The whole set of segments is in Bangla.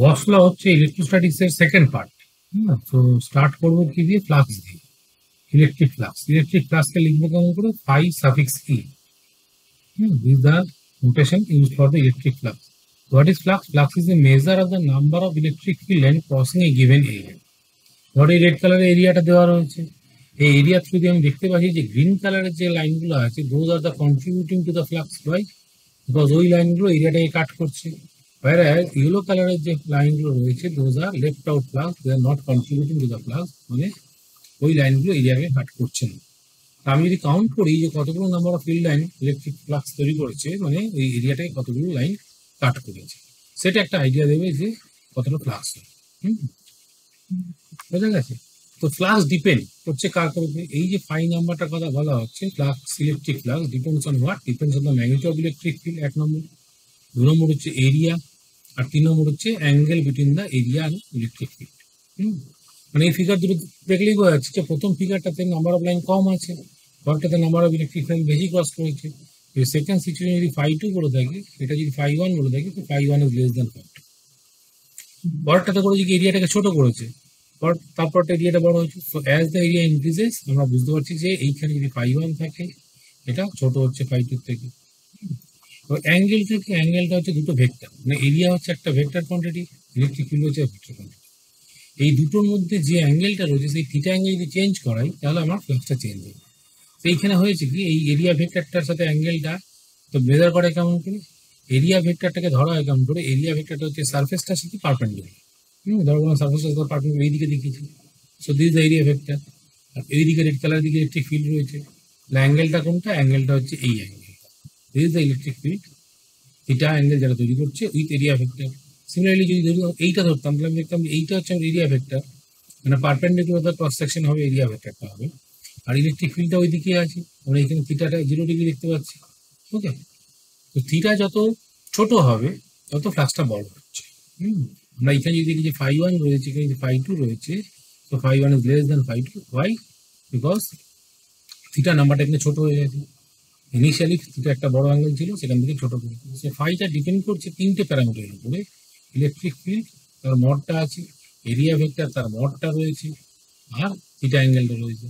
গস ল হচ্ছে ইলেকট্রোস্ট্যাটিক্স এর সেকেন্ড পার্ট। তো স্টার্ট করবো কি দিয়ে? ফ্লাক্স দিয়ে। ইলেকট্রিক ফ্লাক্স, ইলেকট্রিক ফ্লাক্সকে লিখবো কেমন করে? Phi suffix E. These are notation used for the electric flux. What is flux? Flux is a measure of the number of electric field line crossing a given area. What is red color এরিয়াটা দেওয়া রয়েছে? এই এরিয়া থ্রু দিয়ে আমি দেখতে পাচ্ছি যে গ্রিন কালারের যে লাইনগুলো আছে, those are the contributing to the flux, right? Because ওই লাইনগুলো এরিয়াটাকে কাট করছে। Whereas ইয়েলো কালারের যে লাইনগুলো রয়েছে, those are left out flux, they are not contributing to the flux, মানে ওই লাইনগুলো এরিয়াকে কাট করছে না। আমি যদি কাউন্ট করি যে কতগুলো number of field line electric flux তৈরি করেছে, মানে ওই এরিয়াটাকে কতগুলো লাইন কাট করেছে, সেটা একটা আইডিয়া দেবে যে কতটা ফ্লাক্স হয়। বোঝা গেছে? তো ফ্লাক্স ডিপেন্ড করছে কার করবে? এই যে ফাই নাম্বারটার কথা বলা হচ্ছে, flux, electric flux depends on what? Depends on the magnitude of electric field, 1 number. 2 number হচ্ছে এরিয়া, আর 3 নম্বর হচ্ছে অ্যাঙ্গেল বিটুইন দ্য এরিয়া আর ইলেকট্রিক ফিল্ড। মানে এই ফিগার দুটো দেখলেই বোঝা যাচ্ছে যে প্রথম ফিগারটাতে নাম্বার অফ লাইন কম আছে, পরটাতে নাম্বার অফ ইলেকট্রিক লাইন বেশি ক্রস করেছে। সেকেন্ড সিচুয়েশন যদি ফাই 2 বলে থাকে, এটা যদি ফাই 1 বলে থাকে, তো phi 1 is less than phi 2। পরটাতে করেছে কি এরিয়াটাকে ছোট করেছে, তারপরটা এরিয়াটা বড় হয়েছে। So as the area increases, আমরা বুঝতে পারছি যে এইখানে যদি ফাই 1 থাকে, এটা ছোট হচ্ছে ফাই 2 থেকে। তো অ্যাঙ্গেল থেকে, অ্যাঙ্গেলটা হচ্ছে দুটো ভেক্টর, মানে এরিয়া হচ্ছে একটা ভেক্টর কোয়ান্টিটি, ইলেকট্রিক ফিল্ড হচ্ছে ভেক্টর কোয়ান্টিটি। এই দুটোর মধ্যে যে অ্যাঙ্গেলটা রয়েছে, সেই থিটা অ্যাঙ্গেল যদি চেঞ্জ করাই, তাহলে আমার ফ্লাক্সটা চেঞ্জ হবে। তো এইখানে হয়েছে কি, এই এরিয়া ভেক্টরটার সাথে অ্যাঙ্গেলটা তো মেজার করে কেমন করে? এরিয়া ভেক্টরটাকে ধরা হয় কেমন করে? এরিয়া ভেক্টরটা হচ্ছে সারফেসটার সাথে পারপেন্ডিকুলার। ধরো কোনো সারফেসটার সাথে পারপেন্ডিকুলার এইদিকে দেখিয়েছি, so this the area vector. আর এইদিকে রেড কালার দিকে ইলেকট্রিক ফিল্ড রয়েছে, অ্যাঙ্গেলটা কোনটা? অ্যাঙ্গেলটা হচ্ছে এই অ্যাঙ্গেলটা, this the electric field, theta angle যারা তৈরি করছে উইথ এরিয়া ভেক্টর। সিমিলারলি যদি ধরি এইটা ধরতাম, তাহলে আমি দেখতাম এইটা হচ্ছে আমার এরিয়া ভেক্টর, মানে পারপেন্ডিকুলার ক্রস সেকশন হবে, এরিয়া ভেক্টরটা হবে। আর ইলেকট্রিক ফিল্ডটা ওই দিকে আছে, আমরা এখানে থিটাটা 0 ডিগ্রি দেখতে পাচ্ছি। ওকে, তো থিটা যত ছোট হবে তত ফ্লাক্সটা বড় হচ্ছে। আমরা এখানে যদি দেখি যে ফাই 1 রয়েছে, এখানে যদি ফাই 2 রয়েছে, তো phi 1 is less than phi 2। Why? Because theta নাম্বারটা এখানে ছোট হয়ে গেছে। ইনিশিয়ালি থিটা একটা বড় অ্যাঙ্গেল ছিল, সেখান থেকে ছোট করে। সো ফাইটা ডিপেন্ড করছে 3টে প্যারামিটারের উপরে। ইলেকট্রিক ফিল্ড, তার মডটা আছে, এরিয়া ভেক্টর, তার মডটা রয়েছে, আর থিটা অ্যাঙ্গেলটা রয়েছে।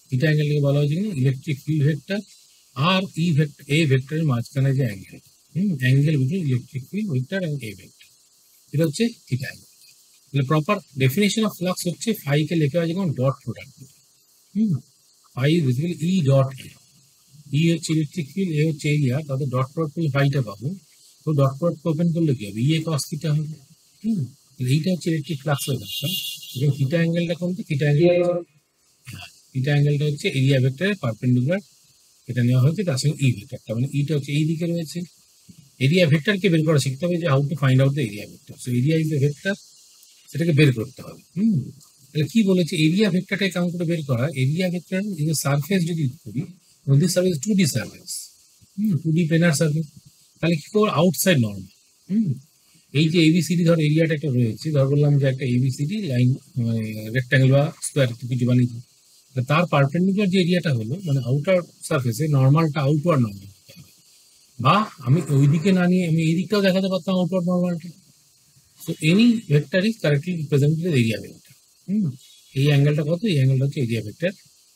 থিটা অ্যাঙ্গেলটাকে বলা হয়েছে ইলেকট্রিক ফিল্ড ভেক্টর আর ই ভেক্টর, এ ভেক্টরের মাঝখানে যে angle, angle between electric field vector and A vector, এটা হচ্ছে থিটা অ্যাঙ্গেল। তাহলে প্রপার ডেফিনেশন অফ ফ্লাক্স হচ্ছে ফাইকে লেখা হয় যেমন dot product. Phi is basically E dot A. E হচ্ছে ইলেকট্রিক ফিল্ড, এ হচ্ছে এরিয়া, তাদের ডট প্রোডাক্ট করলে ফাইটা পাবো। তো ডট প্রোডাক্ট ওপেন করলে কি হবে? ইয়ে কস থিটা হবে। এইটা হচ্ছে ইলেকট্রিক ফ্লাক্সের ব্যাপার। এবং থিটা অ্যাঙ্গেলটা কোনটা? থিটা অ্যাঙ্গেল, থিটা অ্যাঙ্গেলটা হচ্ছে এরিয়া ভেক্টরের পারপেন্ডিকুলার, এটা নেওয়া হয়েছে, তার সঙ্গে ই ভেক্টরটা, মানে ইটা হচ্ছে এই দিকে রয়েছে। এরিয়া ভেক্টরকে বের করা শিখতে হবে, যে how to find out the area vector. So area is the vector, সেটাকে বের করতে হবে। তাহলে কি বলেছে? এরিয়া ভেক্টরটাকে কেমন করে বের করা? Area vector is a surface যদি করি, this surface 2D surface, 2D planer surface, তাহলে কি করবো? Outside normal. এই যে এবিসিডি, ধর এরিয়াটা একটা রয়েছে, ধর বললাম যে একটা এবিসিডি লাইন, মানে রেক্ট্যাঙ্গেল বা স্কোয়ার কিছু বানিয়েছি, তার পারপেন্ডিকুলার যে এরিয়াটা হলো, মানে আউটার সারফেসে নর্মালটা আউটওয়ার্ড নর্মাল, বা আমি ওই দিকে না নিয়ে আমি এই দিকটাও দেখাতে পারতাম আউটওয়ার্ড নর্মালটা। So any vector is correctly represented area vector. এই অ্যাঙ্গেলটা কত? এই অ্যাঙ্গেলটা হচ্ছে এরিয়া ভেক্টর,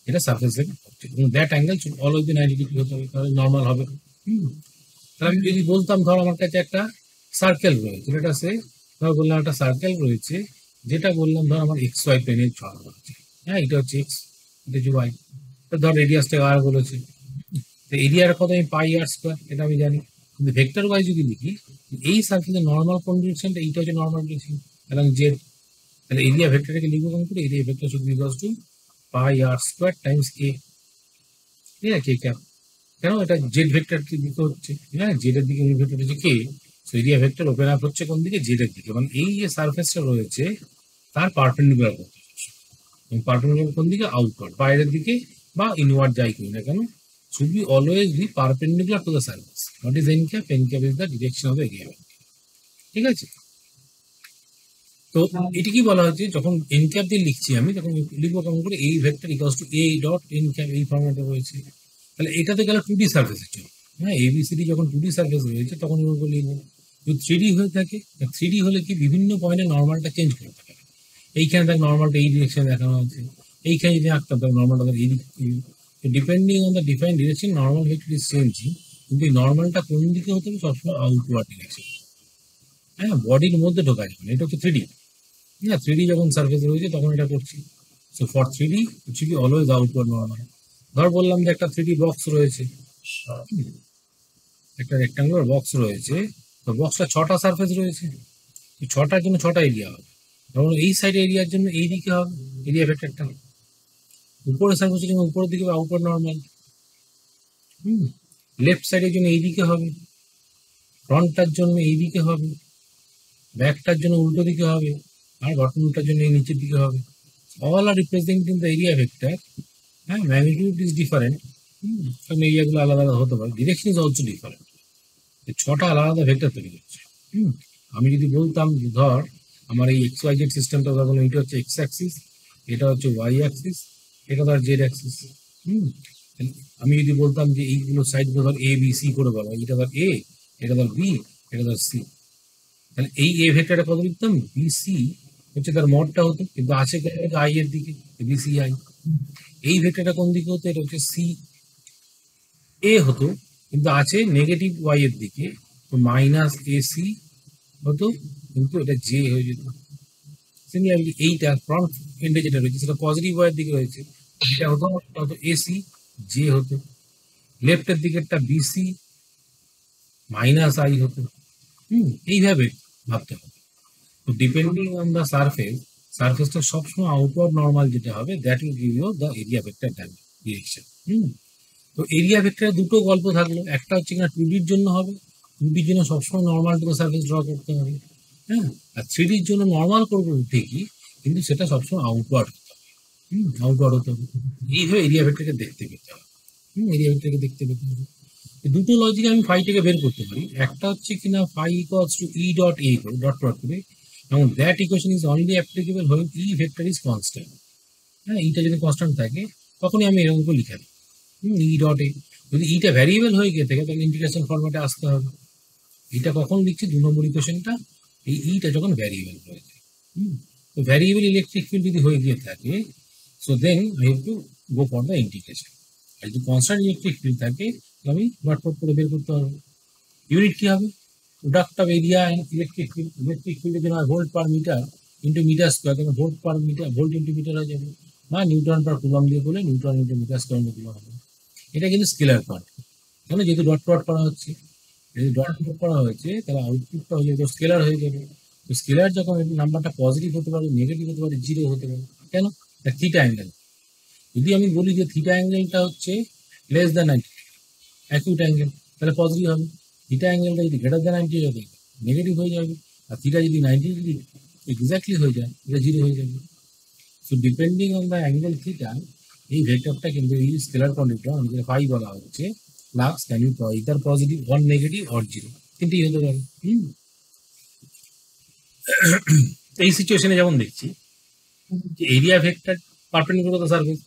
এটা সারফেস থেকে হচ্ছে, এবং that angle should always be 90 degree হতে হবে, তাহলে নর্মাল হবে। তাহলে আমি যদি বলতাম, ধর আমার কাছে একটা সার্কেল রয়েছে, যেটা সে ধর বললাম একটা সার্কেল রয়েছে, যেটা বললাম ধর আমার এক্স ওয়াই প্লেনে ছড়ানো হচ্ছে। হ্যাঁ, এটা হচ্ছে এক্স, এটা হচ্ছে ওয়াই। ধর রেডিয়াসটা আর বলেছে, তো এরিয়ার কথা আমি পাই আর স্কোয়ার, এটা আমি জানি। কিন্তু ভেক্টর ওয়াই যদি লিখি, এই সার্কেলের নর্মাল কোন ডিরেকশনটা, এইটা হচ্ছে নর্মাল ডিরেকশন, এবং জেড। তাহলে এরিয়া ভেক্টরটাকে লিখবো কেমন করে? Area vector should be equals to pi R square times K. ঠিক আছে, কে কেন? কেন? এটা জেড ভেক্টর দিকে হচ্ছে, হ্যাঁ, জেড এর দিকে ভেক্টর হচ্ছে K. So area vector open up হচ্ছে কোন দিকে? জেড এর দিকে, মানে এই যে সারফেসটা রয়েছে তার পারপেন্ডিকুলার করতে, পারপেন্ডিকুলার কোন দিকে? আউটওয়ার্ড, বাইরের দিকে বা ইনওয়ার্ড, যাই করি না কেন, should be always be perpendicular to the surface. What is n cap? N cap is the direction of the area vector. ঠিক আছে? তো এটা কি বলা হচ্ছে, যখন n cap দিয়ে লিখছি আমি, তখন লিখবো কেমন করে? এই vector equals to a dot n cap, এই ফর্মেটে রয়েছে। তাহলে এটাতে গেলে 2D সারফেসের জন্য, হ্যাঁ, এবিসিডি যখন 2D সারফেস রয়েছে তখন লিখবো যদি 3D হয়ে থাকে, 3D হলে কি বিভিন্ন পয়েন্টে নর্মালটা চেঞ্জ করতে পারে। এইখানে দেখ নর্মালটা এই ডিরেকশনে দেখানো আছে, এইখানে যদি আঁকতে হবে নর্মালটা এই দিক, depending on the define direction normal vector is changing, কিন্তু এই নর্মালটা কোন দিকে হতে হবে, সবসময় আউটওয়ার্ড ডিরেকশন। হ্যাঁ, বডির মধ্যে ঢোকা যাবে না, এটা হচ্ছে 3D। হ্যাঁ, 3D যখন সার্ফেস রয়েছে তখন এটা করছি। So for 3D it should be always outward normal. ধর বললাম যে একটা 3D বক্স রয়েছে, একটা রেক্টাঙ্গুলার বক্স রয়েছে, তো বক্সটা 6টা সারফেস রয়েছে, ছটার জন্য 6টা এরিয়া হবে। যেমন এই সাইড এরিয়ার জন্য এই দিকে হবে এরিয়া ভেক্টরটা, উপরের সারফেসের জন্য উপরের দিকে আউটওয়ার্ড নর্মাল, লেফট সাইডের জন্য এই দিকে হবে, ফ্রন্টটার জন্য এই দিকে হবে, ব্যাকটার জন্য উল্টো দিকে হবে, আর বটমটার জন্য এই নিচের দিকে হবে। All R representing the area vector. হ্যাঁ, ম্যাগনিটিউড ইজ ডিফারেন্ট, কারণ এরিয়াগুলো আলাদা আলাদা হতে পারে, ডিরেকশন ইজ অলসো ডিফারেন্ট। 6টা আলাদা ভেক্টর তৈরি করছে। আমি যদি বলতাম যে ধর আমার এই এক্স ওয়াই জেড সিস্টেমটা, তখন এটা হচ্ছে এক্স অ্যাক্সিস, এটা হচ্ছে ওয়াই অ্যাক্সিস, এটা ধর জেড অ্যাক্সিস। আমি যদি বলতাম যে এইগুলো সাইডগুলো ধর এ বি সি করে বলা, এটা ধর এ, এটা ধর বি, এটা ধর সি, তাহলে এই এ ভেক্টরটা কত লিখতাম, বি সি হচ্ছে তার মডটা হতো, কিন্তু আছে আই এর দিকে, বি সি আই। এই ভেক্টরটা কোন দিকে হতো, এটা হচ্ছে সি এ হতো, কিন্তু আছে নেগেটিভ ওয়াই এর দিকে, তো মাইনাস এ সি হতো, কিন্তু এটা জে হয়ে যেত। সিমিলারলি এইটা ফ্রন্ট এন্ডে যেটা রয়েছে সেটা পজিটিভ ওয়াই এর দিকে রয়েছে, এটা হতো এসি জে হতো, লেফটের দিকেরটা বিসি মাইনাস আই হতো। এইভাবে ভাবতে হবে। তো ডিপেন্ডিং অন দ্য সারফেস, সারফেসটা সবসময় আউটওয়ার্ড নর্মাল যেটা হবে, that will give you the area vector direction. তো এরিয়া ভেক্টরে দুটো গল্প থাকলো, একটা হচ্ছে কিনা 2Dর জন্য হবে, 2Dর জন্য সবসময় নর্মাল টু সারফেস ড্র করতে হবে। হ্যাঁ, আর 3Dর জন্য নর্মাল করবো ঠিকই, কিন্তু সেটা সবসময় আউটওয়ার্ড হতে হবে। আউটওয়ার্ড হতে হবে, এইভাবে এরিয়া ভেক্টরকে দেখতে পেতে হবে। এরিয়া ভেক্টরকে দেখতে পেতে হবে। দুটো লজিকে আমি ফাইটাকে বের করতে পারি। একটা হচ্ছে কিনা phi equals to E dot A করে ডট ডট করে, এবং that equation is only applicable when E vector is constant. হ্যাঁ, ইটা যদি কনস্ট্যান্ট থাকে তখনই আমি এরকম করে লিখে দিই ই ডট এ। যদি ইটা ভ্যারিয়েবল হয়ে গিয়ে থাকে তাহলে ইন্টিগ্রেশন ফরম্যাটে আসতে হবে। এটা কখন লিখছি, 2 নম্বর ইকুয়েশনটা, এই ইটা যখন ভ্যারিয়েবল হয়ে যায়। তো ভ্যারিয়েবল ইলেকট্রিক ফিল্ড যদি হয়ে গিয়ে থাকে, so then I have to go for the integration. আর যদি কনস্ট্যান্ট ইলেকট্রিক ফিল্ড থাকে আমি ডট ডট করে বের করতে হবে। ইউনিট কি হবে, product of area and electric field. Electric ফিল্ডের জন্য volt per metre into metre square, তখন volt per metre volt into metre হয়ে যাবে, বা নিউটন পার কুলম দিয়ে বলে newton into metre square into coulomb হবে। এটা কিন্তু স্কেলার পার্ট, তাহলে যেহেতু ডট ডট করা হচ্ছে, যদি ডট ডট করা হয়েছে তাহলে আউটপুটটা হয়ে যাবে স্কেলার হয়ে যাবে। তো স্কেলার যখন নাম্বারটা পজিটিভ হতে পারে, নেগেটিভ হতে পারে, জিরো হতে পারে। কেন, থিটা অ্যাঙ্গেল। যদি আমি বলি যে থিটা অ্যাঙ্গেলটা হচ্ছে লেস দ্যান 90, অ্যাকিউট অ্যাঙ্গেল, তাহলে পজিটিভ হবে। থিটা অ্যাঙ্গেলটা যদি গ্রেটার দ্যান 90 হবে নেগেটিভ হয়ে যাবে, আর থিটা যদি 90 যদি এক্স্যাক্টলি হয়ে যায় এটা জিরো হয়ে যাবে। So depending on the angle theta, এই ভেক্টরটা কিন্তু এই স্কেলার কোয়ান্টিটি আমাদের ফাই বলা হচ্ছে, flux can be either positive or negative or zero, তিনটেই হতে পারে। এই সিচুয়েশনে যেমন দেখছি যে area vector perpendicular to the surface,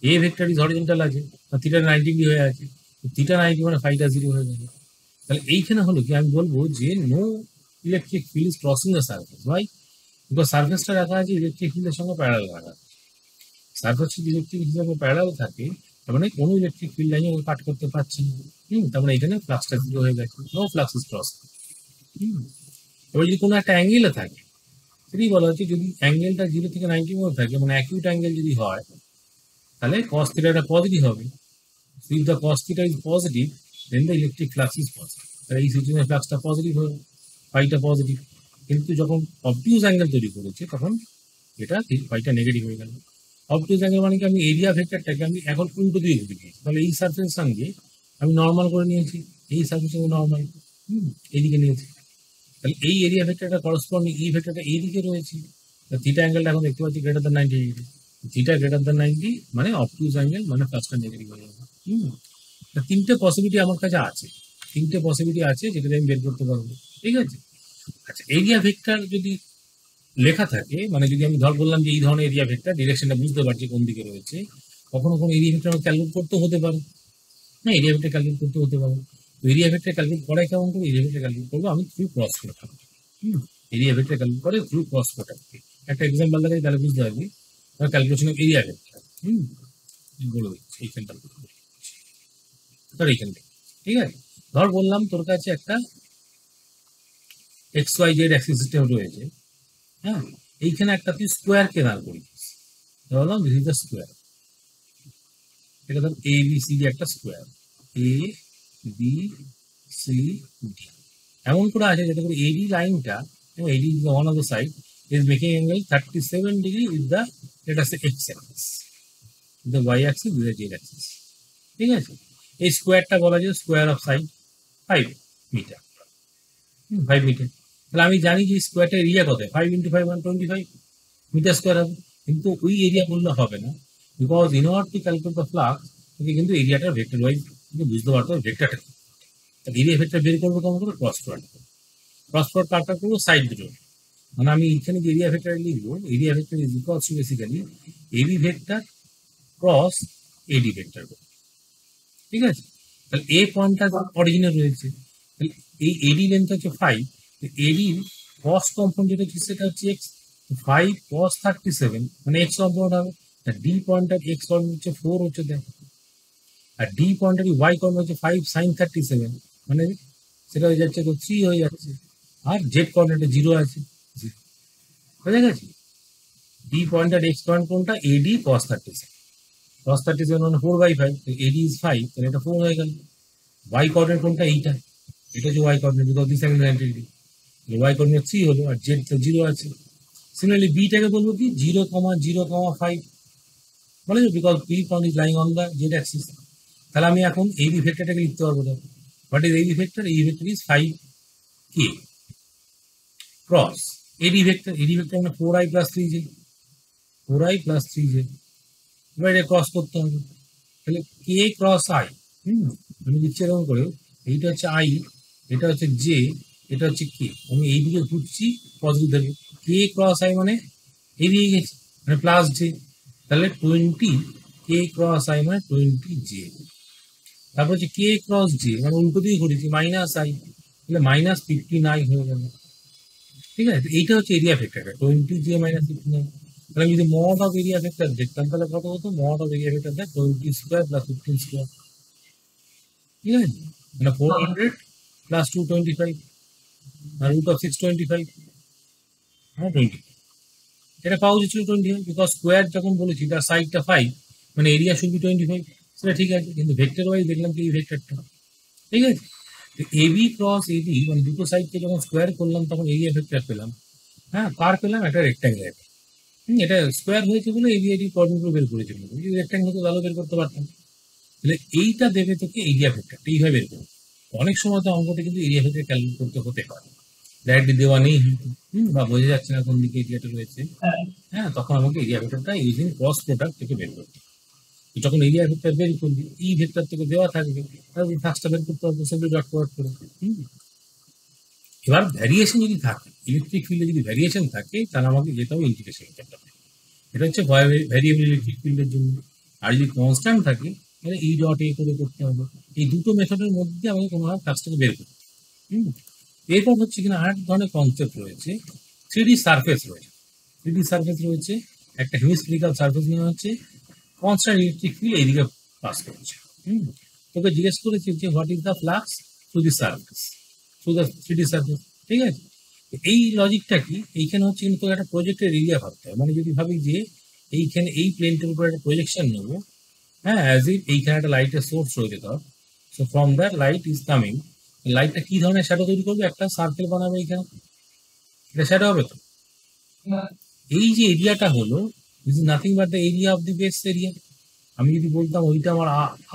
E vector is horizontal আছে, আর থিটা 90 ডিগ্রি হয়ে আছে, থিটা 90 মানে ফাইটা জিরো হয়ে যাবে। তাহলে এইখানে হলো কি, আমি বলবো যে no electric field is crossing the surface. ভাই, বিকজ সারফেসটা রাখা আছে ইলেকট্রিক ফিল্ডের সঙ্গে প্যারালাল রাখা আছে। সারফেস যদি ইলেকট্রিক হিসাবে প্যারালাল থাকে, তার মানে কোনো ইলেকট্রিক ফিল্ড লাইনে ও কাট করতে পারছে না। তার মানে এখানে ফ্লাক্সটা জিরো হয়ে গেছে, নো ফ্লাক্স ইজ ক্রস। এবার যদি কোনো একটা অ্যাঙ্গেলে থাকে, সেটাই বলা হচ্ছে যদি অ্যাঙ্গেলটা 0 থেকে 90 মধ্যে থাকে, মানে অ্যাকিউট অ্যাঙ্গেল যদি হয়, তাহলে cos থিটাটা পজিটিভ হবে। if the cos theta is positive then the electric flux is positive, তাহলে এই সিচুয়েশনে ফ্লাক্সটা পজিটিভ হবে, ফাইটা পজিটিভ। কিন্তু যখন অবটিউজ অ্যাঙ্গেল তৈরি করেছে তখন এটা ফাইটা নেগেটিভ হয়ে গেল। অবটিউজ অ্যাঙ্গেল মানে কি, আমি এরিয়া ভেক্টরটাকে আমি এখন উল্টো দিয়ে ঘুরে দিয়েছি, তাহলে এই সারফেসের সঙ্গে আমি নর্মাল করে নিয়েছি, এই সারফেসের সঙ্গে নর্মাল এইদিকে নিয়েছি, তাহলে এই এরিয়া ভেক্টরটা করসপন্ডিং এই ভেক্টরটা এইদিকে রয়েছে। থিটা অ্যাঙ্গেলটা এখন দেখতে পাচ্ছি greater than 90 degree, theta greater than 90 মানে অবটিউজ অ্যাঙ্গেল মানে ফ্লাক্সটা নেগেটিভ হয়ে যাবে। তিনটে পসিবিলিটি আমার কাছে আছে, তিনটে পসিবিলিটি আছে যেটা আমি বের করতে পারবো। ঠিক আছে, আচ্ছা এরিয়া ভেক্টর যদি লেখা থাকে, মানে যদি আমি ধর বললাম যে এই ধরনের এরিয়া ভেক্টর, ডিরেকশনটা বুঝতে পারছি কোন দিকে রয়েছে, কখনো কোনো এরিয়া ভেক্টর ক্যালকুলেট করতে হতে পারে, না এরিয়া ভেক্টর ক্যালকুলেট করতে হতে পারে। এরিয়া ভেক্টর ক্যালকুলেট করাই কেমন করে? এরিয়া ভেক্টর ক্যালকুলেট করবো আমি through cross product. Area vector calculate করে থ্রু ক্রস প্রোডাক্ট। একটা এক্সাম্পল দেখাই তাহলে বুঝতে পারবি। ক্যালকুলেশন অফ এরিয়া ভেক্টর বলে দিচ্ছি এইখানটা, ধর এইখান থেকে, ঠিক আছে? ধর বললাম তোর কাছে একটা X Y Z axis system রয়েছে, হ্যাঁ, এইখানে একটা তুই স্কোয়ার কে দাঁড় করিস, বললাম দিস ইজ দ্য স্কোয়ার। এটা ধর এ বি সি ডি একটা square, A B C D এমন করে আছে যাতে করে এডি লাইনটা, AD is one of the side, is making angle 37 degree with the, এটা হচ্ছে X axis, the Y axis with the Z axis, ঠিক আছে? এই স্কোয়ারটা বলা যায় square of side 5 metre, 5 metre. তাহলে আমি জানি যে স্কোয়ারটা এরিয়া কত, 5 × 5 125 মিটার স্কোয়ার হবে। কিন্তু ওই এরিয়া বললে হবে না, because in order to calculate the flux তোকে কিন্তু এরিয়াটা ভেক্টর ওয়াইজ কিন্তু বুঝতে পারতে হবে ভেক্টরটা। এরিয়া ভেক্টর বের করবো কেমন করে? Cross product. ক্রস প্রোডাক্ট কাটটা করবো সাইড দুটো, মানে আমি এখানে যে এরিয়া ভেক্টর লিখবো, area vector is equals to basically AB vector cross AD vector, ঠিক আছে? তাহলে এ পয়েন্টটা অরিজিনে রয়েছে, তাহলে এই এডি লেন্থ হচ্ছে 5, এডির কস কম্পোনেন্ট যেটা হচ্ছে সেটা হচ্ছে এক্স, 5 cos 37 মানে এক্স কম্পোনেন্ট হবে। ডি পয়েন্টার এক্স কম্পোনেন্ট হচ্ছে 4 হচ্ছে দেখ, আর ডি পয়েন্টার ওয়াই কম্পোনেন্ট হচ্ছে 5 sin 37 মানে সেটা হয়ে যাচ্ছে তো 3 হয়ে যাচ্ছে, আর জেড কোঅর্ডিনেটে 0 আছে, বুঝা গেছে? ডি পয়েন্টার এক্স পয়েন্ট কোনটা? এডি cos 37, cos 37 মানে 4/5, এডি ইজ 5, তাহলে এটা 4 হয়ে গেল। ওয়াই কোঅর্ডিনেট কোনটা? এইটা, এটা হচ্ছে Y coordinate, because this angle 90 degree, Y coordinate 3 হলো, আর জেড তো 0 আছে। সিমিলারলি বিটাকে বলবো কি 0,0,5 বলে, because B point is lying on the Z axis. তাহলে আমি এখন এবি ভেক্টরটাকে লিখতে পারবো না। What is AB vector? AB vector is 5 K cross AD vector, AD vector মানে 4i + 3j, 4i + 3j, এবার এটা ক্রস করতে হবে, তাহলে কে ক্রস আই, আমি লিখছি এরকম করে, এইটা হচ্ছে আই, এটা হচ্ছে জে, এটা হচ্ছে কে, আমি এইদিকে ঘুরছি পজিটিভ ধরে, কে ক্রস আই মানে এদিকে গেছে মানে প্লাস জে, তাহলে 20 কে ক্রস আই মানে 20 জে, তারপর হচ্ছে কে ক্রস জে মানে উল্টো দিকে ঘুরেছি মাইনাস আই, তাহলে -59 হয়ে গেল, ঠিক আছে? এইটা হচ্ছে এরিয়া ভেক্টর 20 জে -59। তাহলে আমি যদি মড অফ এরিয়া ভেক্টর দেখতাম তাহলে কত হতো? মড অফ এরিয়া ভেক্টর দেখ 20 স্কোয়ার + 15 স্কোয়ার, ঠিক আছে? মানে 400 + 225 আর √625, হ্যাঁ 20, এটা পাওয়া যাচ্ছিল 25, বিকজ স্কোয়ার যখন বলেছি তার সাইডটা 5 মানে এরিয়া শুড বি 25, সেটা ঠিক আছে, কিন্তু ভেক্টর ওয়াইজ দেখলাম কি এই ভেক্টরটা, ঠিক আছে? এবি ক্রস এডি মানে দুটো সাইডকে যখন স্কোয়ার করলাম তখন এরিয়া ভেক্টর পেলাম, হ্যাঁ, কার পেলাম? একটা রেক্ট্যাঙ্গেল। এটা স্কোয়ার হয়েছে বলে এরিয়া এডি কোঅর্ডিনেট বের করেছিল, যদি রেক্ট্যাঙ্গেল হতো তাহলে বের করতে পারতাম। তাহলে এইটা দেবে তোকে এরিয়া ভেক্টর, এইভাবে বের করবে। অনেক সময় তো অঙ্কতে কিন্তু এরিয়া ভেক্টর ক্যালকুলেট করতে হতে পারে, ডাইরেক্টলি দেওয়া নেই, বা বোঝা যাচ্ছে না কোন দিকে এরিয়াটা রয়েছে, হ্যাঁ, তখন আমাকে এরিয়া ভেক্টরটা ইউজিং ক্রস প্রোডাক্ট থেকে বের করতে হবে। যখন এরিয়া ভেক্টর বের করবি এই ভেক্টর থেকে দেওয়া থাকবে, তাহলে ফার্স্টটা বের করতে হবে সেগুলো ডট প্রোডাক্ট করে। এবার ভ্যারিয়েশন যদি থাকে, ইলেকট্রিক ফিল্ডে যদি ভ্যারিয়েশন থাকে তাহলে আমাকে যেতে হবে ইন্টিগ্রেশন করতে হবে, এটা হচ্ছে ভ্যারিয়েবল ইলেকট্রিক ফিল্ডের জন্য। আর যদি কনস্ট্যান্ট থাকে তাহলে ই ডট এ করে করতে হবে। এই দুটো মেথডের মধ্যে আমাকে কোনোভাবে কাজটাকে বের করতে হবে। এরপর হচ্ছে কিনা আরেক ধরনের কনসেপ্ট রয়েছে, 3D সারফেস রয়েছে। 3D সারফেস রয়েছে, একটা হেমিস্ফেরিক্যাল সারফেস নেওয়া হচ্ছে, কনস্ট্যান্ট ইলেকট্রিক ফিল্ড এইদিকে পাস করছে। তোকে জিজ্ঞেস করেছি যে what is the flux through the surface, through the 3D surface, ঠিক আছে? এই লজিকটা কি? এইখানে হচ্ছে কিন্তু তোকে একটা প্রজেক্টের এরিয়া ভাবতে হবে, মানে যদি ভাবি যে এইখানে এই প্লেনটার উপর একটা প্রজেকশন নেবো, হ্যাঁ, অ্যাজ ইফ এইখানে একটা লাইটের সোর্স রয়েছে ধর, so from that light is coming, লাইটটা কি ধরনের শ্যাডো তৈরি করবে? একটা সার্কেল বানাবে এখানে, এটা শ্যাডো হবে তো। এই যে এরিয়াটা হলো this is nothing but the area of the base area. আমি যদি বলতাম ওইটা আমার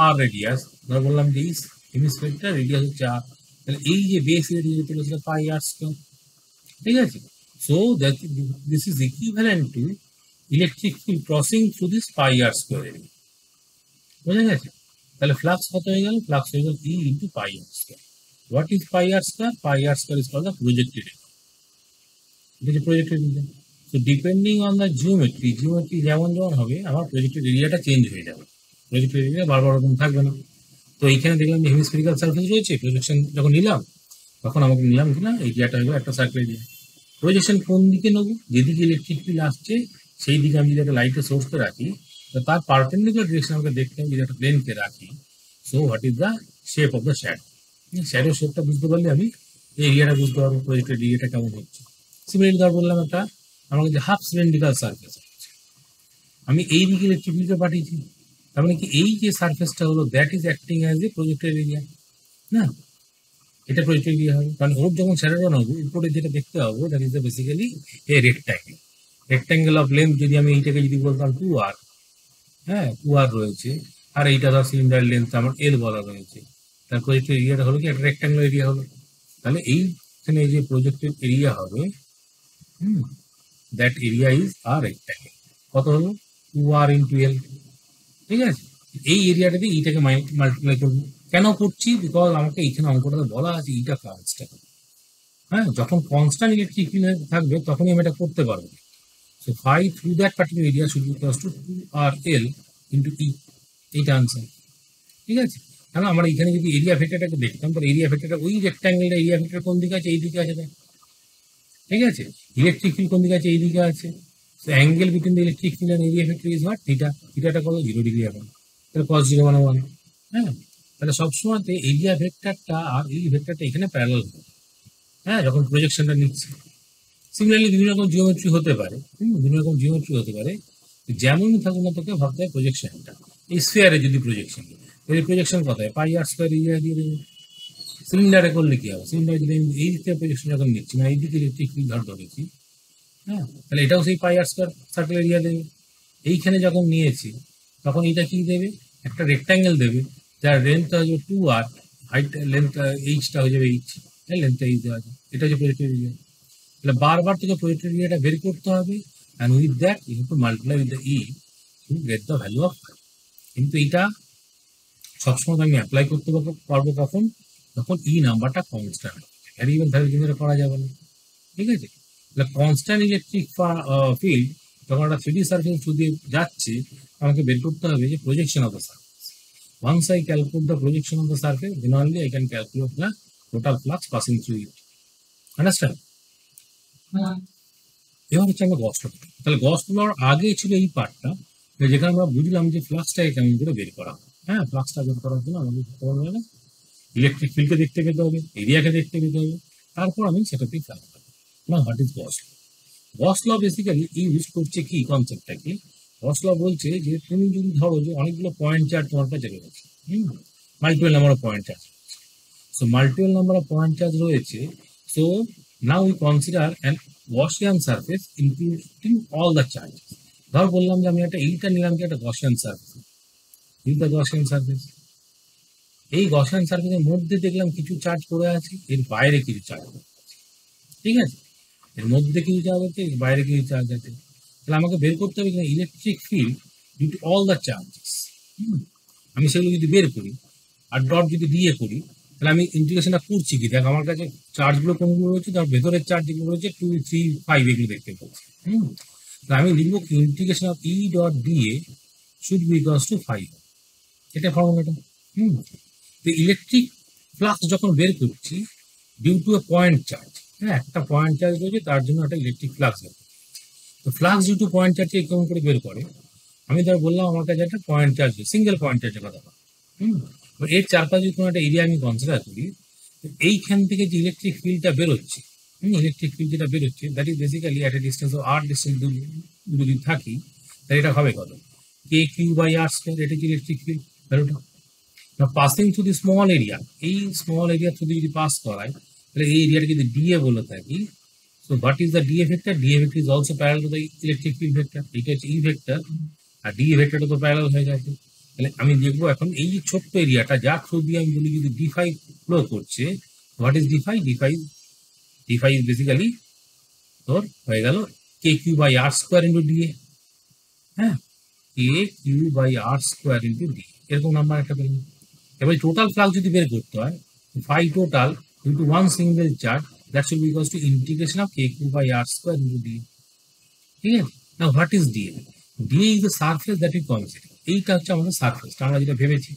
আর রেডিয়াস, ধর বললাম যে এই হেমিস্ফিয়ারটা রেডিয়াস হচ্ছে আর, তাহলে এই যে বেস এরিয়া যেটা হলো সেটা πr², ঠিক আছে? So that this is equivalent to electric field crossing through this πr² area, বুঝা গেছে? তাহলে ফ্লাক্স কত হয়ে গেল? ফ্লাক্স হয়ে গেল E × πr²। What is πr²? πr² is called the projected area, এটা হচ্ছে projected area. So depending on the geometry, geometry যেমন যেমন হবে আমার প্রজেক্টেড এরিয়াটা চেঞ্জ হয়ে যাবে, প্রজেক্টেড এরিয়া বারবার ওরকম থাকবে না। তো এইখানে দেখলাম যে হেমিস্ফেরিক্যাল সারফেস রয়েছে, প্রজেকশন যখন নিলাম তখন আমাকে নিলাম কিনা এরিয়াটা হলো একটা সার্কেল এরিয়া। প্রজেকশন কোন দিকে নেবো, যেদিকে ইলেকট্রিক ফিল্ড আসছে সেই দিকে আমি যদি একটা লাইটের সোর্সকে রাখি, তো তার পারপেন্ডিকুলার ডিরেকশন আমাকে দেখতে হবে। যদি একটা প্লেনকে রাখি, so what is the shape of the shadow, shadow শেপটা বুঝতে পারলে আমি এরিয়াটা বুঝতে পারবো, প্রজেক্টের এরিয়াটা কেমন হচ্ছে। সিমিলারলি ধর বললাম একটা আমার কাছে হাফ সিলিন্ড্রিক্যাল সারফেস, আমি এই দিকে ইলেকট্রিক ফিল্ডকে পাঠিয়েছি, তার মানে কি এই যে সারফেসটা হলো that is acting as a projected area, না এটা প্রজেক্টেড এরিয়া হবে। কারণ ওর যখন শ্যাডো বানাবো উপরে যেটা দেখতে পাবো that is basically A rectangle, rectangle of length. যদি আমি এইটাকে যদি বলতাম 2r, হ্যাঁ 2r রয়েছে, আর এইটা ধর সিলিন্ডার লেন্থ আমার L বলা রয়েছে, তার প্রজেক্টেড এরিয়াটা হলো কি একটা রেক্ট্যাঙ্গেল এরিয়া হলো। তাহলে এইখানে যে প্রজেক্টেড এরিয়া হবে, that area is our rectangle. কত হলো 2r ইন্টু L, ঠিক আছে। এই এরিয়াটাতে এইটাকে মাল্টিপ্লাই করবো। কেন করছি? বিকজ আমাকে এইখানে অঙ্কটাতে বলা আছে এইটা কনস্ট্যান্ট, হ্যাঁ যখন কনস্ট্যান্ট ইলেকট্রিক ফিল্ড থাকবে তখনই আমি এটা করতে পারবো। So phi through that particular area should be equals to 2rl into E, এইটা আনসার, ঠিক আছে। তাহলে আমরা এখানে যদি এরিয়া ভেক্টরটাকে দেখতাম, তাহলে এরিয়া ভেক্টরটা ওই রেক্ট্যাঙ্গেলটা এরিয়া ভেক্টর কোন দিকে আছে? এই দিকে আছে, ঠিক আছে। ইলেকট্রিক ফিল্ড কোন দিকে আছে? এই দিকে আছে। So angle between the electric field and area vector is what? Theta. থিটাটা কত? 0 ডিগ্রি এখন। তাহলে cos 0 মানে 1, হ্যাঁ। তাহলে সবসময়তে এরিয়া ভেক্টরটা আর এই ভেক্টরটা এখানে প্যারালাল হবে, হ্যাঁ, যখন প্রজেকশনটা নিচ্ছে। সিমিলারলি বিভিন্ন রকম জিওমেট্রি হতে পারে, বিভিন্ন রকম জিওমেট্রি হতে পারে, যেমনই থাকুক না তোকে ভাবতে হয় প্রজেকশনটা। এই স্ফিয়ারে যদি প্রজেকশন, এই প্রজেকশন কত হয়? পাই আর স্কোয়ার এরিয়া দিয়ে দেবে। সিলিন্ডারে করলে কি হবে? সিলিন্ডারে যদি আমি এই দিকে প্রজেকশন যখন নিচ্ছি, মানে এইদিকে ইলেকট্রিক ফিল্ড ধর ধরেছি, হ্যাঁ, তাহলে এটাও সেই পাই আর স্কোয়ার সার্কেল এরিয়া দেবে। এইখানে যখন নিয়েছি তখন এটা কি দেবে? একটা রেক্ট্যাঙ্গেল দেবে যার লেন্থটা হয়ে যাবে 2r, হাইট লেন্থ এইচটা হয়ে যাবে এইচ, লেন্থটা এইচ দেওয়া আছে। এটা হচ্ছে প্রজেক্টেড এরিয়া। তাহলে বারবার তোকে প্রজেক্টেড এরিয়াটা বের করতে হবে, and with that you have to multiply with the E to get the value of. কিন্তু এটা সবসময় আমি অ্যাপ্লাই করতে পারবো কখন? যখন ই নাম্বারটা কনস্ট্যান্ট, ভ্যারিয়েবল ভ্যালু করা যাবে না, ঠিক আছে। তাহলে কনস্ট্যান্ট ইলেকট্রিক ফিল্ড যখন একটা 3D সার্ফেস থ্রু দিয়ে যাচ্ছে, আমাকে বের করতে হবে যে projection of the surface. Once I calculate the projection of the surface, then only I can calculate the total flux passing through it. Understand? এবার হচ্ছে আমরা গস ল। তাহলে গস লর আগে ছিল এই পার্টটা, যেখানে আমরা বুঝলাম যে ফ্লাক্সটাকে কেমন করে বের করা হয়। হ্যাঁ, ফ্লাক্সটা বের করার জন্য আমাদের ইলেকট্রিক ফিল্ডকে দেখতে পেতে হবে, এরিয়াকে দেখতে পেতে হবে, তারপর আমি সেটাতেই ফ্লাক্স পাবো। না, what is Gauss law? Gauss law basically use করছে কি কনসেপ্টটা কি? গস ল বলছে যে তুমি যদি ধরো যে অনেকগুলো পয়েন্ট চার্জ তোমার কাছে রয়েছে, multiple number of point charge, so multiple number of point charge রয়েছে, so now we consider an Gaussian surface including all the charges. ধর বললাম যে আমি একটা এইটা নিলাম কি একটা গসিয়ান সারফেস, এইটা গসিয়ান সারফেস। এই গসিয়ান সারফেসের মধ্যে দেখলাম কিছু চার্জ পড়ে আছে, এর বাইরে কিছু চার্জ, ঠিক আছে। এর মধ্যে কিছু চার্জ আছে, এর বাইরে কিছু চার্জ আছে। তাহলে আমাকে বের করতে হবে electric field due to all the charges. আমি সেগুলো যদি বের করি আর ডট যদি দিয়ে করি, তাহলে আমি ইন্টিগ্রেশনটা করছি কি? দেখ আমার কাছে চার্জগুলো কোনগুলো রয়েছে, তার ভেতরের চার্জ যেগুলো রয়েছে 2, 3, 5 এগুলো দেখতে পাচ্ছি। আমি লিখবো integration of E dot dA should be equals to 5, এটা ফর্মুলাটা। তো ইলেকট্রিক ফ্লাক্স যখন বের করছি due to a point charge, হ্যাঁ একটা পয়েন্ট চার্জ রয়েছে তার জন্য একটা ইলেকট্রিক ফ্লাক্স বের। তো ফ্লাক্স ডিউ টু পয়েন্ট চার্জকে কেমন করে বের করে? আমি ধর বললাম আমার কাছে একটা পয়েন্ট চার্জ, সিঙ্গেল পয়েন্ট চার্জের কথা বলা, এর চারপাশে কোনো একটা এরিয়া আমি কনসিডার করি, এইখান থেকে যে ইলেকট্রিক ফিল্ডটা বেরোচ্ছে, ইলেকট্রিক ফিল্ড যেটা বেরোচ্ছে that is basically at a distance of R distance যদি থাকি, তাহলে এটা হবে কত? K Q by R square, এটা হচ্ছে ইলেকট্রিক ফিল্ড ভ্যালুটা। Passing through the small area, এই স্মল এরিয়া থ্রু যদি পাস করায়, তাহলে এই এরিয়াটা যদি ডিএ বলে থাকি, so what is the dA vector? DA vector is also parallel to the electric field vector. এটা হচ্ছে ই ভেক্টর, আর ডিএ ভেক্টরটা তো প্যারালাল হয়ে যাচ্ছে। তাহলে আমি দেখবো এখন এই যে ছোট্ট এরিয়াটা যার থ্রু দিয়ে আমি বলি যদি ডি5 ফ্লো করছে, what is d phi? D phi is basically তোর হয়ে গেল K Q by R square into D A, হ্যাঁ K Q by R square into D, এরকম নাম্বার একটা পেলাম। এবার টোটাল ফ্লাক্স যদি বের করতে হয়, phi total into one single charge, that should be equals to integration of K Q by R square into D, ঠিক আছে। না, what is DA? DA is the surface that is consider. এইটা হচ্ছে আমাদের সারফেসটা আমরা যেটা ভেবেছি,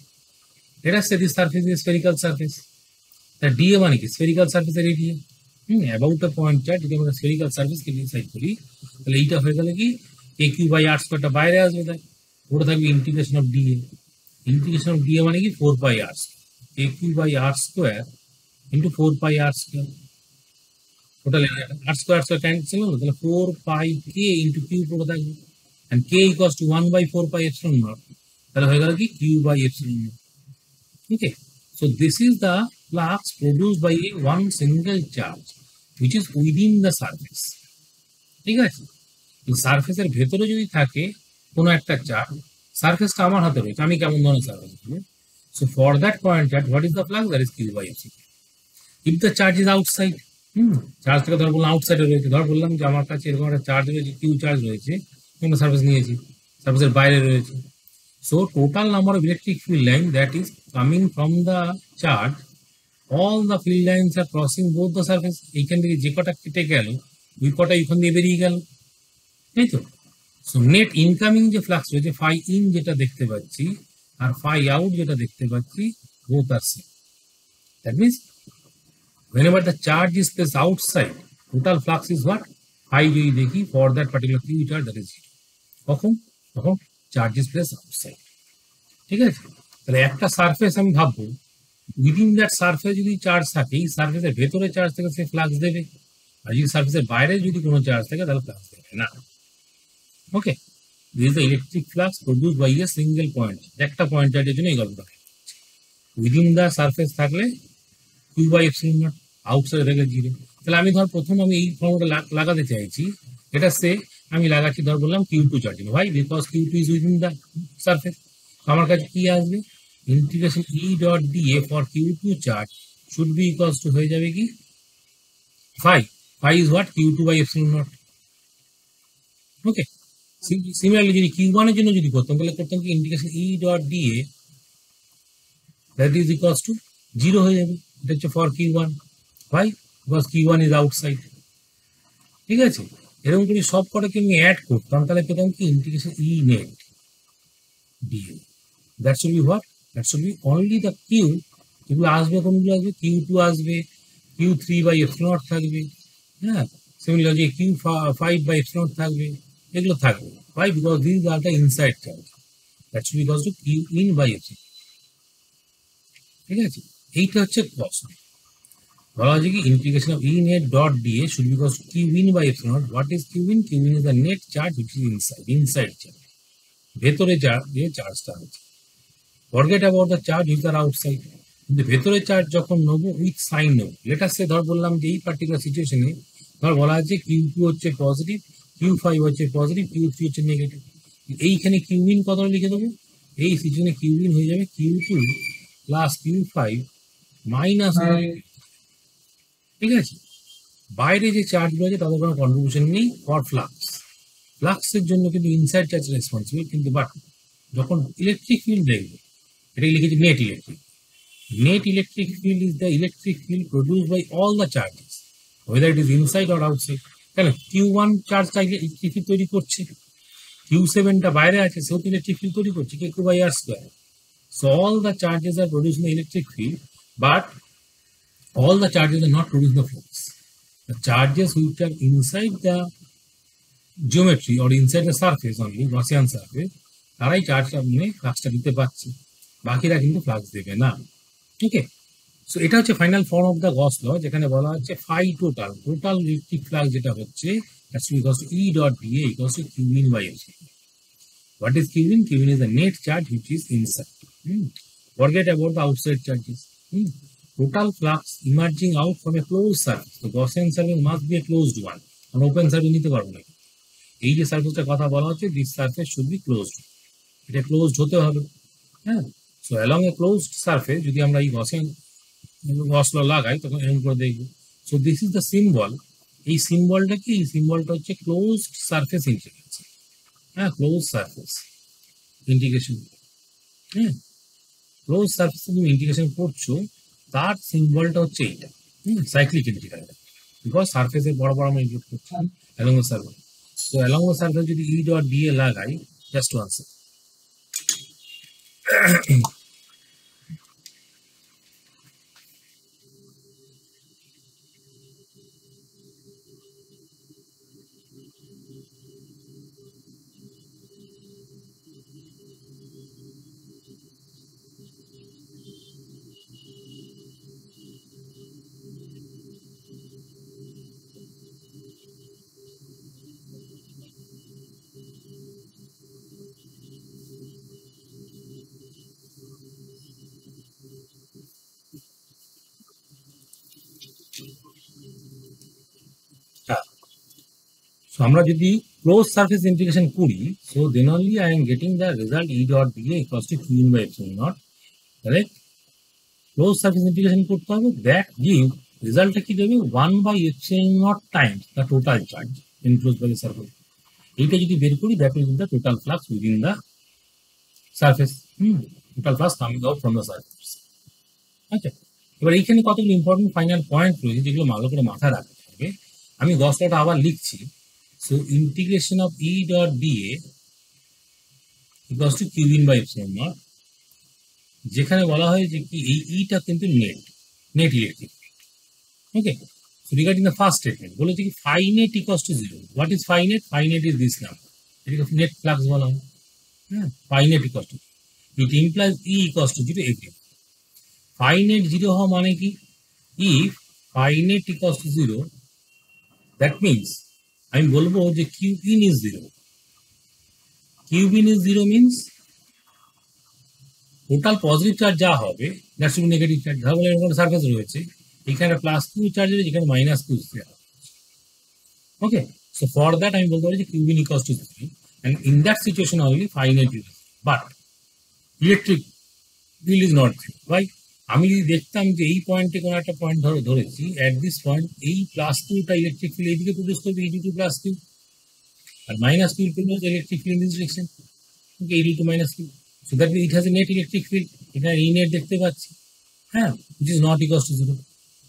let us say this surface is spherical surface, the dA মানে কি spherical surface এর area, about a point charge যদি আমরা spherical surface কে ডিসাইড করি তাহলে এইটা হয়ে গেল কি aq by r স্কয়ারটা বাইরে আসবে, তাই ওটা থাকবে integration of dA, integration of dA মানে কি 4 pi r aq by r square into 4 pi r square, total r square cancel হলো, তাহলে 4 pi k into q পুরো থাকবে, and k equals to 1 by 4 pi epsilon naught, তাহলে হয়ে গেল কি q by epsilon naught. Okay, so this is the flux produced by a one single charge which is within the surface. ঠিক আছে, সারফেসের ভেতরে যদি থাকে কোনো একটা চার্জ, সারফেসটা আমার হাতে রয়েছে, আমি কেমন ধরনের surface, so for that point charge what is the flux, that is q by epsilon. If the charge is outside, চার্জটাকে ধর বললাম আউটসাইডে রয়েছে, ধর বললাম যে আমার কাছে এরকম একটা চার্জ রয়েছে, কিউ চার্জ রয়েছে, আমরা সারফেস নিয়েছি, সারফেসের বাইরে রয়েছে, so total number of electric field line that is coming from the charge, all the field lines are crossing both the surface, এইখান থেকে যে কটা কেটে গেল ওই কটা এইখান দিয়ে বেরিয়ে গেল, তাই তো। সো নেট ইনকামিং যে ফ্লাক্স রয়েছে ফাই ইন যেটা দেখতে পাচ্ছি আর ফাই আউট যেটা দেখতে পাচ্ছি both are same, that means whenever the charge is placed outside, total flux is what, phi যদি দেখি for that particular q charge, that is 0, তখন charge is placed outside, ঠিক আছে। তাহলে একটা সারফেস আমি ভাববো উইদিন দ্যাট সারফেস যদি চার্জ থাকে, এই সারফেসের ভেতরে চার্জ থাকে সে ফ্লাক্স দেবে, আর যদি সারফেসের বাইরে যদি কোনো চার্জ থাকে তাহলে ফ্লাক্স দেবে না। Okay, this is the electric flux produced by a single point, একটা পয়েন্ট চার্জের জন্য এই গল্পটা উইদিন দ্য সারফেস থাকলে q by epsilon naught, outside থেকে 0। তাহলে আমি ধর প্রথম আমি এই ফর্মুলা লাগাতে চাইছি, এটা সে আমি লাগাচ্ছি ধর বললাম q2 চার্জ, ভাই because q2 is within the surface, আমার কাছে কি আসবে integration e dot dA for q2 charge should be equals two হয়ে যাবে কি phi is what, q2 by epsilon naught. Okay, similarly যদি q1 এর জন্য যদি করতাম তাহলে করতাম কি integration e dot dA that is equals to 0 হয়ে যাবে, এটা হচ্ছে for q1, why, because q1 is outside, ঠিক আছে। এরকম করে সব কটাকে আমি অ্যাড করতাম তাহলে পেতাম কি integration e net dA, that should be what, that should be only the q, যেগুলো আসবে কোনগুলো আসবে q2 আসবে, q3 by epsilon naught থাকবে, হ্যাঁ, similarly q5 by epsilon naught থাকবে, এগুলো থাকবে, why, because these are the inside charge, that should be equals to q in by epsilon, ঠিক আছে। এইটা হচ্ছে প্রশ্ন, বলা হচ্ছে কি integration of e net dot dA should be equals to q in by epsilon naught. What is q in? q in is the net charge which is inside charge, ভেতরে যে চার্জটা আছে। Forget about the charge which are outside, কিন্তু ভেতরে চার্জ যখন নেবো উইথ সাইন নেবো, লেট আস সে ধর বললাম যে এই পার্টিকুলার সিচুয়েশনে ধর বলা আছে q2 হচ্ছে পজিটিভ, q5 হচ্ছে পজিটিভ, q3 হচ্ছে নেগেটিভ, এইখানে q in কত লিখে দেবো, এই সিচুয়েশনে q in হয়ে যাবে q2 প্লাস q5 মাইনাস, ঠিক আছে। বাইরে যে চার্জগুলো আছে তাদের কোনো কন্ট্রিবিউশন নেই ফর ফ্লাক্স, ফ্লাক্সের জন্য কিন্তু ইনসাইড চার্জ রেসপন্সিবল, কিন্তু বাট যখন ইলেকট্রিক ফিল্ড দেখবে এটাই লিখেছি net electric field is the electric field produced by all the charges whether it is inside or outside, তাহলে q1 চার্জ চাইলে ইলেকট্রিক ফিল্ড তৈরি করছে, q7 টা বাইরে আছে সেও ইলেকট্রিক ফিল্ড তৈরি করছে q2 by r square, so all the charges are producing the electric field but all the charges are not producing the flux. The charges which are inside the geometry or inside the surface only, Gaussian surface, তারাই চার্জটা মানে ফ্লাক্সটা দিতে পারছে, বাকিরা কিন্তু ফ্লাক্স দেবে না। ওকে, সো এটা হচ্ছে final form of the Gauss ল, যেখানে বলা হচ্ছে ফাই টোটাল ইলেকট্রিক ফ্লাক্স যেটা হচ্ছে that's equals to E dot dA equals to q in by epsilon. What is q in? Q in is the net charge which is inside. Forget about the outside charges. Total flux emerging out from a closed surface. The Gaussian surface must be a closed one. An open surface নিতে পারবো না। এই যে সারফেসটার কথা বলা হচ্ছে this surface should be closed. এটা ক্লোজড হতে হবে, হ্যাঁ। সো অ্যালং এ ক্লোজড সারফেস যদি আমরা এই গস ল লাগাই তখন এরকম করে দেখবো। So this is the symbol, এই সিম্বলটা কি, এই সিম্বলটা হচ্ছে ক্লোজড সারফেস ইন্টিগ্রেশন, হ্যাঁ, ক্লোজ সারফেস ইন্টিগ্রেশন, হ্যাঁ, ক্লোজ সারফেস তুমি ইন্টিগ্রেশন করছো তার সিম্বলটা হচ্ছে এইটা, সাইক্লিক ইন্টিগ্রাল, বিকজ সারফেসের বড় আমরা ইনক্লুড করছি along the surface. So along the surface যদি ই ডট ডিএ লাগাই, জাস্ট ওয়ান সেকেন্ড, আমরা যদি ক্লোজ সারফেস ইন্টিগ্রেশন করি, so then only I am getting the result E dot দিয়ে equals to Q in by epsilon naught. Correct? Close surface integration করতে হবে, দ্যাট গিভ রেজাল্টটা কি দেবে, 1 by epsilon naught times the total charge enclosed by the surface. এইটা যদি বের করি, that will be the total flux within the surface. Total flux coming out from the surface. আচ্ছা, এবার এইখানে কতগুলো ইম্পর্টেন্ট ফাইনাল পয়েন্ট রয়েছে যেগুলো ভালো করে মাথায় রাখতে হবে। আমি গস লটা আবার লিখছি। So integration of E dot dA equals to Q in by epsilon naught, যেখানে বলা হয় যে কি এই ইটা কিন্তু net electric. Okay, so regarding the first statement বলেছে কি phi net equals to 0। What is phi net? Phi net is this number, এটাকে নেট ফ্লাক্স বলা হয়। হ্যাঁ, phi net equals to, it implies E equals to 0 every. Phi net 0 হওয়া মানে কি, if phi net equals to 0, that means আমি বলবো যে Q in is 0। Q in is 0 means total positive charge যা হবে that should be negative charge. ধরো বলে এরকম সারফেস রয়েছে, এখানে প্লাস কিউ চার্জ রয়েছে, এখানে minus Q charge. Okay, so for that আমি বলতে পারি যে Q in equals to 0, and in that situation only phi net is 0, but electric field is not 0. Why? আমি যদি দেখতাম যে এই পয়েন্টে কোনো একটা পয়েন্ট ধরেছি, অ্যাট দিস পয়েন্ট এই প্লাস কিউটা ইলেকট্রিক ফিল্ড এইদিকে প্রডিউস করবে, এই টু প্লাস কিউ, আর minus Q produce electric field in this direction, okay, এই two minus Q. So that it has a net electric field, এখানে এই নেট দেখতে পাচ্ছি, হ্যাঁ, which is not equals to 0.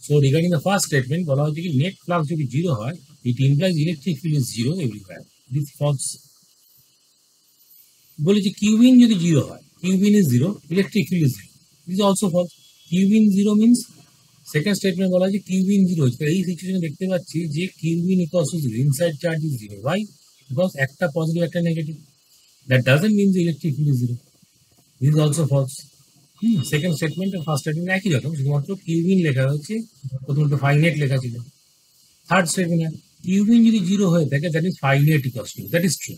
So regarding the first statement বলা হচ্ছে কি নেট ফ্লাক্স যদি 0 হয়, it implies electric field is 0 everywhere. This false. বলে যে কিউ ইন যদি 0 হয়, Q in is 0, electric field is 0, this is also false. Q in 0 means second statement বলা হয় যে কিউ ইন 0 হচ্ছে, এই সিচুয়েশনে দেখতে পাচ্ছি যে Q in equals to 0, inside charge is 0। Why? Because একটা পজিটিভ একটা নেগেটিভ, দ্যাট ডাজন্ট মিন যে electric field is 0, this is also false. Second statement আর ফার্স্ট স্টেটমেন্ট একই রকম, শুধুমাত্র কিউ ইন লেখা হচ্ছে, প্রথমত ফাই নেট লেখা ছিল। থার্ড স্টেটমেন্ট কিউ ইন যদি 0 হয়ে থাকে, that is phi net equals to, that is true.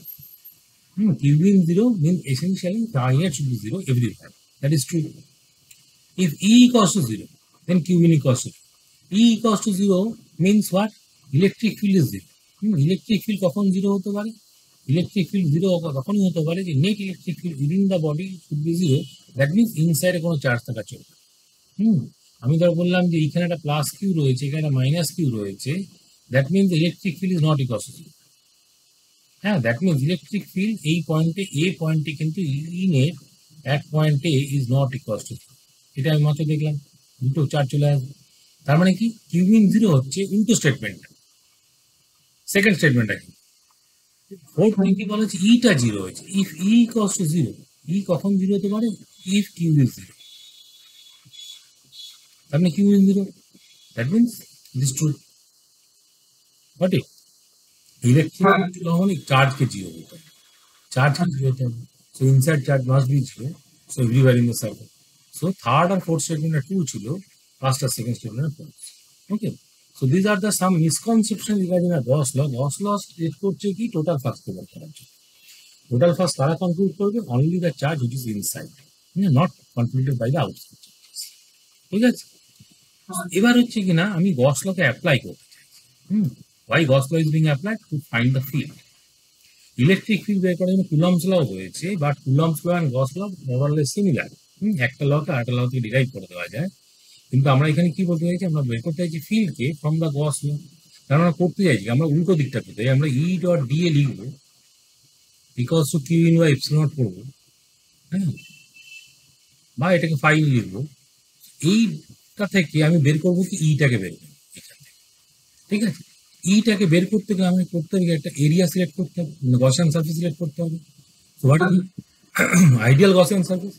Q in 0 means essentially phi net should be 0 everywhere. That is true. If E equals to 0, then Q in equals to 0. E equals to 0 means what? Electric field is 0. Electric field কখন 0 হতে পারে? Electric field 0 কখনই হতে পারে যে net electric field within the body should be 0. That means inside কোনো চার্জ থাকা চলবে। আমি ধর বললাম যে এখানে একটা প্লাস কিউ রয়েছে, এখানে মাইনাস কিউ রয়েছে, that means electric field is not equals to 0. হ্যাঁ, দ্যাট মিনস ইলেকট্রিক ফিল্ড এই পয়েন্টে, এ পয়েন্টে কিন্তু ই নেট এক পয়েন্টে ইজ নট ইকুয়ালস টু 0। এটা আমি মাত্র দেখলাম, দুটো চার্জ চলে আসবে। তার মানে কি কিউ ইন 0 হচ্ছে উল্টো স্টেটমেন্ট, সেকেন্ড স্টেটমেন্টটা কি, ফোর্থ কি বলা হচ্ছে ইটা 0 হয়েছে। If E equals to 0, E কখন 0 হতে পারে? If Q is 0। তার মানে Q in 0, that means it is true. But electric যখন চার্জকে 0 হতে হবে, চার্জকে 0 হতে হবে, so inside charge must be 0, so everywhere in the circle. So third আর ফোর্থ স্টেটমেন্ট ট্রু ছিল, ফার্স্ট আর second statement false. Okay, so this are the some misconception regarding a Gauss law. Gauss law state করছে কি টোটাল ফ্লাক্স বের করার জন্য। টোটাল ফ্লাক্স তারা কম্পিউট করবে only the charge which is inside, not computed by the outside. ঠিক আছে, এবার হচ্ছে কি না আমি গস লকে অ্যাপ্লাই করতে চাই। Why Gauss law is being applied? To find the field. Electric field বের করার জন্য কুলম্বস ল হয়েছে, but Coulomb's law and Gauss law more or less similar. একটা লকে আরেকটা ল থেকে ডিরাইভ করে দেওয়া যায়, কিন্তু আমরা এখানে কি বলতে চাইছি, আমরা বের করতে চাইছি ফিল্ডকে ফ্রম দ্য গস ল। কারণ আমরা করতে চাইছি, আমরা উল্টো দিকটা করতে চাই, আমরা ই ডট ডি এ লিখবো, equals to Q in by epsilon naught করবো, হ্যাঁ, বা এটাকে ফাই লিখবো। এইটা থেকে আমি বের করবো কি ইটাকে বের করবো এখান থেকে। ঠিক আছে, ইটাকে বের করতে গেলে আমি করতে হবে একটা এরিয়া সিলেক্ট করতে হবে, গসিয়ান সারফেস সিলেক্ট করতে হবে। What is ideal Gaussian surface?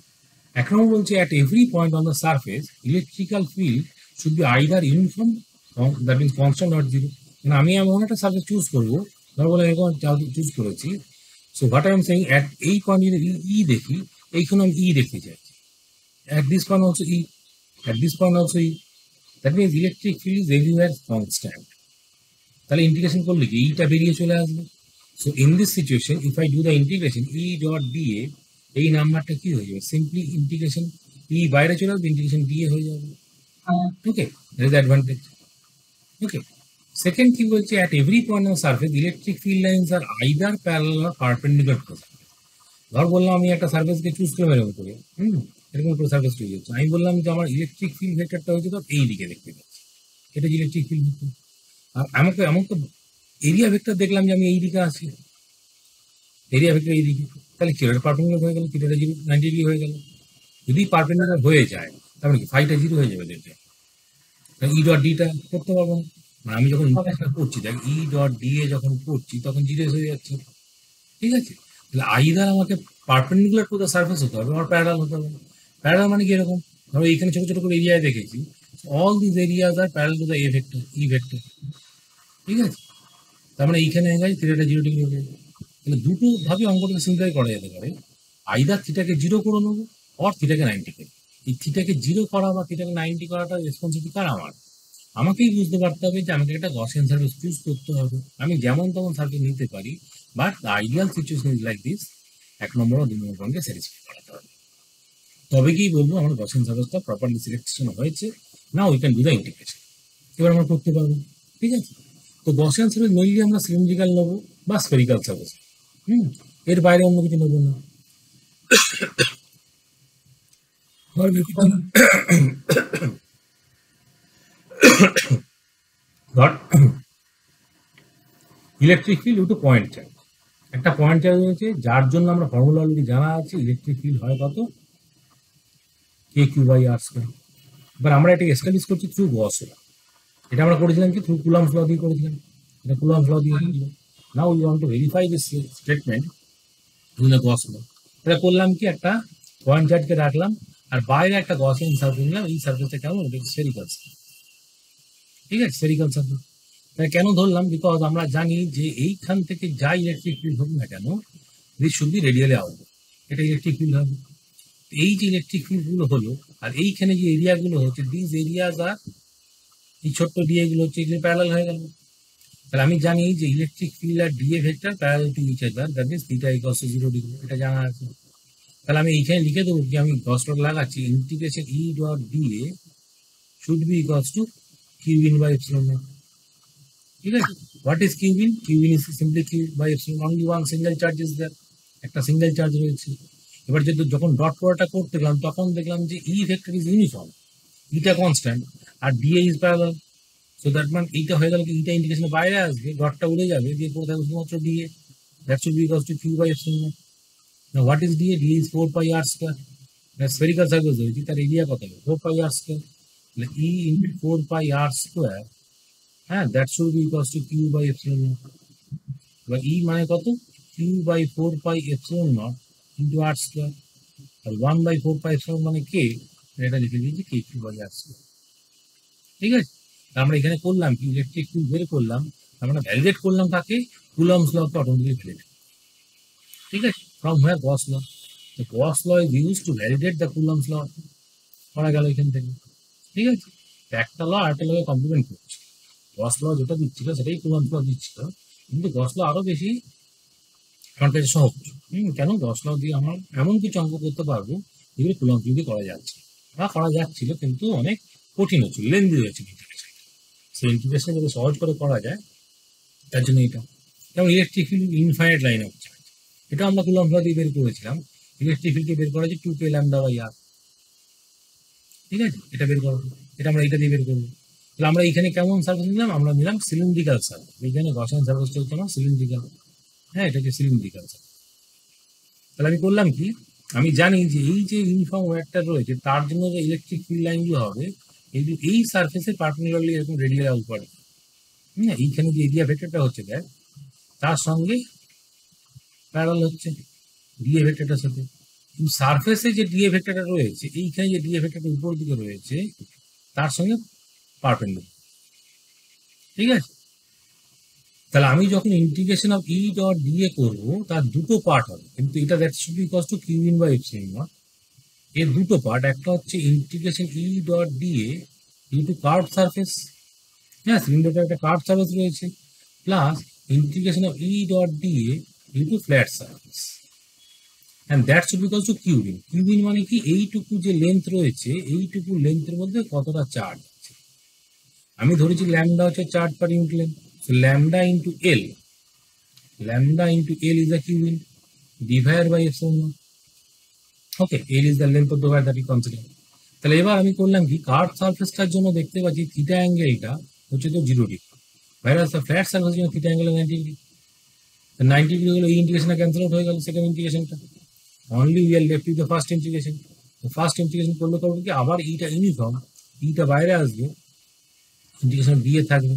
এক নম্বর বলছে at every point on the surface electrical field should be either uniform, that means constant not 0। মানে আমি এমন একটা সারফেস চুজ করবো, ধর বলে এরকম চুজ করেছি। So what I am saying, at এই পয়েন্ট যদি ই দেখি, এইখানে আমি ই দেখতে চাই, at this point also E, at this point also E, that means electric field is everywhere constant. তাহলে ইন্টিগ্রেশন করলে কি ইটা বেরিয়ে চলে আসবে। So in this situation if I do the integration E dot DA, এই নাম্বারটা কি হয়ে যাবে, সিম্পলি ইন্টিগ্রেশন ই বাইরে চলে আসবে, ইন্টিগ্রেশন ডিএ হয়ে যাবে। Okay, that is advantage. Okay, second কি বলছে, at every point of surface electric field lines are either parallel or perpendicular to. ধর বললাম আমি একটা সার্ফেসকে চুজ করে এরকম করে, এরকম করে সার্ফেস তৈরি হচ্ছে, আমি বললাম যে আমার ইলেকট্রিক ফিল্ড ভেক্টরটা হচ্ছে তো এই দিকে দেখতে পাচ্ছি, এটা ইলেকট্রিক ফিল্ড ভেক্টর। আর আমাকে এমন তো এরিয়া ভেক্টর দেখলাম যে আমি এই দিকে আছি, এরিয়া ভেক্টর এই দিকে, তাহলে কি হলো, পারপেন্ডিকুলার হয়ে গেল, থিটাটা 90 ডিগ্রি হয়ে গেল। যদি পারপেন্ডিকুলার হয়ে যায় তাহলে কি ফাইটা 0 হয়ে যাবে, দেখবে ই ডট ডিটা করতে পারবো না। মানে আমি যখন ইন্টারসেক্ট করছি, দেখ ই ডট ডি এ যখন করছি তখন 0 হয়ে যাচ্ছে, ঠিক আছে। তাহলে আইদার আমাকে পারপেন্ডিকুলার টু দ্য সার্ফেস হতে হবে, আর প্যারালাল হতে হবে। প্যারালাল মানে কি এরকম, ধরো এইখানে ছোট ছোট করে এরিয়ায় দেখেছি, all this areas are parallel to the A vector, E vector, ঠিক আছে। তার মানে এইখানে হয়ে গেছে থিটাটা 0 ডিগ্রি হবে। তাহলে দুটো ভাবে অঙ্কটাকে সিম্পলিফাই করা যেতে পারে, আইদার থিটাকে 0 করে নেবো, অর থিটাকে 90 করে। এই থিটাকে 0 করা বা থিটাকে 90 করাটা রেসপন্সিবিলিটি কার, আমার। আমাকেই বুঝতে পারতে হবে যে আমাকে একটা গসিয়ান সার্ফেস চুজ করতে হবে। আমি যেমন তেমন সার্ফেস নিতে পারি, but the ideal situation is like this, 1 number ও 2 নম্বর পয়েন্টকে স্যাটিসফাই করাতে হবে। তবে কি বলবো আমার গসিয়ান সার্ফেসটা প্রপারলি সিলেকশন হয়েছে, না we can do the integration, এবার আমরা করতে পারবো, ঠিক আছে। তো গসিয়ান সার্ফেস মেইনলি আমরা সিলিন্ড্রিক্যাল নেবো বা স্ফেরিক্যাল সার্ফেস, এর বাইরে অন্য কিছু নেবো না। Electric field due to point charge, একটা পয়েন্ট চার্জ রয়েছে যার জন্য আমরা ফর্মুলা অলরেডি জানা আছে, ইলেকট্রিক ফিল্ড হয় কত, K Q by r square. এবার আমরা এটাকে এস্টাবলিশ করছি থ্রু গস ল, এটা আমরা করেছিলাম কি থ্রু কুলম্বস ল দিয়ে করেছিলাম, এটা কুলম্বস ল দিয়ে করেছিলাম। Now we want to verify this statement in the Gauss law. এটা করলাম কি, একটা পয়েন্ট চার্জকে রাখলাম আর বাইরে একটা গসিয়ান সার্ফেস নিলাম, এই সার্ফেসটা কেমন, এটা স্ফেরিক্যাল, ঠিক আছে, স্ফেরিক্যাল সার্ফেস। তাই কেন ধরলাম, বিকজ আমরা জানি যে এইখান থেকে যা ইলেকট্রিক ফিল্ড হোক না কেন, this should be radially out, এটা ইলেকট্রিক ফিল্ড হবে। এই যে ইলেকট্রিক ফিল্ড গুলো হলো, আর এইখানে যে এরিয়া গুলো হচ্ছে, দিস এরিয়াজ আর এই ছোট্ট ডিএ গুলো হচ্ছে, এগুলো প্যারালাল হয়ে গেল। তাহলে আমি জানি যে ইলেকট্রিক ফিল্ড আর dA vector parallel to each other, that means theta equals to 0 degree, এটা জানা আছে। তাহলে আমি এইখানে লিখে দেবো কি, আমি গস ল লাগাচ্ছি, integration E dot dA should be equals to Q in by epsilon naught, ঠিক আছে। What is q in, q in is simply q by epsilon, only one single charge is there, একটা সিঙ্গেল চার্জ রয়েছে। এবার যদি যখন ডট প্রোডাক্টটা করতে গেলাম তখন দেখলাম যে ই ভেক্টর ইজ ইউনিফর্ম, ইটা কনস্ট্যান্ট আর dA is parallel, so that মান এইটা হয়ে গেল কি, ইটা ইন্টিগ্রেশনের বাইরে আসবে, ডটটা উড়ে যাবে, দিয়ে পড়ে থাকবে শুধুমাত্র dA, that should be equals to q by epsilon naught. Now what is DA, DA is 4 pi r square, that spherical surface হয়েছে, তার এরিয়া কত হবে 4 পাই আর স্কয়ার, তাহলে E into 4 pi r square, হ্যাঁ, that should be equals to q by epsilon naught. এবার ই মানে কত, q by 4 pi epsilon naught into r square, আর 1 বাই 4 পাই এপসিলন মানে কে, এটা লিখে দিয়েছি k Q by r square, ঠিক আছে। আমরা এখানে করলাম কি, ইলেকট্রিক ফিল্ড বের করলাম, আমরা ভ্যালিডেট করলাম কাকে, কুলম্বস ল কে অটোমেটিক্যালি ভ্যালিডেট, ঠিক আছে, ফ্রম হোয়ার, গস ল। তো Gauss law is use to validate the Coulomb's law, করা গেল এখান থেকে, ঠিক আছে। একটা ল আরেকটা লকে কমপ্লিমেন্ট করছে, গস ল যেটা দিচ্ছিল সেটাই কুলম্বস ল দিচ্ছিল, কিন্তু গস ল আরো বেশি আমার কাছে সহজ। কেন, গস ল দিয়ে আমার এমন কিছু অঙ্ক করতে পারবো যেগুলো কুলম্বস ল দিয়ে করা যাচ্ছে বা করা যাচ্ছিল, কিন্তু অনেক কঠিন হচ্ছিল, লেন্দি হয়েছিল ইন্টিগ্রেশন। সেই ইন্টিগ্রেশন যদি সহজ করে করা যায়, তার জন্য এটা। যেমন electric field infinite line of charge, এটা আমরা কুলম্বস ল দিয়ে বের করেছিলাম, ইলেকট্রিক ফিল্ডকে বের করা হচ্ছে 2k ল্যাম্ডা বাই আর, ঠিক আছে, এটা বের করবো, এটা আমরা এটা দিয়ে বের করবো। তাহলে আমরা এখানে কেমন সার্ফেস নিলাম, আমরা নিলাম সিলিন্ড্রিক্যাল সার্ফেস, এখানে গসিয়ান সার্ফেসটা হচ্ছে আমার সিলিন্ড্রিক্যাল, হ্যাঁ, এটা হচ্ছে সিলিন্ড্রিক্যাল সার্ফেস। তাহলে আমি করলাম কি, আমি জানি যে এই যে ইউনিফর্ম ওয়্যারটা রয়েছে তার জন্য যে ইলেকট্রিক ফিল্ড লাইনগুলো হবে, এই সার্ফেসে পার্টিকুলারলি এরকম রেডিয়াল আউটওয়ার্ড, এইখানে যে এরিয়া ভেক্টরটা হচ্ছে দেখ, তার সঙ্গে প্যারালাল হচ্ছে ডিএ ভেক্টরটার সাথে। কিন্তু সার্ফেসে যে ডিএ ভেক্টরটা রয়েছে, এইখানে যে ডিএ ভেক্টরটা উপর দিকে রয়েছে তার সঙ্গে পারপেন্ডিকুলার, ঠিক আছে। তাহলে আমি যখন integration of E dot dA করবো, তার দুটো পার্ট হবে, কিন্তু এটা that should be equals to Q in by epsilon naught. এর দুটো পার্ট, একটা হচ্ছে integration E dot dA into curve surface, হ্যাঁ, সিলিন্ডারটা একটা কার্ভ সারফেস রয়েছে, plus integration of E dot dA into flat surface, and that should be equals to q in. Q in মানে কি, এইটুকু যে লেন্থ রয়েছে, এইটুকু লেন্থের মধ্যে কতটা চার্জ আছে, আমি ধরেছি ল্যামডা হচ্ছে charge per unit length, so lambda into L, lambda into L is the q in divide by epsilon naught. Okay, L is the length of the wire that is consider. তাহলে এবার আমি করলাম কি, কার্ভ সারফেসটার জন্য দেখতে পাচ্ছি থিটা অ্যাঙ্গেলটা হচ্ছে তো 0 degree, whereas the flat surface জন্য থিটা অ্যাঙ্গেল 90 ডিগ্রি। 90 ডিগ্রি হলো এই ইন্টিগ্রেশনটা ক্যান্সেল আউট হয়ে গেল, সেকেন্ড ইন্টিগ্রেশনটা only we are left with the first integration. First integration করলে করবো কি, আবার ইটা ইউনিফর্ম, ইটা বাইরে আসবে, ইন্টিগ্রেশন ডি এ থাকবে,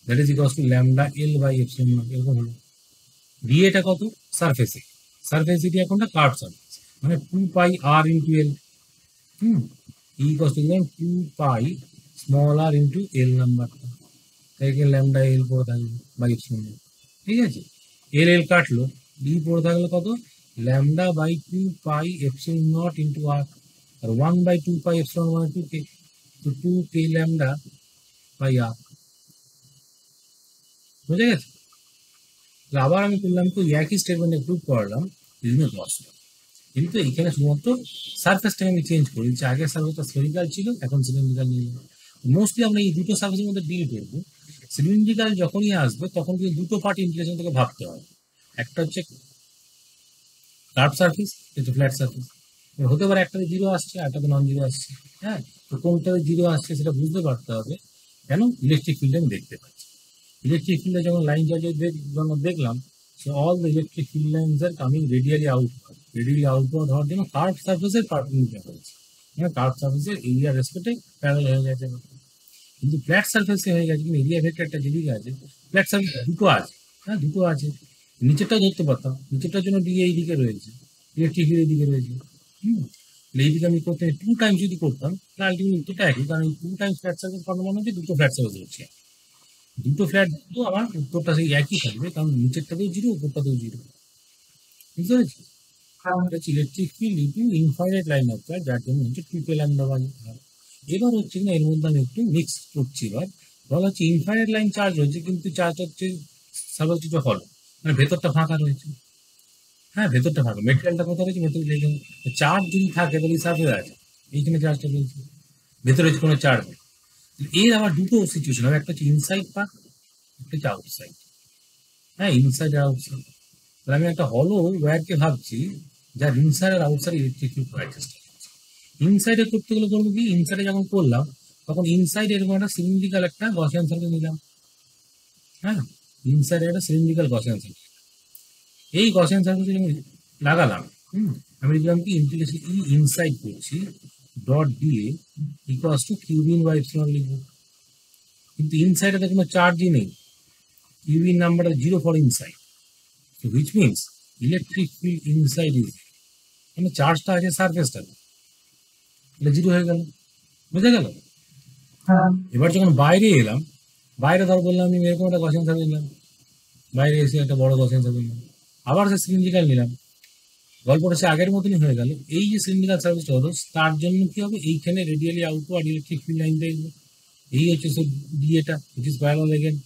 that is equals to lambda L by epsilon naught, এরকম হলো। ডি এটা কত, সারফেসে, সারফেস এরিয়া কোনটা, কার্ভ সারফেস, মানে 2 pi R into L, equals to 2 pi small R into L নাম্বারটা, তাই ল্যামডা এল পড়ে থাকবে বাই এপসিলন নট। ঠিক আছে, এল এল কাটলো, ডি পড়ে থাকলো কত, lambda by 2 pi epsilon naught into r, আর 1 বাই 2 পাই এপসিলন মানে 2 কে, তো 2 কে ল্যামডা বাই আর। বুঝে গেছে? আবার আমি করলাম তো একই স্টেটমেন্টে প্রুভ করলাম বিভিন্ন প্রশ্ন, কিন্তু এখানে শুধুমাত্র সারফেসটাকে আমি চেঞ্জ করি, যে আগের সারফেসটা স্ফেরিক্যাল ছিল, এখন সিলিন্ড্রিক্যাল নিয়ে নিলাম। মোস্টলি আমরা এই দুটো সারফেসের মধ্যে ডিল করবো। সিলিন্ড্রিক্যাল যখনই আসবে তখন কিন্তু দুটো পার্ট ইন্টিগ্রেশন থেকে ভাবতে হবে, একটা হচ্ছে কার্ভ সারফেস, একটা ফ্ল্যাট সারফেস। হতে পারে একটাতে 0 আসছে, একটাতে নন 0 আসছে, হ্যাঁ, তো কোনটাতে 0 আসছে সেটা বুঝতে পারতে হবে। কেন, ইলেকট্রিক ফিল্ড আমি দেখতে পাচ্ছি, ইলেকট্রিক ফিল্ডে যখন লাইন চার্জের জন্য দেখলাম, so all the electric field lines are coming radially outward, radially outward হওয়ার জন্য কার্ভ সারফেসের পারপেন্ডিকুলার হয়েছে, মানে কার্ভ সারফেসের এরিয়া রেসপেক্টে প্যারালাল হয়ে গেছে। কিন্তু ফ্ল্যাট সারফেসে হয়ে গেছে, কিন্তু এরিয়া ভেক্টরটা যেদিকে আছে, ফ্ল্যাট সারফেস দুটো আছে, হ্যাঁ দুটো আছে, নিচেরটা ধরতে পারতাম, নিচেরটার জন্য ডি এইদিকে রয়েছে, ইলেকট্রিক ফিল্ড এইদিকে রয়েছে, এইদিকে আমি করতে 2 টাইমস যদি করতাম তাহলে আলটিমেটলি উত্তরটা একই, কারণ 2 টাইমস ফ্ল্যাট সারফেস করার মানে হচ্ছে দুটো ফ্ল্যাট সারফেস হচ্ছে, দুটো ফ্ল্যাট তো আমার উত্তরটা সেই একই থাকবে, কারণ নিচেরটাতেও 0, উপরটাতেও 0। বুঝতে পেরেছি? Electric field into infinite line of charge, যার জন্য হচ্ছে 2 কে ল্যামডা বাই আর। এবার হচ্ছে না, এর মধ্যে আমি একটু মিক্স করছি। এবার বলা হচ্ছে ইনফাইনাইট লাইন চার্জ হচ্ছে, কিন্তু চার্জ হচ্ছে সার্বত্রিক হলো, মানে ভেতরটা ফাঁকা রয়েছে, হ্যাঁ ভেতরটা ফাঁকা, মেটেরিয়ালটা কোথায় রয়েছে, ভেতরে লেগে। চার্জ যদি থাকে তাহলে সার্ফেস আছে, এইখানে চার্জটা রয়েছে, ভেতরে কোনো চার্জ নেই। এর আবার দুটো সিচুয়েশন হবে, একটা হচ্ছে ইনসাইড পার্ট, একটা হচ্ছে আউটসাইড, হ্যাঁ ইনসাইড আর আউটসাইড। তাহলে আমি একটা হলো ওয়্যারকে ভাবছি যার ইনসাইড আর আউটসাইড ইলেকট্রিক ফিল্ড করার চেষ্টা করছি। ইনসাইডে করতে গেলে করবো কি, ইনসাইডে যখন করলাম তখন ইনসাইড এরকম একটা সিলিন্ড্রিক্যাল একটা গসিয়ান সার্কেল নিলাম, হ্যাঁ ইনসাইডে একটা সিলিন্ড্রিক্যাল গসিয়ান সার্কেল, এই গসিয়ান সার্কেল আমি লাগালাম, আমি লিখলাম কি ইন্টিগ্রেশন ই ইনসাইড করছি ডট দিয়ে equals to Q in by epsilon লিখবো, কিন্তু ইনসাইডে কোনো চার্জই নেই, কিউবিন নাম্বারটা 0 for inside, so which means electric field inside is, মানে চার্জটা আছে সারফেসটা, এটা 0 হয়ে গেল। বুঝে গেল? এবার যখন বাইরে এলাম, বাইরে ধর বললাম আমি এরকম একটা গসিয়ান সার্কেল নিলাম, বাইরে এসে একটা বড় গসিয়ান সার্কেল নিলাম, আবার সে সিলিন্ড্রিক্যাল নিলাম, গল্পটা সে আগের মতনই হয়ে গেল। এই যে সিলিন্ড্রিক্যাল সার্ফেসটা হলো, তার জন্য কি হবে, এইখানে radially outward electric field line দেখবে, এই হচ্ছে সে ডিএটা, ইট ইজ প্যারালাল এগেন,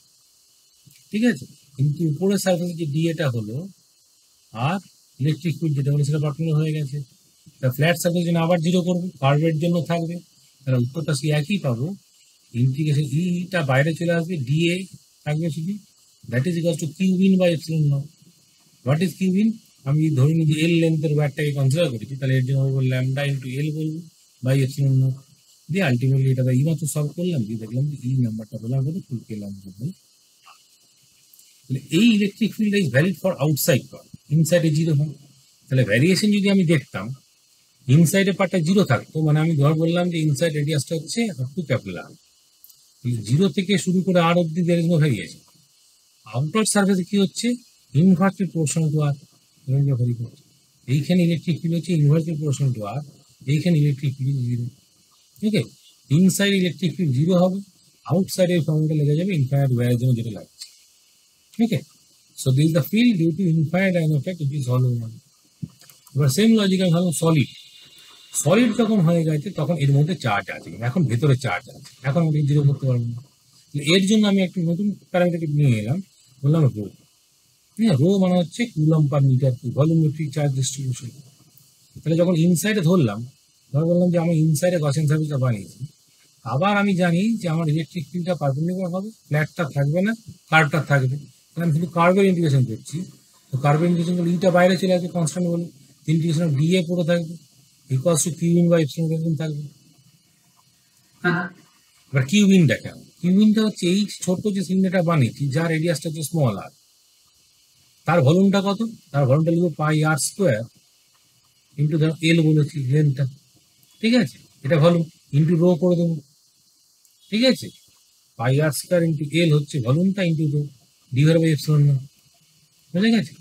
ঠিক আছে। কিন্তু উপরের সার্ফেসে যে ডিএটা হলো আর ইলেকট্রিক ফিল্ড যেটা হলো সেটা পার্টিকুলার হয়ে গেছে। তা ফ্ল্যাট সার্ফেস জন্য আবার 0 করবো, কার্ভের জন্য থাকবে, তাহলে উত্তরটা সেই একই পাবো। ইন্টিগ্রেশন ইটা বাইরে চলে আসবে, ডিএ থাকবে শুধু, that is equal to Q in by epsilon naught. What is Q in, আমি ধরে নিই যে এল লেন্থের ওয়্যারটাকে কনসিডার করেছি, তাহলে এর জন্য বলবো ল্যামডা ইন্টু এল বলবো বাই এপসিলন নট, দিয়ে আলটিমেটলি এটা এই মাত্র সলভ করলাম, দিয়ে দেখলাম যে এই নাম্বারটা বলা হবে 2 কে ল্যামডা বাই। এই electric field is valid for outside part, ইনসাইডে 0 হয়। তাহলে ভ্যারিয়েশন যদি আমি দেখতাম, ইনসাইডে পার্টটা 0 থাকতো, মানে আমি ধর বললাম যে ইনসাইড রেডিয়াসটা হচ্ছে আপ টু ক্যাপিটাল আর, 0 থেকে শুরু করে আর অব্দি there is no variation. Outer সার্ফেসে কি হচ্ছে, inversely proportional to R, vary করছে, এইখানে ইলেকট্রিক ফিল্ড হচ্ছে ইনভার্সলি প্রপোর্শনাল টু আর, এইখানে electric field 0। Okay, inside electric field 0 হবে, আউটসাইডের ফর্মুলাটা লেগে যাবে ইনফাইনাইট ওয়্যারের জন্য যেটা লাগছে। ওকে, so this is the field due to infinite line effect which is hollow one. এবার সেম লজিক্যাল ভাবে সলিড, সলিড যখন হয়ে গেছে তখন এর মধ্যে চার্জ আছে, এখন ভেতরে চার্জ আছে, এখন আমি 0 করতে পারবো না। এর জন্য আমি একটা নতুন প্যারামিটার নিয়ে এলাম, বললাম রো। হ্যাঁ, রো মানে হচ্ছে coulomb per metre cube, volumetric charge distribution. তাহলে যখন ইনসাইডে ধরলাম, ধর বললাম যে আমি ইনসাইডে গসিয়ান সার্ফেসটা বানিয়েছি, আবার আমি জানি যে আমার ইলেকট্রিক ফিল্ডটা পারপেন্ডিকুলার হবে, ফ্ল্যাটটা থাকবে না, কার্ভটা থাকবে। আমি শুধু কার্ভের ইন্টিগ্রেশন করছি, তো কার্ভের ইন্টিগ্রেশন করলে ইটা বাইরে চলে আসবে কনস্ট্যান্ট বলে, ইন্টিগ্রেশন অফ ডিএ পুরো থাকবে equals to Q in by epsilon থাকবে। এবার কিউ ইনটা কেন? কিউ ইনটা হচ্ছে এই ছোট যে সিলিন্ডারটা বানিয়েছি যার রেডিয়াসটা হচ্ছে স্মল আর, তার ভলিউমটা কত? তার ভলিউমটা লিখবো পাই আর স্কোয়ার ইন্টু ধরো এল বলেছি লেন্থটা, ঠিক আছে, এটা ভলিউম ইন্টু রো করে দেবো, ঠিক আছে, পাই আর স্কোয়ার ইন্টু এল হচ্ছে ভলিউমটা into rho divide by epsilon naught, বুঝে গেছে?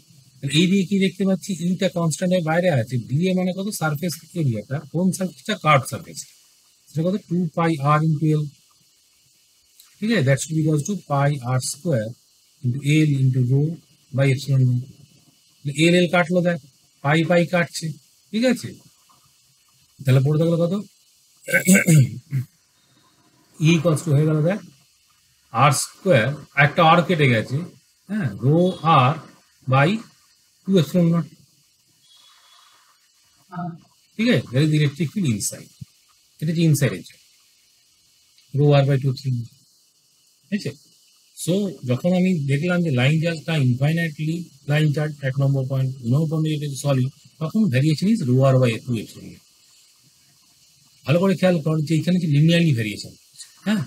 এই দিয়ে কি দেখতে পাচ্ছি, ইটা কনস্ট্যান্টের বাইরে আছে, ডিএ মানে কত? সারফেস এরিয়াটা, কোন সারফেসটা? কার্ভ সারফেস, সেটা কত? 2 পাই আর ইন্টু এল, ঠিক আছে, that's equal to pi R square into L into rho by epsilon naught. L L কাটলো, দেখ পাই পাই কাটছে, ঠিক আছে, তাহলে পড়ে থাকলো কত? ইকুয়ালস টু হয়ে গেল দেখ আর স্কোয়ার, একটা আর কেটে গেছে, হ্যাঁ, rho r by 2 epsilon naught, ঠিক আছে, that is electric field inside, এটা হচ্ছে ইনসাইড এর rho r by 2 epsilon naught, ঠিক আছে। সো যখন আমি দেখলাম যে লাইন চার্জটা ইনফাইনাইটলি লাইন চার্জ এক নম্বর পয়েন্ট, 2 নম্বর পয়েন্টে যেটা সলিড, তখন variation is rho r by 2 epsilon naught. ভালো করে খেয়াল কর যে এখানে যে লিনিয়ারলি ভ্যারিয়েশন, হ্যাঁ,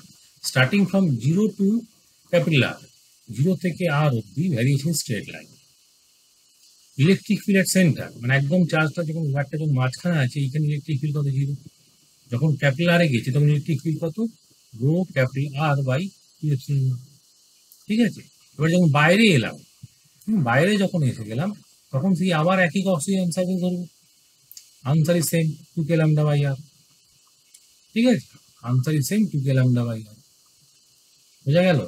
starting from zero to capital R, zero থেকে আর অব্দি variation straight line. Electric field এর সেন্টার মানে একদম চার্জটা যখন ওয়ারটা যখন মাঝখানে আছে, এইখানে ইলেকট্রিক ফিল্ড কত? জিরো। যখন ক্যাপিটাল আরে গেছে তখন ইলেকট্রিক ফিল্ড কত? Rho capital R by 2 epsilon naught, ঠিক আছে। এবার যখন বাইরে এলাম, বাইরে যখন এসে গেলাম, তখন সেই আবার একই অক্সিজেন অ্যান্সার ধরবো, answer is same 2 K lambda by R, ঠিক আছে, answer is same 2 K lambda by R, বোঝা গেল?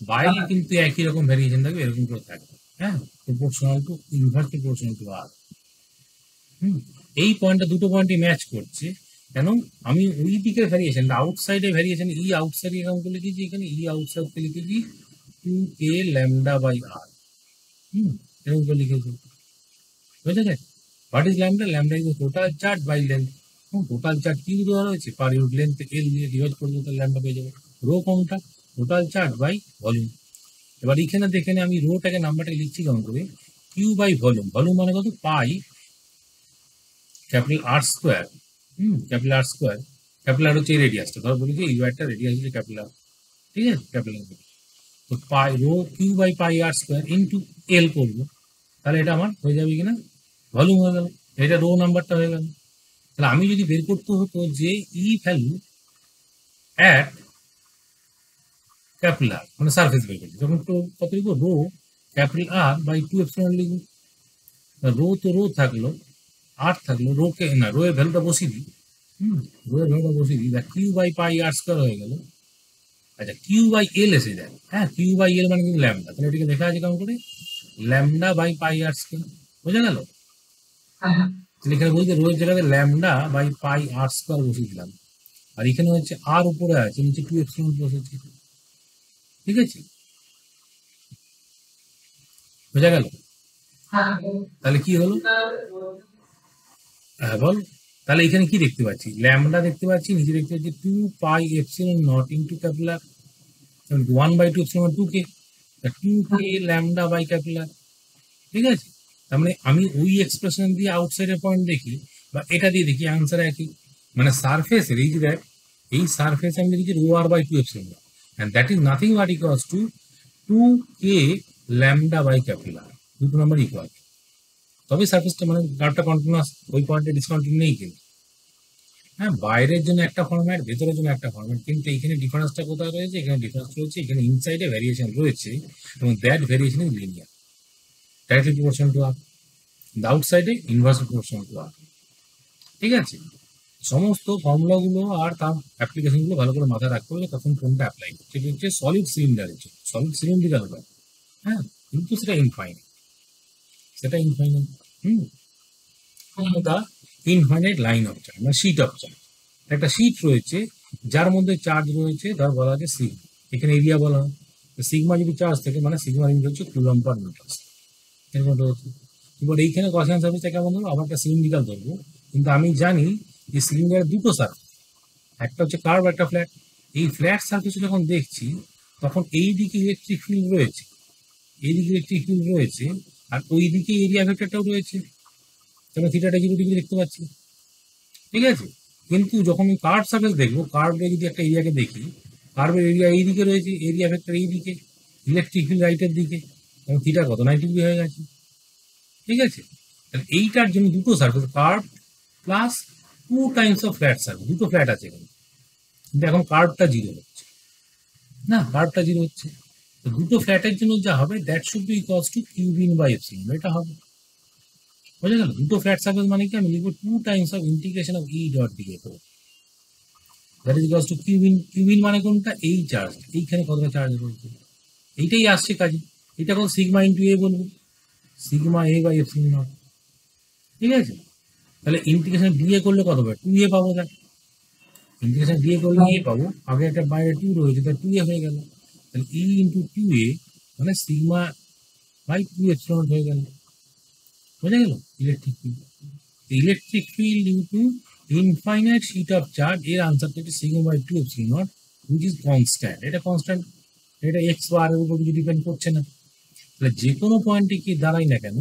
বাইরে কিন্তু একই রকম ভ্যারিয়েশন থাকবে, এরকম করে থাকবে, হ্যাঁ, proportional to inverse proportional to R. এই পয়েন্টটা দুটো পয়েন্টই ম্যাচ করছে, কেন? আমি ওই দিকের ভ্যারিয়েশন আউটসাইডে ভ্যারিয়েশন ই আউটসাইড এরকম করে লিখেছি, এখানে ই আউটসাইড কে লিখেছি 2 a ল্যামডা বাই আর, এরকম করে লিখেছি, বুঝা যায়? What is lambda? Lambda is total charge by length, total charge কি দেওয়া রয়েছে? পার ইউনিট লেন্থ এল দিয়ে ডিভাইড করে দিলে ল্যামডা পেয়ে যাবে। রো কোনটা? Total charge by volume. এবার এখানে দেখে আমি রোটাকে নাম্বারটা লিখছি কেমন করে, কিউ বাই ভলিউম, ভলিউম মানে কত? Pi capital R square, capital R square, capital R হচ্ছে রেডিয়াসটা, ধরো বলি যে এই ওয়ারটা রেডিয়াস হচ্ছে ক্যাপিটাল আর, ঠিক আছে, ক্যাপিটাল আর, তো pi rho Q by pi R square into L করবো, তাহলে এটা আমার হয়ে যাবে কিনা ভলিউম হয়ে গেল, এটা রো নাম্বারটা হয়ে গেল। তাহলে আমি যদি বের করতে হতো যে E value at capital R মানে সারফেস বের করছি, তখন তো কত লিখবো? Rho capital R by 2 epsilon লিখবো। রো তো রো থাকলো, আর থাকলো, রো কে না, রো এর ভ্যালুটা বসিয়ে দিই, রো এর ভ্যালুটা বসিয়ে দিই, দেখ q by pi R square হয়ে গেল। আচ্ছা, কিউ বাই এল এসে যায়, হ্যাঁ, কিউ বাই এল মানে কিন্তু ল্যামডা, তাহলে এটাকে লেখা আছে কেমন করে? Lambda by pi R square, বোঝা গেল? তাহলে এখানে বলতে রো এর জায়গায় lambda by pi R square বসিয়ে দিলাম, আর এখানে হচ্ছে আর উপরে আছে, নিচে 2 এপসিলন বসেছে, ঠিক আছে, বোঝা গেল? তাহলে কি হলো? হ্যাঁ বল। তাহলে এখানে কি দেখতে পাচ্ছি? ল্যামডা দেখতে পাচ্ছি, নিচে দেখতে পাচ্ছি 2 pi epsilon naught into capital R, 1 by 2 epsilon 2 k, 2 K lambda by capital R, ঠিক আছে। তার মানে আমি ওই এক্সপ্রেশন দিয়ে আউটসাইডের পয়েন্ট দেখি বা এটা দিয়ে দেখি, আনসার একই, মানে সারফেসের এই যে দেখ, এই সারফেস আমি লিখেছি rho r by 2 epsilon naught, and that is nothing but equals to 2 K lambda by capital R, দুটো নাম্বার ইকুয়াল, তবে সারফেসটা মানে কার্ভটা কন্টিনিউয়াস, ওই পয়েন্টে ডিসকন্টিনিউ নেই কিন্তু, হ্যাঁ, বাইরের জন্য একটা ফরম্যাট, ভেতরের জন্য একটা ফরম্যাট, কিন্তু এখানে ডিফারেন্সটা কোথায় রয়েছে? এখানে ডিফারেন্স রয়েছে, এখানে ইনসাইডে ভ্যারিয়েশন রয়েছে, এবং that variation is linear, directly proportional to R, আউটসাইডে ইনভার্সলি প্রপোর্শনাল টু আর, ঠিক আছে। সমস্ত ফর্মুলাগুলো আর তার অ্যাপ্লিকেশনগুলো ভালো করে মাথায় রাখতে হবে, তখন কোনটা অ্যাপ্লাই করছে। সেটা হচ্ছে সলিড সিলিন্ডারের জন্য, সলিড সিলিন্ড্রিক্যাল হয়, হ্যাঁ, কিন্তু সেটা ইনফাইনাইট, সেটা infinite, the infinite line of charge মানে শীট অফ চার্জ, একটা শীট রয়েছে যার মধ্যে চার্জ রয়েছে, তার বলা হচ্ছে সিগমা, এখানে এরিয়া বলা হয়, সিগমা যদি চার্জ থাকে মানে সিগমা ইউনিট হচ্ছে কুলম্ব পার মিটার, এরকম হচ্ছে। এবার এইখানে কনস্ট্যান্ট সারফেসটা কেমন ধরবো? আবার একটা সিলিন্ড্রিক্যাল ধরবো, কিন্তু আমি জানি যে সিলিন্ডারের দুটো সারফেস, একটা হচ্ছে কার্ভ, একটা ফ্ল্যাট। এই ফ্ল্যাট সারফেসে যখন দেখছি তখন এই দিকে ইলেকট্রিক ফিল্ড রয়েছে, এই দিকে ইলেকট্রিক ফিল্ড রয়েছে, আর ওই দিকে এরিয়া ভেক্টরটাও রয়েছে, তাহলে থিটাটা 0 ডিগ্রি দেখতে পাচ্ছি। ঠিক আছে, কিন্তু যখন আমি কার্ভ সারফেস দেখবো, কার্ভে যদি একটা এরিয়াকে দেখি, কার্ভের এরিয়া এই দিকে রয়েছে, এরিয়া ভেক্টর এই দিকে, ইলেকট্রিক ফিল্ড রাইটের দিকে, এবং থিটা কত 90 ডিগ্রি হয়ে গেছে। ঠিক আছে, তাহলে এইটার জন্য দুটো surface, curve plus 2 Times of flat surface, দুটো ফ্ল্যাট আছে এখানে, কিন্তু এখন কার্ভটা 0 হচ্ছে না, কার্ভটা 0 হচ্ছে। তো দুটো ফ্ল্যাটের জন্য যা হবে that should be equals to Q in by epsilon, এটা হবে। বুঝে গেল? দুটো ফ্ল্যাট সারফেস মানে কি, আমি লিখবো 2 Times of integration of E dot dA করবো, দ্যাট ইজ ইকুয়ালস টু কিউবিন। কিউবিন মানে কোনটা? এই চার্জ, এইখানে কতটা চার্জ রয়েছে, এইটাই আসছে কাজে। এটা কত? সিগমা ইন্টু এ বলবো, sigma A by epsilon naught. ঠিক আছে, তাহলে ইন্টিগ্রেশন ডিএ করলে কত হবে? 2a পাবো। দেখ, ইন্টিগ্রেশন ডিএ করলে এ পাবো, আগে একটা বাইরে 2 রয়েছে, তাই 2a হয়ে গেল। তাহলে ই ইন্টু 2a মানে সিগমা বাই 2 এপসিলন হয়ে গেল। বোঝা গেল? Electric field, electric field into infinite sheet of charge, এর আনসারটা হচ্ছে sigma by 2 epsilon naught, which is constant. এটা কনস্ট্যান্ট, এটা এক্স বা আর এর উপর কিছু ডিপেন্ড করছে না। তাহলে যে কোনো পয়েন্টে কি দাঁড়াই না কেন,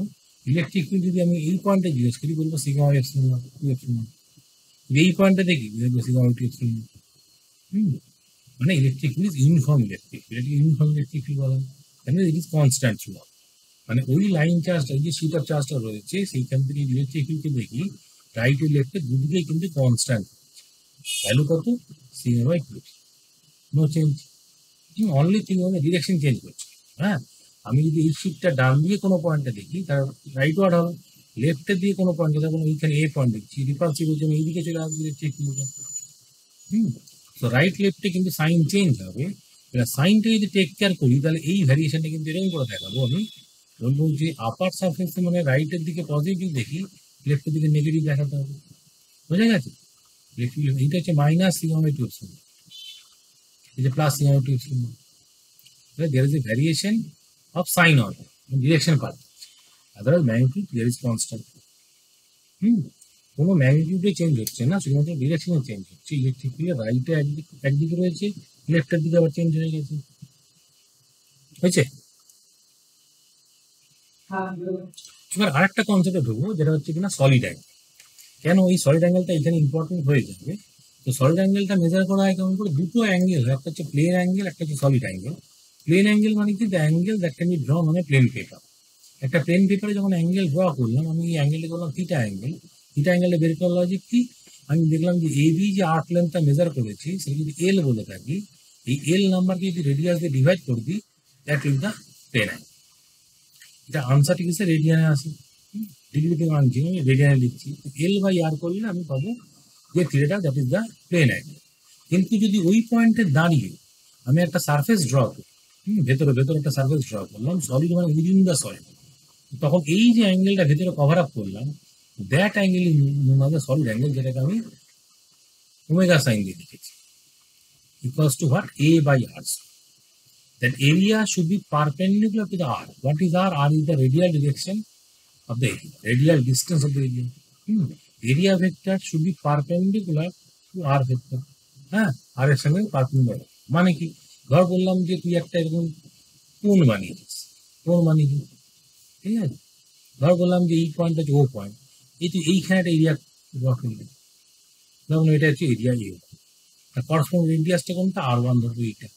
ইলেকট্রিক ফিল্ড যদি আমি এই পয়েন্টে জিজ্ঞেস করি, বলবো sigma by epsilon naught, 2 epsilon naught. এই পয়েন্টে দেখি বলবো সিগমা বাই 2 এপসিলন নট। মানে electric field is uniform electric field, এটি ইউনিফর্ম ইলেকট্রিক ফিল্ড বলা হয়, ইট ইজ কনস্ট্যান্ট থ্রু। মানে ওই লাইন চার্জটা, যে শিট অফ চার্জটা রয়েছে, সেইখান থেকে ইলেকট্রিক ফিল্ডকে দেখি রাইট ও লেফটে দুদিকেই কিন্তু কনস্ট্যান্ট, ভ্যালু কত? Sigma by 2, no change. Only thing হবে ডিরেকশন চেঞ্জ করছে। হ্যাঁ, আমি যদি এই শিটটা ডান দিয়ে কোনো পয়েন্টে দেখি, তার রাইট ওয়ার্ড হবে, লেফটের দিয়ে কোনো পয়েন্টে, যেমন এইখানে এ পয়েন্ট দেখছি, রিপালসিভ হচ্ছে, আমি এইদিকে চলে আসবো ইলেকট্রিক ফিল্ডটা। তো রাইট লেফটে কিন্তু সাইন চেঞ্জ হবে। এবার সাইনটা যদি টেক কেয়ার করি, তাহলে এই ভ্যারিয়েশনটা কিন্তু এরকম করে দেখাবো আমি, বলবো যে আপার সারফেস মানে রাইটের দিকে পজিটিভ দেখি, লেফটের দিকে নেগেটিভ দেখাতে হবে। বুঝা গেছে? এইটা হচ্ছে মাইনাস সিগমা বাই 2 এপসিলন, এই যে plus sigma by 2 epsilon. There is a variation of sign order, direction part, otherwise magnitude there is constant. কোনো ম্যাগনিটিউডে চেঞ্জ হচ্ছে না, শুধুমাত্র ডিরেকশনে চেঞ্জ হচ্ছে। ইলেকট্রিক ফিল্ড রাইটে একদিকে রয়েছে, লেফটের দিকে আবার চেঞ্জ হয়ে গেছে। হয়েছে? এবার আরেকটা কনসেপ্টে ঢুকবো, যেটা হচ্ছে কিনা সলিড অ্যাঙ্গেল। কেন এই সলিড অ্যাঙ্গেলটা এখানে ইম্পর্টেন্ট হয়ে যাবে? তো সলিড অ্যাঙ্গেলটা মেজার করা হয় কেমন করে? দুটো অ্যাঙ্গেল, একটা হচ্ছে প্লেন অ্যাঙ্গেল, একটা হচ্ছে সলিড অ্যাঙ্গেল। প্লেন অ্যাঙ্গেল মানে কি? The angle that can be ড্রন on a plane paper. একটা প্লেন পেপারে যখন অ্যাঙ্গেল ড্র করলাম, আমি এই অ্যাঙ্গেলটা করলাম থিটা অ্যাঙ্গেল। থিটা অ্যাঙ্গেলটা বের করার লজিক কি? আমি দেখলাম যে এ বি যে আর্ক লেন্থটা মেজার করেছি, সেটা যদি এল বলে থাকি, এই এল নাম্বারকে যদি রেডিয়াস দিয়ে ডিভাইড করে দিই, that is the plane angle. এটা আনসার ঠিক আছে, রেডিয়ানে আসি, ডিগ্রিতে আনছি, আমি রেডিয়ানে লিখছি। এল বাই আর করলে আমি পাবো যে থিটাটা, that is the plane angle. কিন্তু যদি ওই পয়েন্টে দাঁড়িয়ে আমি একটা সারফেস ড্র করি, ভেতরে ভেতরে একটা সারফেস ড্র করলাম, সলিড মানে উইদিন দ্য সলিড, তখন এই যে অ্যাঙ্গেলটা ভেতরে কভার আপ করলাম, that angle is known as the solid angle, যেটাকে আমি ওমেগা সাইন দিয়ে লিখেছি, equals to what? A by r. That area should be perpendicular to the r. What is r? R is the radial direction of the area, radial distance of the area. Area vector should be perpendicular to r vector. হ্যাঁ, আর এর সঙ্গে পারপেন্ডিকুলার। মানে কি? ধর বললাম যে তুই একটা এরকম কোণ বানিয়েছিস, কোণ বানিয়েছিস, ঠিক আছে? ধর বললাম যে এই পয়েন্ট হচ্ছে ও পয়েন্ট, এই তুই এইখানে একটা এরিয়া ড্র করলি, যেমন এটা হচ্ছে এরিয়া এ, করসপন্ডিং রেডিয়াসটা কোনটা? r1 ধরবো এইটা।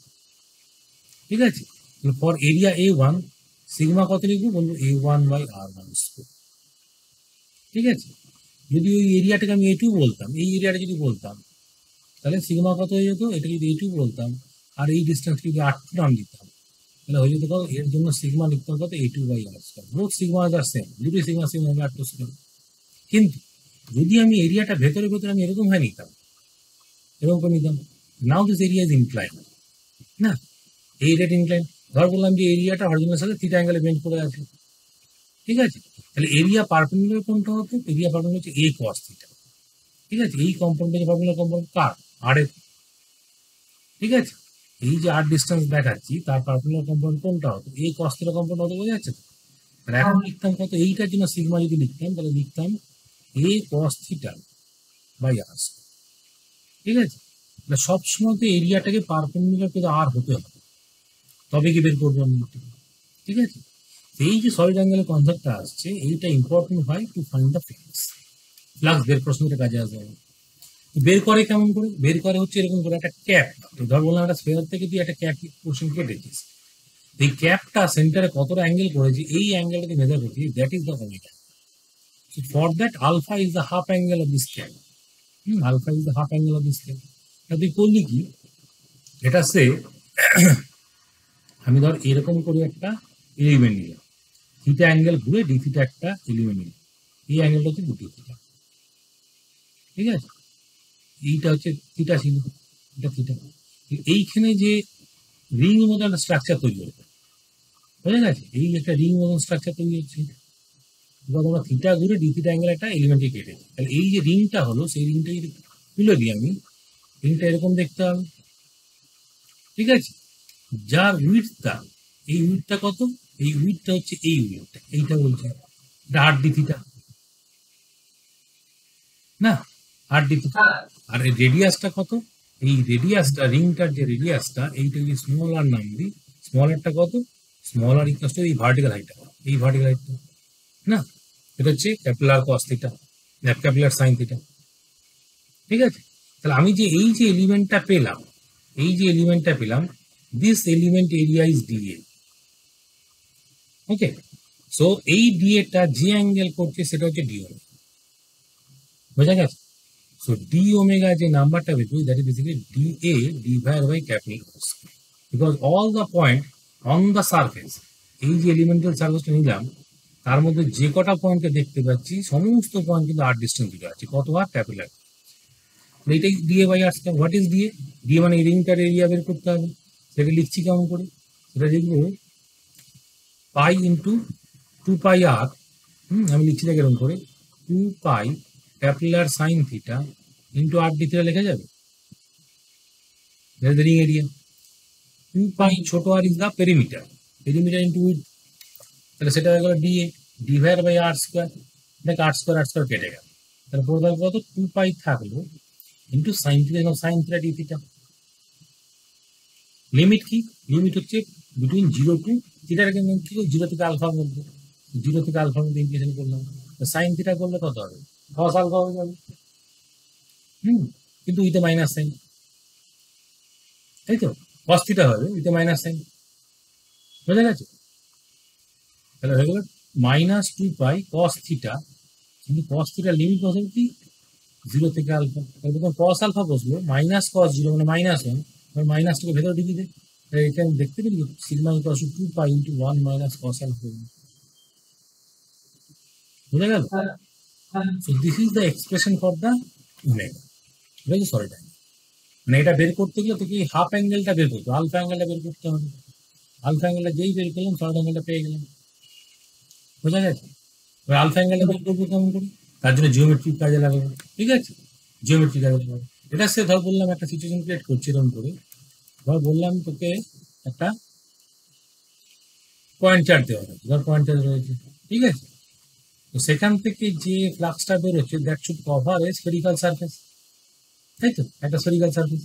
ঠিক আছে, ফর এরিয়া A1 সিগমা কত লিখবো? বলবো A1 বাই R1 স্কোয়ার। ঠিক আছে, যদি ওই এরিয়াটাকে আমি A2 বলতাম, এই এরিয়াটা যদি বলতাম, তাহলে সিগমা কত হয়ে যেত? এটা যদি A2 বলতাম, আর এই ডিস্টেন্স যদি R2 নাম দিতাম, তাহলে হয়ে যেত কত? এর জন্য সিগমা লিখতে কত? A2 by R square. Both sigma আর সেম, দুটোই সিগমা সিগমা হবে R2 স্কোয়ার। কিন্তু যদি আমি এরিয়াটা ভেতরে ভেতরে আমি এরকম ভাবে নিতাম, এরকম করে নিতাম, নাও দিস এরিয়া ইজ ইনক্লাইন, না এই রেট ইনক্লাইন। ধর বললাম যে এরিয়াটা হরিজনের সাথে থিটা অ্যাঙ্গেলে বেন্ড করে আছে, ঠিক আছে? তাহলে এরিয়া পারপেন্ডিকুলার কোনটা হতো? এরিয়া পারপেন্ডিকুলার হচ্ছে এ কস থিটা। ঠিক আছে, এই কম্পাউন্ডের পারপেন্ডিকুলার কম্পাউন্ড কার? আর এর। ঠিক আছে, এই যে আর ডিস্টেন্স দেখাচ্ছি, তার পারপেন্ডিকুলার কম্পাউন্ড কোনটা হতো? এ কস থিটা কম্পাউন্ড হতো, বোঝা যাচ্ছে তো? তাহলে এখন লিখতাম কত? এইটার জন্য সিগমা যদি লিখতাম, তাহলে লিখতাম এ কস থিটা বাই আর। ঠিক আছে, সবসময় তো এরিয়াটাকে পারপেন্ডিকুলার টু আর হতে হবে, তবে কি বের করবো আমি। ঠিক আছে, এই যে সলিড অ্যাঙ্গেলের কনসেপ্টটা আসছে, এইটা ইম্পর্টেন্ট হয় to find the flux. Flux বের প্রশ্নটা কাজে আসবে। বের করে কেমন করে? বের করে হচ্ছে এরকম করে একটা ক্যাপ, ধর বললাম একটা স্ফেয়ার থেকে তুই একটা ক্যাপ পোর্শন কেটেছিস, এই ক্যাপটা সেন্টারে কতটা অ্যাঙ্গেল করেছি, এই অ্যাঙ্গেলটাকে মেজার করছি, that is the omega. For that alpha is the half angle of this cap. Alpha is the half angle of this cap. তুই করলি কি, এটা সে আমি ধর এরকম করে একটা এলিমেন্ট নিলাম, থিটা অ্যাঙ্গেল ঘুরে ডি থিটা একটা এলিমেন্ট নিলাম, এই অ্যাঙ্গেলটা হচ্ছে দুটি থিটা। ঠিক আছে, এইটা হচ্ছে থিটা ছিল, এটা থিটা। এইখানে যে রিং মতো একটা স্ট্রাকচার তৈরি হবে, বুঝে গেছে? এই একটা রিং মতন স্ট্রাকচার তৈরি হচ্ছে, এবার আমরা থিটা ঘুরে ডি থিটা অ্যাঙ্গেল একটা এলিমেন্টে কেটে, তাহলে এই যে রিংটা হলো, সেই রিংটা যদি তুলে দিই আমি, রিংটা এরকম দেখতে হবে। ঠিক আছে, যার উইডথটা, এই উইডথটা কত, এই উইডথটা হচ্ছে এই উইডথটা, এইটা বলছে এটা আর ডি থিটা না, আর ডি থিটা। আর এই রেডিয়াসটা কত, এই রেডিয়াসটা, রিংটার যে রেডিয়াসটা, এইটা যদি স্মল আর নাম দিই, স্মল আরটা কত, স্মল আর ইকুয়ালস টু এই ভার্টিক্যাল হাইটটা, এই ভার্টিক্যাল হাইটটা না, এটা হচ্ছে capital cos theta, capital sine theta. ঠিক আছে, তাহলে আমি যে এই যে এলিমেন্টটা পেলাম, এই যে এলিমেন্টটা পেলাম, this element area is DA. Okay, so এই ডিএটা যে অ্যাঙ্গেল করছে সেটা হচ্ছে ডি ওমেগা, বোঝা গেছে? সো ডি ওমেগা যে নাম্বারটা বেরোবে, that is basically dA divide by capital cos, because all the point on the surface, এই যে এলিমেন্টাল সারফেসটা নিলাম, তার মধ্যে যে কটা পয়েন্টকে দেখতে পাচ্ছি, সমস্ত পয়েন্ট কিন্তু আর ডিস্টেন্স দিকে আছে, কত আর ক্যাপিটাল। এইটাই dA by r square. What is DA? DA মানে রিংটার এরিয়া বের করতে হবে, সেটা লিখছি কেমন করে, সেটা লিখবো পাই ইন্টু টু পাই আর, আমি লিখছি না এরকম করে, two pi capital sine theta into R D theta লেখা যাবে, রিং এরিয়া। টু পাই ছোট R is the perimeter, perimeter into with, তাহলে সেটা হয়ে গেল D A divide by R square, দেখ আর স্কোয়ার কেটে গেল, তাহলে পুরো কত, টু পাই থাকলো into sine theta, sine theta D theta. Limit কি, লিমিট হচ্ছে বিটুইন জিরো টু থিটাটাকে, জিরো থেকে আলফার মধ্যে, জিরো থেকে আলফার মধ্যে ইন্টিগ্রেশন করলাম, সাইন থিটা করলে কত হবে, কস আলফা হয়ে যাবে। কিন্তু উইথ মাইনাস সাইন, তাই তো, কস থিটা হবে উইথ মাইনাস সাইন, বুঝা গেছে? তাহলে হয়ে গেল মাইনাস টু পাই কস থিটা, কিন্তু কস থিটার লিমিট বসে কি, জিরো থেকে আলফা, তাহলে যখন কস আলফা বসলো, মাইনাস কস জিরো মানে মাইনাস ওয়ান, মাইনাসটাকে ভেতরে ঢুকিয়ে দেয়, এখানে দেখতে পেলি sigma equal to two pi into one minus cos alpha, বুঝে গেল? So this is the expression for the omega, ঠিক আছে? সলিড অ্যাঙ্গেল মানে এটা বের করতে গেলে তোকে হাফ অ্যাঙ্গেলটা বের করতে, আলফা অ্যাঙ্গেলটা বের করতে হবে, আলফা অ্যাঙ্গেলটা যেই বের করলাম, সলিড অ্যাঙ্গেলটা পেয়ে গেলাম, বোঝা গেছে? এবার আলফা অ্যাঙ্গেলটা বের করবো কেমন করে, তার জন্য জিওমেট্রিক কাজে লাগাবো। ঠিক আছে, জিওমেট্রিক কাজে লাগাবো। এটা সে ধর বললাম একটা সিচুয়েশন ক্রিয়েট করছি এরকম করে, ধর বললাম তোকে একটা পয়েন্ট চার্জ দেওয়া হয়েছে, ধর পয়েন্ট চার্জ রয়েছে, ঠিক আছে? তো সেখান থেকে যে ফ্লাক্সটা বেরোচ্ছে, that should cover A spherical surface, তাই তো, একটা স্ফেরিক্যাল সারফেস।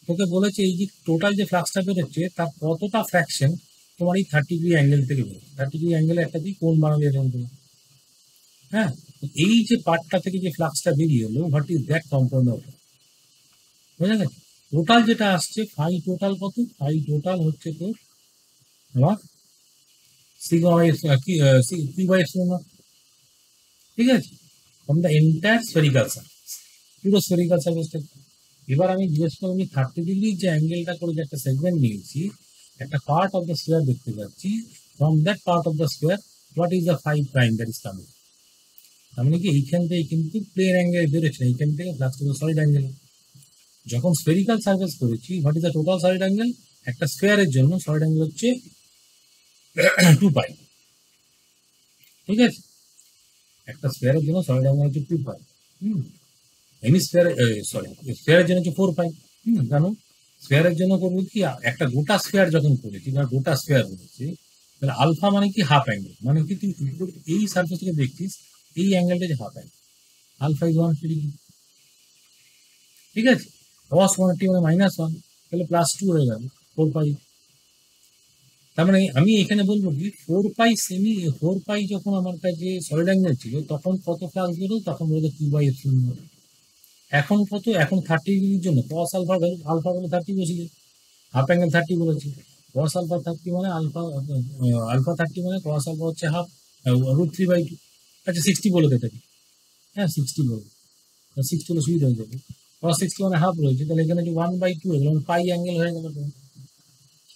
তোকে বলেছে এই যে টোটাল যে ফ্লাক্সটা বেরোচ্ছে, তার কতটা ফ্র্যাকশন তোমার এই 30 ডিগ্রি অ্যাঙ্গেল থেকে বেরোচ্ছে, 30 ডিগ্রি অ্যাঙ্গেলে একটা দিয়ে কোণ বানাবে এরকম করে। হ্যাঁ, এই যে পার্টটা থেকে যে ফ্লাক্সটা বেরিয়ে এলো, what is that compound of, বুঝা গেছে? টোটাল যেটা আসছে, ফাই টোটাল কত, ফাই টোটাল হচ্ছে তো আমার সিগমা বাই কি বাই এপসিলন, ঠিক আছে, from the entire spherical surface, পুরো স্ফেরিক্যাল সারফেসটা। এবার আমি জিজ্ঞেস করি, আমি 30 ডিগ্রি যে অ্যাঙ্গেলটা করে যে একটা সেগমেন্ট নিয়েছি, একটা পার্ট অফ দ্য স্কোয়ার দেখতে পাচ্ছি, from that part of the square what is the phi prime that is coming, তার মানে কি এইখান থেকে কিন্তু প্লেন অ্যাঙ্গেল বেরোচ্ছে, এইখান থেকে প্লাস টু সলিড অ্যাঙ্গেল। যখন স্ফেরিক্যাল সারফেস করেছি, what is the total solid angle, একটা স্কোয়ারের জন্য সলিড অ্যাঙ্গেল হচ্ছে টু পাই, ঠিক আছে, একটা স্কোয়ারের জন্য সলিড অ্যাঙ্গেল হচ্ছে টু পাই। এনি স্কোয়ার, সরি, স্কোয়ারের জন্য হচ্ছে 4 পাই। জানো, স্কোয়ারের জন্য করবো কি, একটা গোটা স্কোয়ার যখন করেছি বা গোটা স্কোয়ার করেছি, তাহলে আলফা মানে কি হাফ অ্যাঙ্গেল, মানে কি তুই এই সারফেস থেকে দেখছিস, এই অ্যাঙ্গেলটা যে half angle, alpha is 180 degree, ঠিক আছে? cos 180 মানে -1, তাহলে +2 হয়ে গেল 4 পাই। তার মানে আমি এখানে বলবো কি 4 পাই সেমি 4 পাই যখন আমার কাছে সলিড অ্যাঙ্গেল ছিল তখন কত ফ্লাক্স বেরো, তখন বলতো 2/ε। এখন কত, এখন 30 ডিগ্রির জন্য cos আলফা আলফা বলে 30 বসিয়ে হাফ অ্যাঙ্গেল 30 বলেছি। cos আলফা 30 মানে আলফা আলফা 30 মানে cos আলফা হচ্ছে হাফ √3/2। আচ্ছা 60 বলে দিতে পারি, হ্যাঁ 60 বলে, 60 হলে সুবিধা হয়ে যাবে। cos 60 মানে হাফ রয়েছে, তাহলে এখানে যে 1/2 হয়ে গেল পাই অ্যাঙ্গেল হয়ে গেল।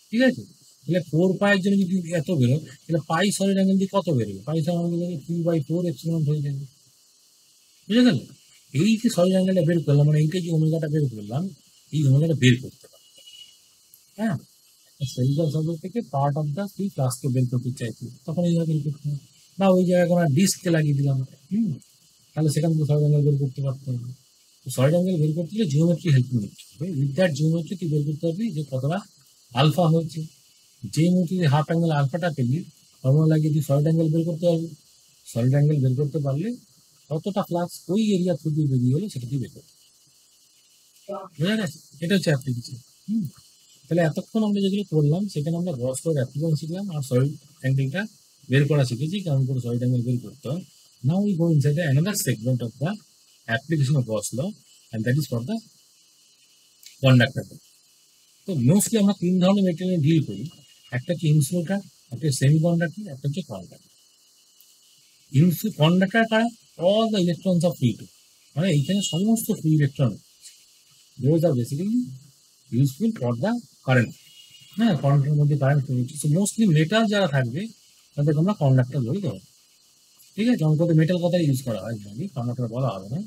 ঠিক আছে, তাহলে 4 পাইয়ের জন্য যদি এত বেরো, তাহলে পাই সলিড অ্যাঙ্গেল দিয়ে কত বেরোবে? পাই সলিড অ্যাঙ্গেল দিয়ে 2/4 এপসিলন হয়ে যাবে। বুঝে গেল? এই যে সলিড অ্যাঙ্গেলটা বের করলাম, মানে এইটা যে ওমেগাটা বের করলাম, এই ওমেগাটা বের করতে পারবো। হ্যাঁ, সেন্ট্রাল সার্কিট থেকে পার্ট অফ দ্য ফ্রি ফ্লাক্সকে বের করতে চাইছি, তখন এইভাবে বের করতে হবে। বা ওই জায়গায় কোনো ডিস্ককে লাগিয়ে দিলাম, তাহলে সেখান থেকে সলিড অ্যাঙ্গেল বের করতে পারতে হবে। সলিড অ্যাঙ্গেল বের করতে গেলে জিওমেট্রি হেল্প নিতে হবে। উইথ দ্যাট জিওমেট্রি তুই বের করতে পারবি যে কতটা আলফা হয়েছে। যে মুহূর্তে হাফ অ্যাঙ্গেল আলফাটা পেলি, ফর্মুলা লাগিয়ে তুই সলিড অ্যাঙ্গেল বের করতে পারবি। সলিড অ্যাঙ্গেল বের করতে পারলে কতটা ফ্লাক্স ওই এরিয়া থ্রু দিয়ে বেরিয়ে গেলো সেটা তুই বের করতে পারবি। বুঝা গেছে? এটা হচ্ছে অ্যাপ্লিকেশন। তাহলে এতক্ষণ আমরা যেগুলো করলাম সেখানে আমরা গ্রস লর অ্যাপ্লিকেশন শিখলাম আর সলিড অ্যাঙ্গেলটা বের করা শিখেছি, কেমন করে সলিড অ্যাঙ্গেল বের করতে হয়। Now we go inside another segment of the application of Gauss law, and that is for the conductor. তো মোস্টলি আমরা 3 ধরনের মেটেরিয়াল ডিল করি, একটা হচ্ছে ইনসুলেটর, একটা সেমি কন্ডাক্টর, একটা হচ্ছে কন্ডাক্টর। কন্ডাক্টর কারা? All the electrons of free to, মানে এইখানে সমস্ত free electron, those are basically useful for the current. হ্যাঁ, কারেন্টের মধ্যে কারেন্ট রয়েছে, সো মোস্টলি মেটাল যারা থাকবে তাদেরকে আমরা কন্ডাক্টর বলে দেবো। ঠিক আছে, অঙ্কতে মেটাল কথা ইউজ করা হয়, জানি কন্ডাক্টর বলা হবে না।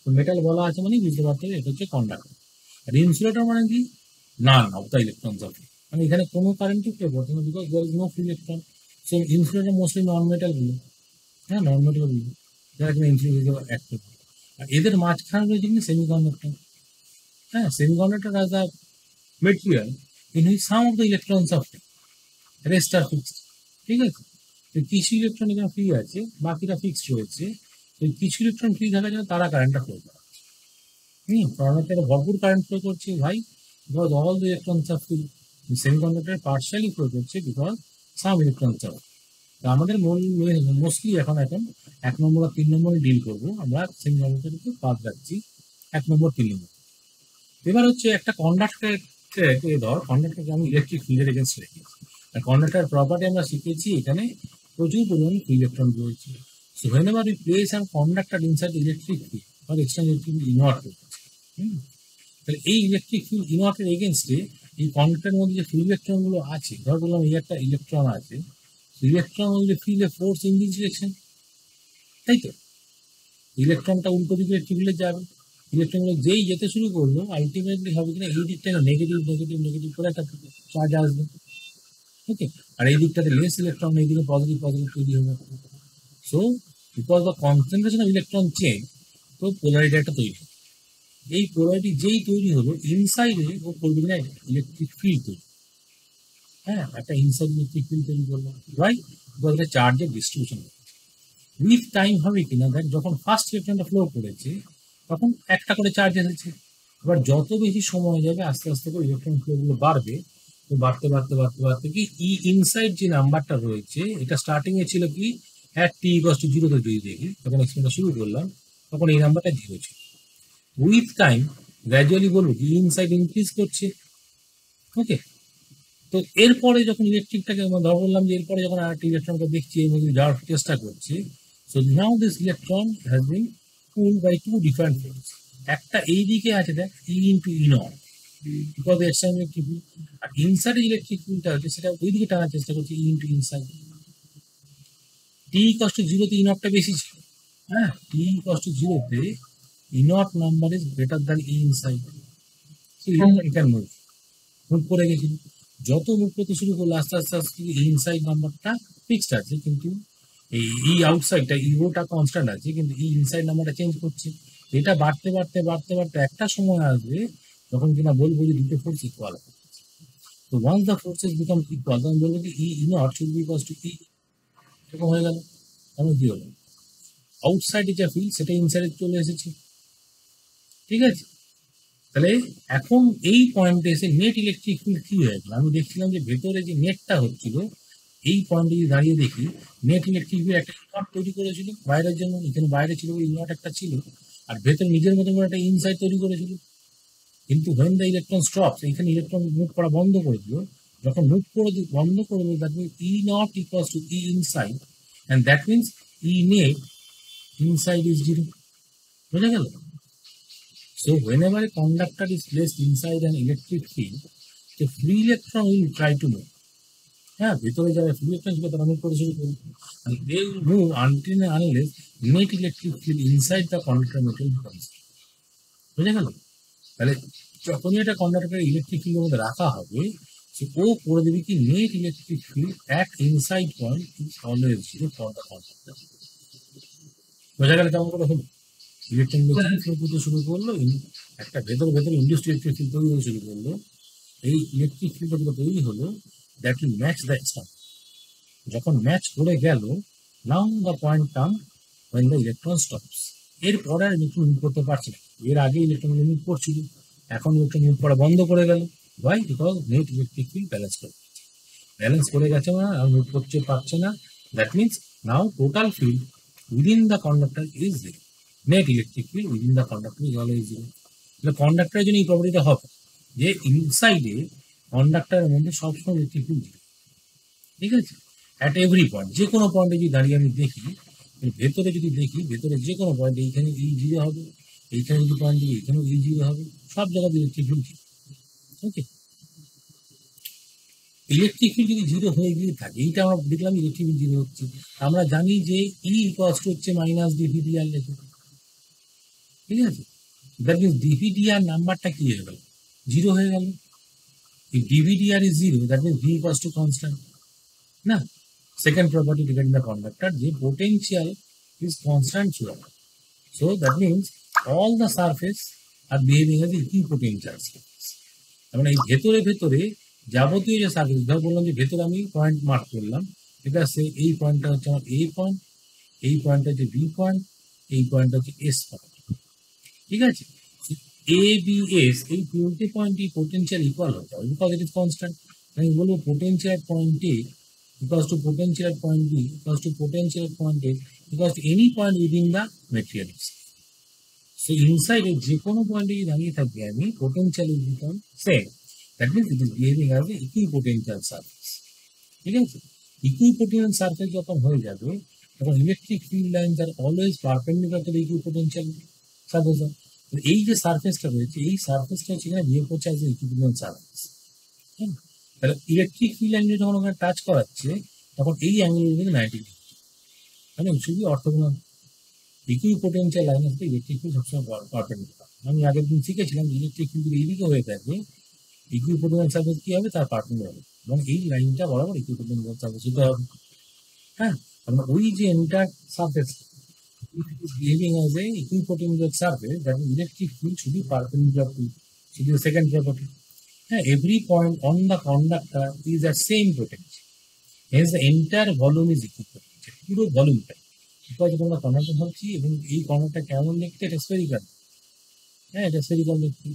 তো মেটাল বলা আছে মানে বুঝতে পারতে হবে এটা হচ্ছে কন্ডাক্টর। আর ইনসুলেটর মানে কি? None of the electrons of, মানে এখানে কোনো কারেন্টই ফ্লো করছে না, because there is no free electron. So insulator mostly non metal গুলো, হ্যাঁ নন মেটাল গুলো যারা কিনা ইনসুলেটর অ্যাক্ট করবে। আর এদের মাঝখানে রয়েছে কিন্তু সেমি কন্ডাক্টর। হ্যাঁ, semiconductor as a material in which some of the electrons of rest are fixed. ঠিক আছে, তো কিছু ইলেকট্রন এখানে ফ্রি আছে, বাকিটা ফিক্সড রয়েছে। তো কিছু ইলেকট্রন ফ্রি থাকার জন্য তারা কারেন্টটা ফ্লো করে। কন্ডাক্টরে ভরপুর কারেন্ট ফ্লো করছে ভাই, because all the electrons are free. সেমিকন্ডাক্টরে পার্শিয়ালি ফ্লো করছে বিকজ সাম ইলেকট্রনস আর। তো আমাদের মোস্টলি এখন 1 নম্বর আর 3 নম্বরে ডিল করবো আমরা। সেমিকন্ডাক্টর একটু বাদ রাখছি 1 নম্বর 3 নম্বর। এবার হচ্ছে একটা কন্ডাক্টর, ধর কন্ডাক্টরকে আমি ইলেকট্রিক ফিল্ডের এগেন্স্ট রেখেছি। কন্ডাক্টর প্রপার্টি আমরা শিখেছি, এখানে প্রচুর পরিমাণে ফ্রি ইলেকট্রন রয়েছে। So whenever we place a conductor inside electric field or external electric field inward হচ্ছে। তাহলে এই ইলেকট্রিক ফিল্ড ইনওয়ার্টের এগেনস্টে এই কন্ডাক্টরের মধ্যে যে ফ্রি ইলেকট্রন গুলো আছে, ধর বললাম এই একটা ইলেকট্রন আছে, electron will feel a force in this direction, তাই তো? ইলেকট্রনটা উল্টো দিকে টিপলে যাবে, ইলেকট্রনগুলো যেই যেতে শুরু করলো আলটিমেটলি হবে কিনা এই দিকটা নেগেটিভ নেগেটিভ নেগেটিভ করে একটা চার্জ আসবে। ওকে, আর এই দিকটাতে লেস ইলেকট্রন, এই দিকে পজিটিভ পজিটিভ তৈরি হবে। So because the concentration of electron change, তো পোলারিটি একটা তৈরি হবে। এই পোলারিটি যেই তৈরি হলো ইনসাইডে ও করবে কিনা ইলেকট্রিক ফিল্ড তৈরি। হ্যাঁ, একটা ইনসাইড ইলেকট্রিক ফিল্ড তৈরি করলো, রাইট? বিকজ এটা চার্জের ডিস্ট্রিবিউশন। উইথ টাইম হবে কিনা দেখ, যখন ফার্স্ট ইলেকট্রনটা ফ্লো করেছে তখন একটা করে চার্জ এসেছে। এবার যত বেশি সময় যাবে আস্তে আস্তে করে ইলেকট্রন ফ্লো গুলো বাড়বে। তো বাড়তে বাড়তে বাড়তে বাড়তে কি ই ইনসাইড যে নাম্বারটা রয়েছে, এটা স্টার্টিং এ ছিল কি at t=0 তে যদি দেখি, তখন এক্সপেরিমেন্ট শুরু করলাম, তখন এই নাম্বারটা 0 ছিল। উইথ টাইম গ্র্যাজুয়ালি বলবো কি ইনসাইড ইনক্রিজ করছে। ওকে, তো এরপরে যখন ইলেকট্রিকটাকে আমরা ধর বললাম যে এরপরে যখন আরেকটা ইলেকট্রনকে দেখছি এর মধ্যে যাওয়ার চেষ্টা করছি, so now this electron has been pulled by two different force. একটা এই দিকে আছে দেখ E into E naught, because external electric field. আর ইনসাইড ইলেকট্রিক ফিল্ডটা হচ্ছে সেটা ওই দিকে টানার চেষ্টা করছে ই ইন্টু ইনসাইড। t=0 তে ই নটটা বেশি ছিল। হ্যাঁ, t=0 তে E naught number is greater than E inside. So এটা মুভ করে গেছিল। যত মুভ করতে শুরু করলো আস্তে আস্তে আস্তে ইনসাইড নাম্বারটা ফিক্সড আছে, কিন্তু এই ই আউটসাইডটা ইগোটা কনস্ট্যান্ট আছে, কিন্তু ই ইনসাইড নাম্বারটা চেঞ্জ করছে। এটা বাড়তে বাড়তে বাড়তে বাড়তে একটা সময় আসবে যখন কিনা বলবো যে দুটো ফোর্স ইকুয়াল। তো once the forces become equal, তখন বলবো কি E naught should be equals to E, এরকম হয়ে গেল। তখন কি হলো, আউটসাইডে যা ফিল্ড সেটা ইনসাইডে চলে এসেছে। ঠিক আছে, তাহলে এখন এই পয়েন্টে এসে নেট ইলেকট্রিক ফিল্ড কি হয়ে গেল? আমি দেখছিলাম যে ভেতরে যে নেটটা হচ্ছিল, এই পয়েন্টে যদি দাঁড়িয়ে দেখি, নেট ইলেকট্রিক ফিল্ড একটা ইনভার্ট তৈরি করেছিল বাইরের জন্য, এখানে বাইরে ছিল ইনভার্ট একটা ছিল, আর ভেতরে নিজের মতো করে একটা ইনসাইড তৈরি করেছিল। কিন্তু when the electron stops, এখানে ইলেকট্রন মুভ করা বন্ধ করে দিল। যখন মুভ করে বন্ধ করে দিল, that means E naught equals to E inside, and that means E net inside is zero. বুঝা গেল? So whenever a conductor is placed inside an electric field, the free electron will try to move. হ্যাঁ, ভেতরে যারা ফ্রি ইলেকট্রন ছিল তারা মুভ করে শুরু করবে, and they will move until and unless net electric field inside the conductor metal becomes zero. বুঝা গেল? তাহলে যখনই একটা কন্ডাক্টরের ইলেকট্রিক ফিল্ডের মধ্যে রাখা হবে, সে ও করে দেবে কি net electric field at inside point is always zero for the conductor. বোঝা গেল কেমন করে হলো? ইলেকট্রন ফ্লো করতে শুরু করলো, একটা ভেতরে ইন্ডিউসড ইলেকট্রিক ফিল্ড তৈরি হতে শুরু করলো। এই ইলেকট্রিক ফিল্ড যেটা তৈরি হলো, that will match the extern. যখন ম্যাচ করে গেল, now the point come when the electron stops. এরপরে আর ইলেকট্রন মুভ করতে পারছে না। এর আগে ইলেকট্রন মুভ করছিল, এখন ইলেকট্রন মুভ করা বন্ধ করে গেল। Why? Because net electric field balance করে গেছে না, আর মুভ করতে পারছে না। That means now total field within the conductor is zero. Net electric field within the conductor is always zero. তাহলে কন্ডাক্টরের জন্য এই প্রপার্টিটা হবে যে ইনসাইডে কন্ডাক্টরের মধ্যে সবসময় ইলেকট্রিক ফিল্ড জিরো। ঠিক আছে? অ্যাট এভরি পয়েন্ট, যে কোনো পয়েন্টে যদি দাঁড়িয়ে আমি দেখি, ভেতরে যদি দেখি, ভেতরে যে কোনো পয়েন্ট, এইখানে এই জিরো হবে, এইখানে যদি পয়েন্ট দিই এখানেও এই জিরো হবে, সব জায়গাতে ইলেকট্রিক ফিল্ড জিরো। ওকে, ইলেকট্রিক ফিল্ড যদি জিরো হয়ে গিয়ে থাকে, এইটা আমরা দেখলাম ইলেকট্রিক ফিল্ড জিরো হচ্ছে, আমরা জানি যে ই ইকুয়ালস টু হচ্ছে মাইনাস ডিভিডিআর লেখে। ঠিক আছে? দ্যাট মিনস ডিভিডিআর নাম্বারটা কি হয়ে গেল? জিরো হয়ে গেল। If DVDR is zero, that means V equals to constant. না, second property regarding the conductor, the potential is constant throughout. So that means all the surface are behaving as equipotential surface. মানে এই ভেতরে যাবতীয় যে সার্ফেস, ধর বললাম যে ভেতরে আমি পয়েন্ট মার্ক করলাম, ঠিক আছে, এই পয়েন্টটা হচ্ছে আমার A পয়েন্ট, এই পয়েন্টটা হচ্ছে B পয়েন্ট, এই পয়েন্টটা হচ্ছে S পয়েন্ট। ঠিক আছে? A B S এই তিনটে পয়েন্টই পোটেনশিয়াল ইকুয়াল হতে হবে, বিকজ ইট ইজ কনস্ট্যান্ট। আমি বলবো potential at point A equals to potential at point B equals to potential at point A equals to any point within the material itself. So inside এর যে কোনো পয়েন্টে যদি দাঁড়িয়ে থাকি আমি, potential will become same. That means it is behaving as a equipotential surface. ঠিক আছে? ইকুইপোটেন্সিয়াল সারফেস যখন হয়ে যাবে, তখন electric field lines are always perpendicular to the equipotential surface. এই যে সারফেসটা রয়েছে, এই সারফেসটা হচ্ছে এখানে বিহেভ করছে অ্যাজ এ ইকুইপোটেন্সিয়াল সারফেস। হ্যাঁ, তাহলে ইলেকট্রিক ফিল্ড লাইন যখন ওখানে টাচ করাচ্ছে, তখন এই অ্যাঙ্গেল কিন্তু 90 ডিগ্রি, মানে শুধু অর্থোগোনাল। ইকুইপোটেন্সিয়াল লাইন হচ্ছে ইলেকট্রিক ফিল্ড সবসময় পারপেন্ডিকুলার। আমি আগের দিন শিখেছিলাম ইলেকট্রিক ফিল্ড যদি এইদিকে হয়ে থাকে, ইকুইপোটেন্সিয়াল সারফেস কি হবে? তার পারপেন্ডিকুলার হবে, এবং এই লাইনটা বরাবর ইকুইপোটেন্সিয়াল সারফেস হতে হবে। হ্যাঁ, আমরা ওই যে enter surface behaving as a equipotential surface, that is electric field should be perpendicular to, should be the second property. Every point on the conductor is at same potential, hence the entire volume is equipotential, পুরো ভলিউমটা। বিকজ আমরা কন্ডাক্টর ভাবছি, এবং এই কন্ডাক্টর কেমন দেখতে? এটা স্ফেরিক্যাল। হ্যাঁ, এটা স্ফেরিক্যাল দেখতে।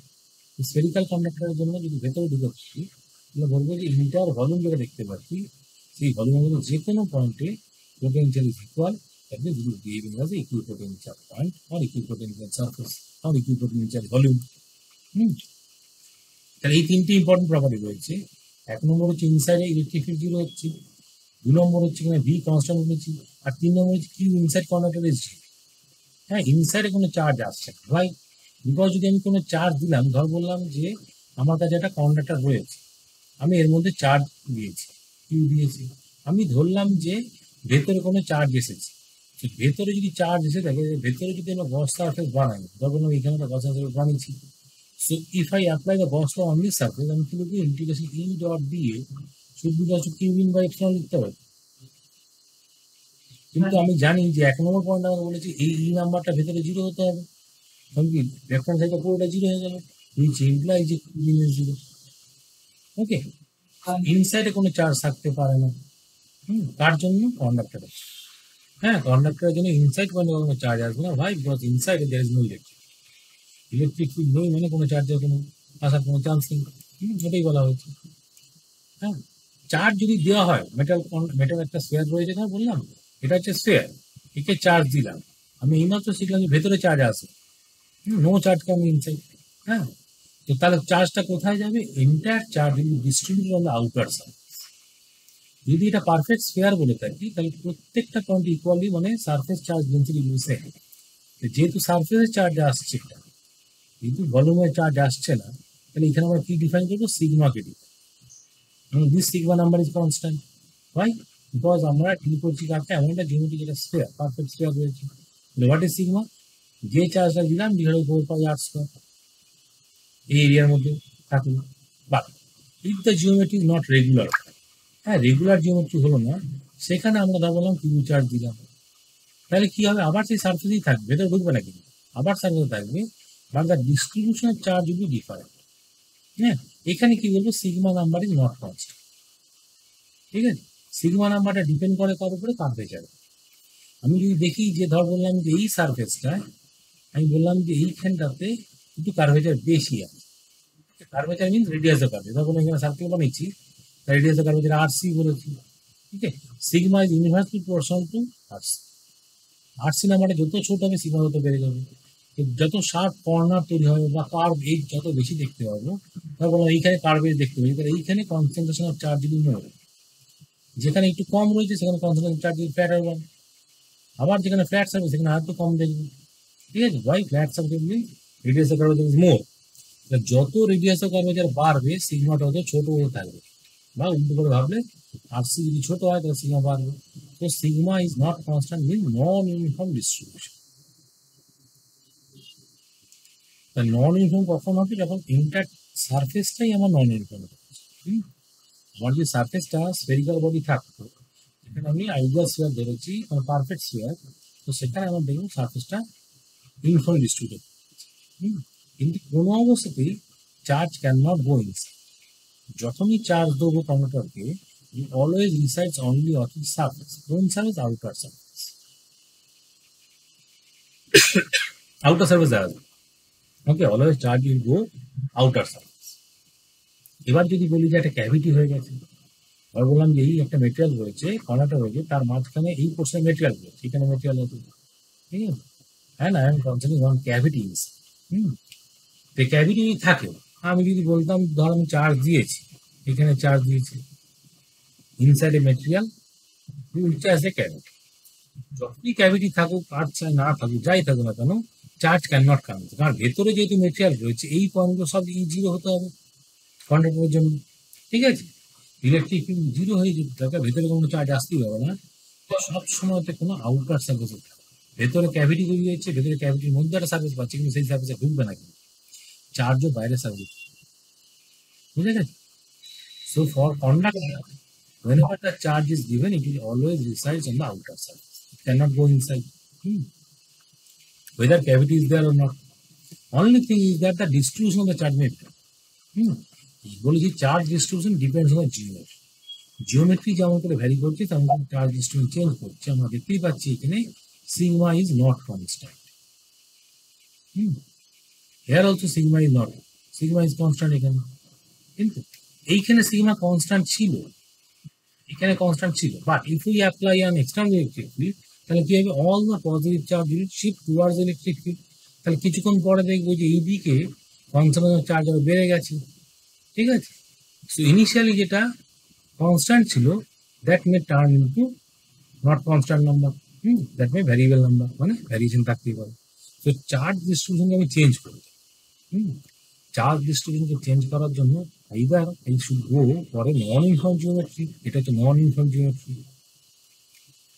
স্ফেরিক্যাল কন্ডাক্টরের জন্য যদি ভেতরে ঢুকাচ্ছি, তাহলে বলবো যে ইন্টার ভলিউম যেটা দেখতে পাচ্ছি, সেই ভলিউমের মধ্যে যে কোনো পয়েন্টে potential is equal, that means it is behaving as a equipotential point or equipotential surface or equipotential volume. তাহলে এই তিনটি ইম্পর্টেন্ট প্রপার্টি রয়েছে। এক নম্বর হচ্ছে ইনসাইডে ইলেকট্রিক ফিল্ড জিরো হচ্ছে, 2 নম্বর হচ্ছে এখানে ভি কনস্ট্যান্ট বলেছি, আর 3 নম্বর হচ্ছে q inside conductor is zero. হ্যাঁ, ইনসাইডে কোনো চার্জ আসছে না ভাই, বিকজ যদি আমি কোনো চার্জ দিলাম, ধর বললাম যে আমার কাছে একটা কন্ডাক্টর রয়েছে, আমি এর মধ্যে চার্জ দিয়েছি, কিউ দিয়েছি, আমি ধরলাম যে ভেতরে কোনো চার্জ এসেছে। ভেতরে যদি চার্জ এসে থাকে, ভেতরে যদি আমরা গস সারফেস বানাই, ধরুন এখানে একটা গস সারফেস বানিয়েছি, so if I apply the Gauss law on this surface, আমি কি লিখবো? Integration E dot dA should be equal to Q in by epsilon লিখতে পারি। কিন্তু আমি জানি যে 1 নম্বর পয়েন্ট আমরা বলেছি এই ই নাম্বারটা ভেতরে জিরো হতে হবে, কারণ কি রেফারেন্স সাইডটা পুরোটা জিরো হয়ে গেল, হুইচ ইমপ্লাই যে কিউ ইন জিরো। ওকে, ইনসাইডে কোনো চার্জ থাকতে পারে না। তার জন্য কন্ডাক্টর, হ্যাঁ, কন্ডাক্টরের জন্য ইনসাইড পয়েন্টে কোনো চার্জ আসবে না ভাই, বিকজ ইনসাইডে there is no electric. Electric field নেই মানে কোনো চার্জের কোনো আসার কোনো চান্স নেই। ওটাই বলা হয়েছে। হ্যাঁ, চার্জ যদি দেওয়া হয়, মেটাল মেটাল একটা স্ফিয়ার রয়েছে না বললাম, এটা হচ্ছে স্ফিয়ার, একে চার্জ দিলাম, আমি এইমাত্র শিখলাম যে ভেতরে চার্জ আছে, নো চার্জ কামিং ইনসাইড। হ্যাঁ, তো তাহলে চার্জটা কোথায় যাবে? Entire charge will distributed on the outer side. যদি এটা পারফেক্ট স্ফিয়ার বলে থাকি তাহলে প্রত্যেকটা পয়েন্ট ইকুয়ালি মানে সারফেস চার্জ ডেন্সিটি সেম। যেহেতু সারফেসের চার্জ আসছে এটা, যেহেতু ভলিউমের চার্জ আসছে না, তাহলে এখানে আমরা কি ডিফাইন করবো? সিগমাকে define. This sigma number is constant. Why? Because আমরা কি করছি কাকে, এমন একটা জিওমেট্রিক যেটা স্ফিয়ার, পারফেক্ট স্ফিয়ার রয়েছে। What is sigma? যে চার্জটা দিলাম ডিভাইড 4πr², এই এরিয়ার মধ্যে থাকলো। But if the geometry is not regular, হ্যাঁ রেগুলার জিওমেট্রি হলো না, সেখানে আমরা ধর বললাম কিউ চার্জ দিলাম, তাহলে কি হবে? আবার সেই সার্ফেসেই থাকবে, ভেতরে ঢুকবে না কিন্তু, আবার সার্ফেসে থাকবে, but the distribution of charge will be different. হ্যাঁ, এখানে কি বলবো? Sigma number is not constant. ঠিক আছে, সিগমা নাম্বারটা ডিপেন্ড করে কার উপরে? কার্ভেচারে। আমি যদি দেখি যে ধর বললাম যে এই সার্ফেসটা, আমি বললাম যে এইখানটাতে একটু কার্ভেচার বেশি আছে, curvature means radius of curvature, ধর এখানে সার্কেল বানিয়েছি, রেডিয়াস অফ কার্ভেচার আরসি বলেছি। ঠিক আছে, sigma is universal proportional to RC. RC নাম্বারটা যত ছোট হবে সিগমা তত বেড়ে যাবে। যত শার্প কর্নার তৈরি হবে বা কার্ভ এজ যত বেশি দেখতে পাবো, ধর বললাম এইখানে কার্ভ এজ দেখতে পাবো, তাহলে এইখানে কনসেন্ট্রেশন অফ চার্জ যদি হবে, যেখানে একটু কম রয়েছে সেখানে কনসেন্ট্রেশন চার্জ ফ্ল্যাট হবে, আবার যেখানে ফ্ল্যাট হবে সেখানে আর একটু কম দেখবে। ঠিক আছে, why flat circle radius of curvature is more. যত রেডিয়াস অফ কার্ভেচার বাড়বে সিগমাটা তত ছোট হয়ে থাকবে, বা উল্টো করে ভাবলে আরসি যদি ছোট হয় তাহলে সিগমা বাড়বে। তো sigma is not constant mean non uniform distribution. Non uniform কখন হবে? যখন ইন্টার সারফেসটাই আমার নন ইউনিফর্ম হবে। আমার যে সারফেসটা স্ফেরিক্যাল বডি থাকতো, এখানে আমি আইডিয়াল স্ফিয়ার ধরেছি, পারফেক্ট স্ফিয়ার, তো সেখানে আমার দেখুন সারফেসটা ইউনিফর্ম ডিস্ট্রিবিউটেড। কিন্তু কোনো অবস্থাতেই charge can not go inside. যখনই চার্জ দেবো কন্ডাক্টরকে, it always resides only on the surface. কোন surface? Outer surface. Outer surface দ্বারা okay, always charge will go outer surface. এবার যদি বলি যে একটা ক্যাভিটি হয়ে গেছে, আর বললাম যে এই একটা মেটেরিয়াল রয়েছে, কর্নারটা রয়েছে, তার মাঝখানে এই পোর্শনে মেটেরিয়াল রয়েছে, এখানে মেটেরিয়াল আছে, ঠিক আছে, হ্যাঁ না, আমি কনসেন্ট্রেটিং অন ক্যাভিটি। তো ক্যাভিটি থাকে, আমি যদি বলতাম ধর আমি চার্জ দিয়েছি, এখানে চার্জ দিয়েছি, inside a material which has a cavity. যতই ক্যাভিটি থাকুক আর চাই না থাকুক, যাই থাকুক না কেন, চার্জ ক্যান নট কাম, কারণ ভেতরে যেহেতু মেটেরিয়াল রয়েছে এই পয়েন্টগুলো সব জিরো হতে হবে কন্ডাক্টরের জন্য। ঠিক আছে, ইলেকট্রিক ফিল্ড জিরো হয়ে যেতে থাকে, ভেতরে কোনো চার্জ আসতেই হবে না, সব সময়তে কোনো আউটার সার্ফেসে থাকে। ভেতরে ক্যাভিটি তৈরি হয়েছে, ভেতরে ক্যাভিটির মধ্যে একটা সার্ফেস পাচ্ছে, কিন্তু সেই সার্ফেসে ঢুকবে না, কিন্তু চার্জও বাইরে সার্ফেস। বুঝে গেছে? So for conductor, whenever the charge is given, it will always resides on the outer surface. It cannot go inside. Whether cavity is there or not. Only thing is that the distribution of the charge may vary. বলেছি charge distribution depends on geometry. Geometry যেমন করে ভ্যারি করছে তেমন করে চার্জ ডিস্ট্রিবিউশন চেঞ্জ করছে। আমরা দেখতেই পাচ্ছি এখানে sigma is not constant. Here also sigma is not, sigma is constant এখানে, কিন্তু এইখানে সিগমা কনস্ট্যান্ট ছিল, এখানে কনস্ট্যান্ট ছিল, but if we apply an external electric field, তাহলে কি হবে? All the positive charge will shift towards electric field. তাহলে কিছুক্ষণ পরে দেখবো যে এইদিকে কনস্ট্যান্ট চার্জ আরো বেড়ে গেছে। ঠিক আছে, সো ইনিশিয়ালি যেটা কনস্ট্যান্ট ছিল that may turn into not constant number, that may variable number, মানে ভ্যারিয়েশন থাকতেই পারে। তো চার্জ ডিস্ট্রিবিউশনকে আমি চেঞ্জ করি। চার্জ ডিস্ট্রিবিউশনকে চেঞ্জ করার জন্য either I should go for a non-uniform geometry, এটা হচ্ছে non uniform geometry.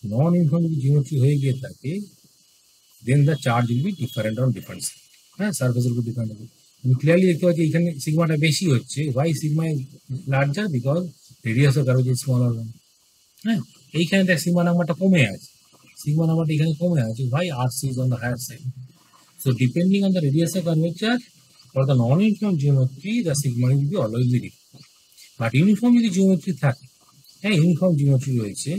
Non uniform যদি জিওমেট্রি হয়ে গিয়ে থাকে, then the charge will be different on different, হ্যাঁ সার্ফেসের উপর ডিপেন্ড হবে। আমি ক্লিয়ারলি দেখতে পাচ্ছি এখানে সিগমাটা বেশি হচ্ছে। Why sigma is larger? Because radius of curve is smaller one. হ্যাঁ, এইখানে দেখ সিগমা নাম্বারটা কমে আছে, সিগমা নাম্বারটা এখানে কমে আছে, ভাই RC is on the higher side. So depending on the radius of curvature for the non-uniform geometry, the sigma will be always be different. But uniform যদি জিওমেট্রি থাকে, হ্যাঁ ইউনিফর্ম জিওমেট্রি রয়েছে,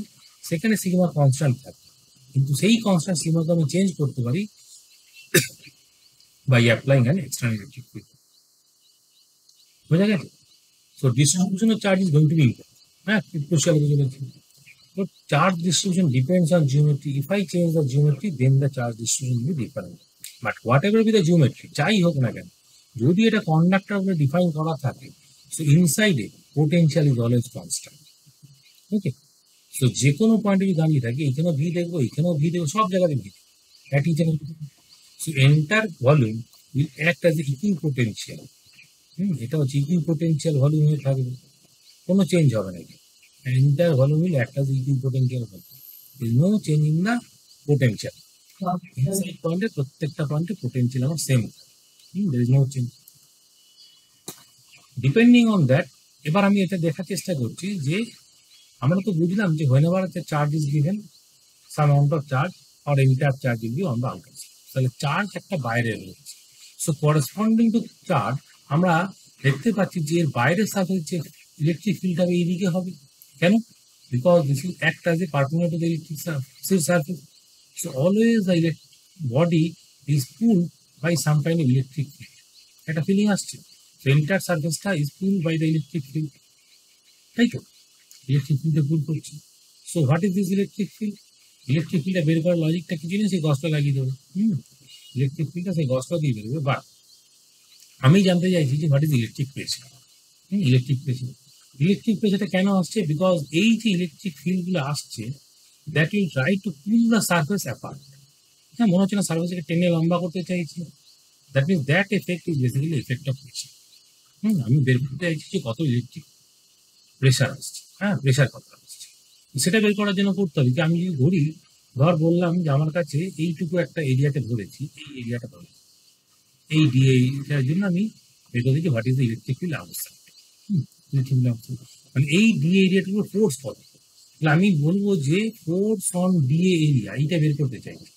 সেখানে সিগমা কনস্ট্যান্ট থাকে, কিন্তু সেই কনস্ট্যান্ট সিগমাকে আমি চেঞ্জ করতে পারি by applying an external electric field. বোঝা গেছে? So distribution of charge is going to be important. হ্যাঁ, crucial বুঝে গেছি। But charge distribution depends on geometry. If I change the geometry, then the charge distribution will be different. But whatever be the geometry, যাই হোক না কেন, যদি এটা কন্ডাক্টর উপরে ডিফাইন করা থাকে, so inside it potential is always constant. Okay? So যে কোনো পয়েন্টে যদি দাঁড়িয়ে থাকে, এখানেও ভি দেখবো, এখানেও ভি দেখবো, সব জায়গাতে ভি দেখবো। At each and every. So entire volume will act as equipotential. এটা হচ্ছে ইকুইপোটেনশিয়াল ভলিউম হয়ে থাকবে, কোনো চেঞ্জ হবে না। Entire volume will act as equipotential volume, there is no change in the potential. Inside পয়েন্টে প্রত্যেকটা পয়েন্টে পোটেনশিয়াল আমার same, there is no change. Depending on that, এবার আমি এটা দেখার চেষ্টা করছি যে আমরা তো বুঝলাম যে whenever the charge is given some amount of charge or entire charge will be on the outer side, তাহলে চার্জ একটা বাইরে রয়েছে। সো করেসপন্ডিং টু চার্জ আমরা দেখতে পাচ্ছি যে এর বাইরের সারফেস যে ইলেকট্রিক ফিল্ড হবে এইদিকে হবে। কেন? Because this will act as a perpendicular to the electric surface. So always the body is pulled by some kind of electric field. একটা ফিলিং আসছে, এন্টায়ার সারফেসটা is pulled by the electric field, তাই তো? ইলেকট্রিক ফিল্ডে পুল করছে। So what is this electric field? Electric ফিল্ডটা বের করার লজিকটা কি জিনিস? সেই গসটা লাগিয়ে দেবে। ইলেকট্রিক ফিল্ডটা সেই গসটা দিয়ে বেরোবে। বাট আমি জানতে চাইছি যে what is electric pressure. Electric pressure, electric প্রেসারটা কেন আসছে? বিকজ এই যে ইলেকট্রিক ফিল্ডগুলো আসছে, that will try to pull the surface apart. হ্যাঁ, মনে হচ্ছে না সারফেসকে টেনে লম্বা করতে চাইছি। That means that effect is basically effect of pressure. আমি বের করতে চাইছি যে কত ইলেকট্রিক প্রেসার আসছে, হ্যাঁ, প্রেসার কত আসছে, সেটা বের করার জন্য করতে হবে যে আমি যদি ধরি, ধর বললাম যে আমার কাছে এইটুকু একটা এরিয়াতে ধরেছি, এই এরিয়াটা ধরেছি, এই ডিএ এটার জন্য আমি বের করে দিচ্ছি what is the electric field outside. মানে এই ডিএ এরিয়াটুকু ফোর্স কত, তাহলে আমি বলবো যে ফোর্স অন ডিএ এরিয়া এইটা বের করতে চাইছি।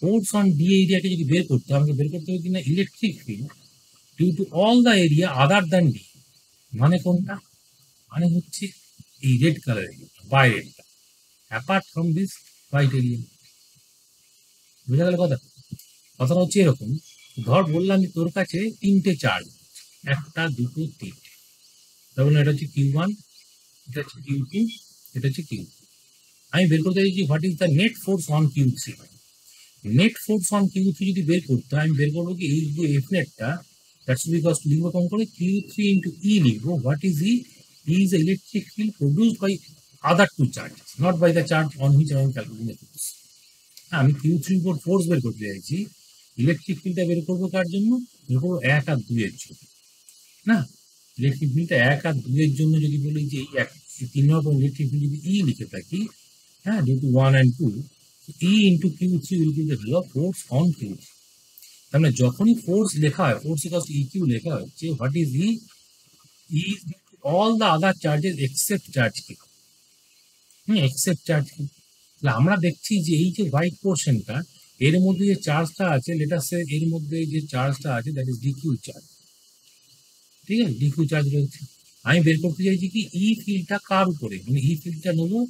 ফোর্স অন ডিএ এরিয়াকে যদি বের করতে হয়, আমাকে বের করতে হবে কিনা electric field due to all the area other than D. মানে কোনটা? মানে হচ্ছে এই রেড কালার এরিয়া, বাইরেটা, apart from this white area. বুঝা গেল কথা? কথাটা হচ্ছে এরকম, ধর বললাম যে তোর কাছে তিনটে চার্জ, একটা, দুটো, তিনটে। তারপরে এটা হচ্ছে Q1, এটা হচ্ছে Q2, এটা হচ্ছে Q3। আমি বের করতে চাইছি what is the net force on Q3। Net force on Q3 যদি বের করতে হয়, আমি বের করবো কি এই যে এফ নেটটা, দ্যাটস বিকজ লিখবো কম করে Q3 ইন্টু ই লিখবো। What is E? Is the electric field produced by other two charges, not by the charge on which I am calculating the force. আমি Q3 উপর ফোর্স বের করতে চাইছি, ইলেকট্রিক ফিল্ডটা বের করবো কার জন্য? বের করবো 1 আর 2 এর জন্য। না, ইলেকট্রিক ফিল্ডটা 1 আর 2 এর জন্য যদি বলি যে এই 3 নম্বর ইলেকট্রিক ফিল্ড যদি ই লিখে থাকি, হ্যাঁ, due to 1 and 2, E into Q3 will be the value of force on Q3। তার মানে যখনই ফোর্স লেখা হয়, ফোর্স ইকুয়ালস টু ইকিউ লেখা হচ্ছে, what is E? Is all the other charges except charge Q. Except charge Q. তাহলে আমরা দেখছি যে এই যে হোয়াইট পোর্শনটা, এর মধ্যে যে চার্জটা আছে, লেটার সে এর মধ্যে যে চার্জটা আছে দ্যাট ইজ ডিকিউ চার্জ। ঠিক আছে, ডিকিউ চার্জ রয়েছে। আমি বের করতে চাইছি কি ই ফিল্ডটা কার উপরে, মানে ই ফিল্ডটা নেবো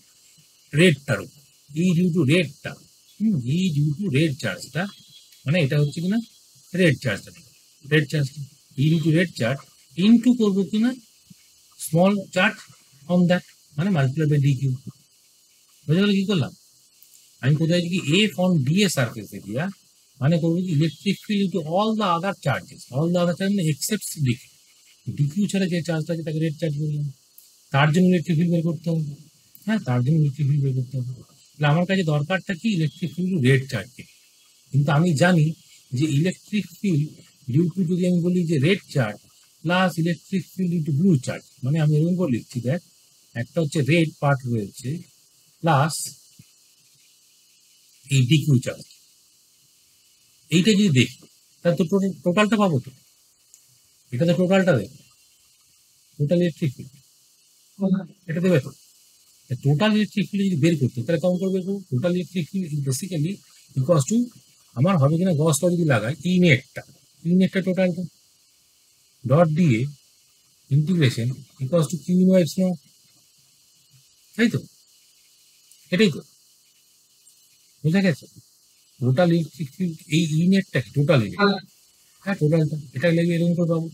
রেডটার উপর, ই ডিউ টু রেডটা, ই ডিউ টু রেড চার্জটা, মানে এটা হচ্ছে কিনা রেড চার্জটা, রেড চার্জটা E due to red charge into করবো কিনা স্মল চার্জ অন দ্যাট, মানে মাল্টিপ্লাই বাই ডি কিউ। বুঝে গেলে কি করলাম? আমি কোথায় কি F on D A surface area, মানে করবো কি electric field to all the other charges, all the other charge except D Q. D Q ছাড়া যে চার্জটা আছে তাকে রেড চার্জ বললাম, তার জন্য ইলেকট্রিক ফিল্ড বের করতে হবে। হ্যাঁ, তার জন্য ইলেকট্রিক ফিল্ড বের করতে হবে। তাহলে আমার কাছে দরকারটা কি? ইলেকট্রিক ফিল্ড রেড চার্জকে। কিন্তু আমি জানি যে ইলেকট্রিক ফিল্ড ডিউ টু, যদি আমি বলি যে red charge plus electric field due to blue charge, মানে আমি এরকম করে লিখছি, দেখ একটা হচ্ছে রেড পার্ট রয়েছে প্লাস এই ডিকিউ চার্জ। এইটা যদি দেখি তাহলে তো টোটালটা পাবো তো, এটা তো টোটালটা দেবে, টোটাল ইলেকট্রিক ফিল্ড এটা দেবে তো। টোটাল ইলেকট্রিক ফিল্ড যদি বের করতে, তাহলে কেমন করে বের করবো? Total electric field is basically equals to, আমার হবে কিনা গসটা যদি লাগাই ই নেটটা টোটালটা ডট দিয়ে integration equals to Q inverse epsilon, তাই তো? এটাই তো, বুঝা গেছে? টোটাল ইলেকট্রিক ফিল্ড এই ইনেটটা টোটাল ইলেকট্রিক, হ্যাঁ টোটালটা এটা লেগে এরকম করে পাবো।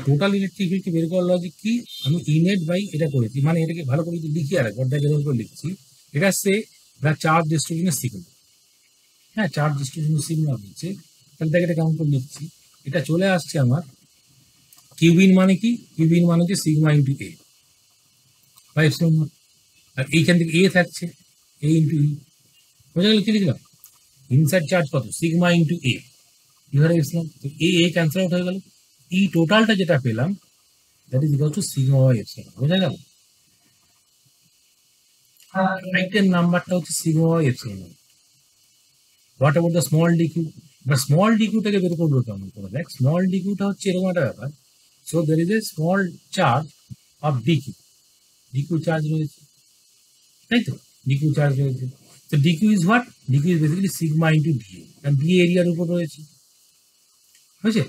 টোটাল ইলেকট্রিক ফিল্ড বের করার লজিক কি, আমি ইনেট বাই এটা করেছি, মানে এটাকে ভালো করে লিখি আর একবার দেখ এরকম করে লিখছি, এটা সে চার্জ ডিস্ট্রিবিউশনের সিগন্যাল, হ্যাঁ চার্জ ডিস্ট্রিবিউশনের সিগন্যাল দিচ্ছে, তাহলে দেখ এটা কেমন করে লিখছি, এটা চলে আসছে আমার কিউবিন মানে কি, কিউবিন মানে হচ্ছে সিগমা ইন্টু এ বা এপসিলন নট, আর এইখান থেকে এ থাকছে এ ইন্টু ই, বোঝা গেল কি লিখলাম, ইনসাইড চার্জ কত সিগমা ইন্টু এ, এবারে এপসিলন, তো এ ক্যান্সেল আউট হয়ে গেল, ই টোটালটা যেটা পেলাম that is equal to sigma by epsilon, বোঝা গেল, রাইটের নাম্বারটা হচ্ছে sigma by epsilon. What about the small dQ, বা স্মল ডিকিউটাকে বের করবো কেমন করে, দেখ স্মল ডিকিউটা হচ্ছে এরকম একটা ব্যাপার, so there is a small charge of DQ, DQ charge রয়েছে, তাই তো ডিকিউ চার্জ রয়েছে, তো DQ is what, DQ is basically sigma into DA, কারণ ডিএ এরিয়ার উপর রয়েছে, বুঝছে,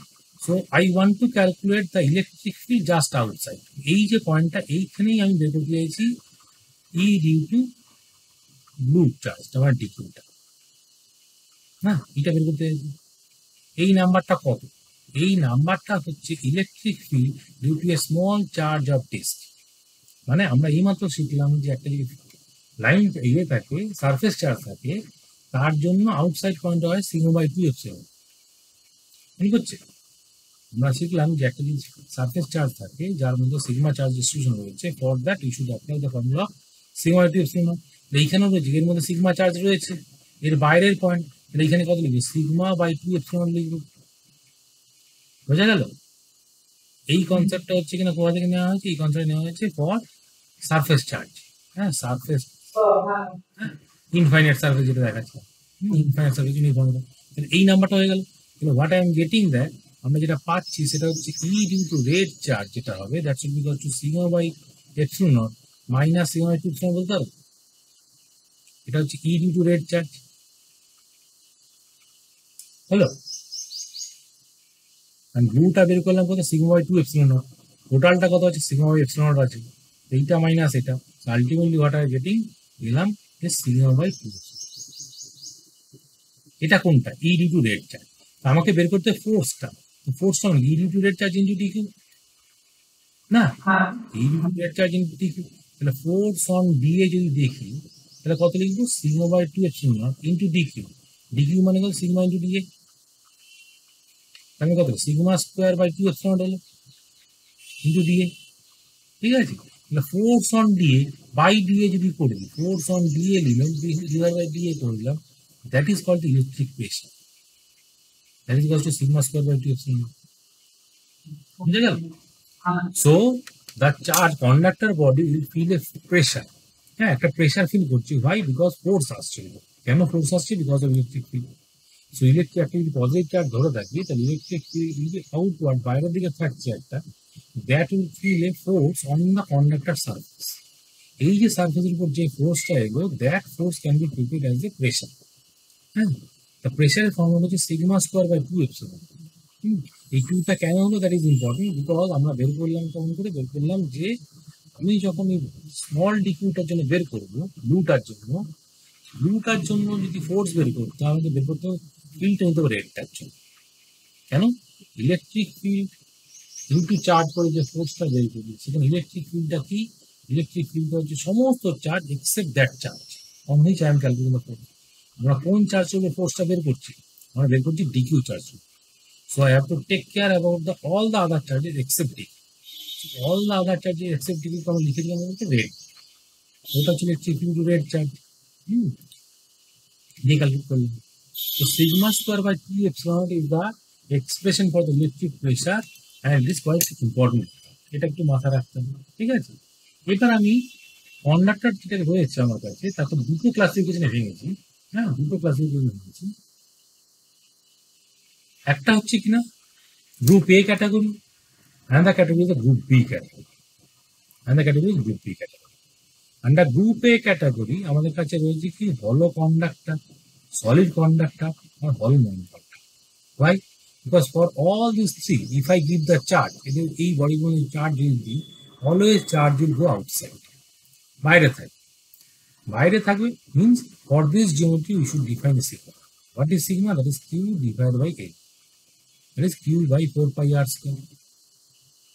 so I want to calculate the electric field just outside, এই যে পয়েন্টটা এইখানেই আমি বের করতে চাইছি ই ডিউ টু ব্লু চার্জ আমার ডিকিউটা, হ্যাঁ এটা বের করতে চাইছি, এই নাম্বারটা কত, এই নাম্বারটা হচ্ছে electric field due to a small charge of disc, মানে আমরা এইমাত্র শিখলাম যে একটা যদি লাইন ইয়ে থাকে সারফেস চার্জ থাকে তার জন্য আউটসাইড পয়েন্ট হয় সিগমা বাই 2 এপসিলন, মনে করছে, আমরা শিখলাম যে একটা যদি সারফেস চার্জ থাকে যার মধ্যে সিগমা চার্জ ডিস্ট্রিবিউশন রয়েছে, for that you should apply the formula sigma by 2 epsilon, এইখানেও রয়েছে এর মধ্যে সিগমা চার্জ রয়েছে, এর বাইরের পয়েন্ট এইখানে কত লিখবে সিগমা বাই 2 এপসিলন লিখবে, বোঝা গেল, এই কনসেপ্টটা হচ্ছে কিনা কোথা থেকে নেওয়া হয়েছে, এই কনসেপ্ট নেওয়া হয়েছে ফর সারফেস চার্জ, হ্যাঁ সারফেস ইনফাইনাইট সারফেস যেটা দেখাচ্ছে, ইনফাইনাইট সারফেস ইউনিফর্ম, এই নাম্বারটা হয়ে গেল, what I am getting that আমরা যেটা পাচ্ছি সেটা হচ্ছে E due to red charge যেটা হবে that should be equal to sigma by epsilon not minus sigma by 2 epsilon, বলতে পারো এটা হচ্ছে E due to red charge, হলো, আমি ব্লুটা বের করলাম কত সিগমা বাই 2 এপসিলন নট, টোটালটা কত আছে সিগমা বাই এপসিলন নট আছে, এইটা মাইনাস এটা, আলটিমেটলি হোয়াট আই গেটিং দিলাম সিগমা বাই 2, এটা কোনটা E due to red charge, আমাকে বের করতে ফোর্সটা, ফোর্সটা E due to red charge into D Q, না E due to red charge into D Q, তাহলে ফোর্স অন ডি এ যদি দেখি তাহলে কত লিখবো sigma by 2 epsilon naught into D Q, D Q মানে কত সিগমা ইনটু ডিএ, তাহলে কত সিগমা স্কোয়ার বাই 2 এপসিলন হলো ইনটু ডিএ, ঠিক আছে, তাহলে force on dA by dA যদি করে দিই, ফোর্স অন ডিএ নিলাম ডিভাইড বাই ডিএ করে দিলাম, that is called electric pressure, that is equal to sigma square by 2 epsilon, বুঝে গেল, so the charge conductor body will feel a pressure, হ্যাঁ একটা প্রেসার ফিল করছি, ভাই বিকজ ফোর্স আসছে, কেন ফোর্স আসছে, because of electric field, so electric একটা যদি পজিটিভ চার্জ ধরে থাকি তাহলে ইলেকট্রিক ফিল্ড আউটওয়ার্ড বাইরের দিকে থাকছে একটা, that will feel a force on the conductor surface, এই যে সারফেসের উপর যে ফোর্সটা এলো that force can be treated as a pressure, হ্যাঁ তা প্রেসারের ফর্মুলা হচ্ছে সিগমা স্কোয়ার বাই 2 এপসিলন, এই 2টা কেন হলো দ্যাট ইজ ইম্পর্টেন্ট, বিকজ আমরা বের করলাম কেমন করে, বের করলাম যে আমি যখন এই স্মল ডিকিউটার জন্য বের করবো ব্লুটার জন্য যদি ফোর্স বের করতে হয় আমাকে বের করতে হবে ফিল্ডটা নিতে হবে রেডটার জন্য, কেন ইলেকট্রিক ফিল্ড ইনটু চার্জ করে যে ফোর্সটা বের করবে সেখানে ইলেকট্রিক ফিল্ডটা কি, ইলেকট্রিক ফিল্ডটা হচ্ছে সমস্ত charge except that charge, on which I am calculating the force, আমরা কোন চার্জ হবে ফোর্সটা বের করছি, আমরা বের করছি dQ charge, so I have to take care about the all the other charges except dQ, all the other charges except dQ আমরা লিখে দিলাম বলতে রেড, ওটা হচ্ছে electric field to red charge, দিয়ে ক্যালকুলেট করলাম, so sigma square by 2 epsilon is the expression for the electric pressure and it is quite important, এটা একটু মাথায় রাখতে হবে, ঠিক আছে, এবার আমি কন্ডাক্টর যেটা রয়েছে আমার কাছে তাকে দুটো ক্লাসিফিকেশনে ভেঙেছি, হ্যাঁ দুটো ক্লাসিফিকেশনে ভেঙেছি, একটা হচ্ছে কিনা group A category, another category is the group B category, another category is group B category, under group A category আমাদের কাছে রয়েছে কি হলো conductor, solid conductor or hollow non-conductor. Why? Because for all these three, if I give the charge, এই বডিগুলো charge will be always charge will go outside, বাইরে থাকবে, বাইরে থাকবে means for this geometry we should define a sigma, What is sigma? That is q divided by a. That is q by 4 pi r square.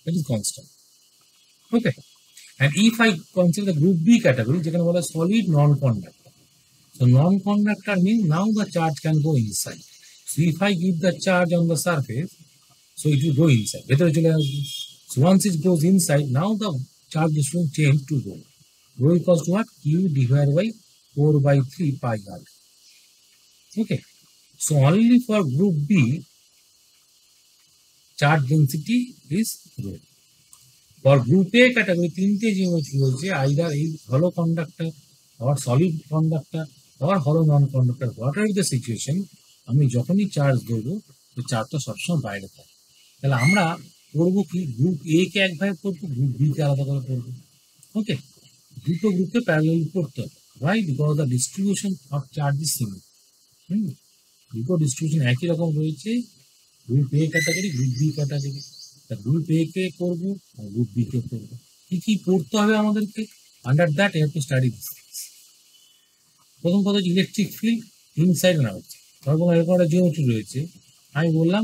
That is constant. Okay. And if I consider the group B category, যেখানে বলা solid non-conductor. So non-conductor means now the charge can go inside. So if I give the charge on the surface, so it will go inside. ভেতরে চলে আসবে. So once it goes inside, now the charge is going to change to rho. Rho equals to what? Q divided by 4 by 3 pi r. Okay. So only for group B, charge density is rho. For group A category, তিনটে geometry রয়েছে, either a hollow conductor or solid conductor or hollow non-conductor. Whatever the situation, আমি যখনই চার্জ দেবো, তো চার্জটা সবসময় বাইরে থাকে। তাহলে আমরা করবো কি, গ্রুপ A কে একভাবে করবো, গ্রুপ B কে আলাদা করে করবো। ওকে, দুটো গ্রুপে প্যারালাল করতে হবে। Why? Because the distribution of charge is similar. দুটো ডিস্ট্রিবিউশন একই রকম রয়েছে, group A category, group B category. Group A কে করবো আর গ্রুপ B কে করবো। কি কি করতে হবে আমাদেরকে? Under that you have to study this things. প্রথম কথা হচ্ছে electric field inside and outside. ধরো এরকম একটা জিওমেট্রি রয়েছে, আমি বললাম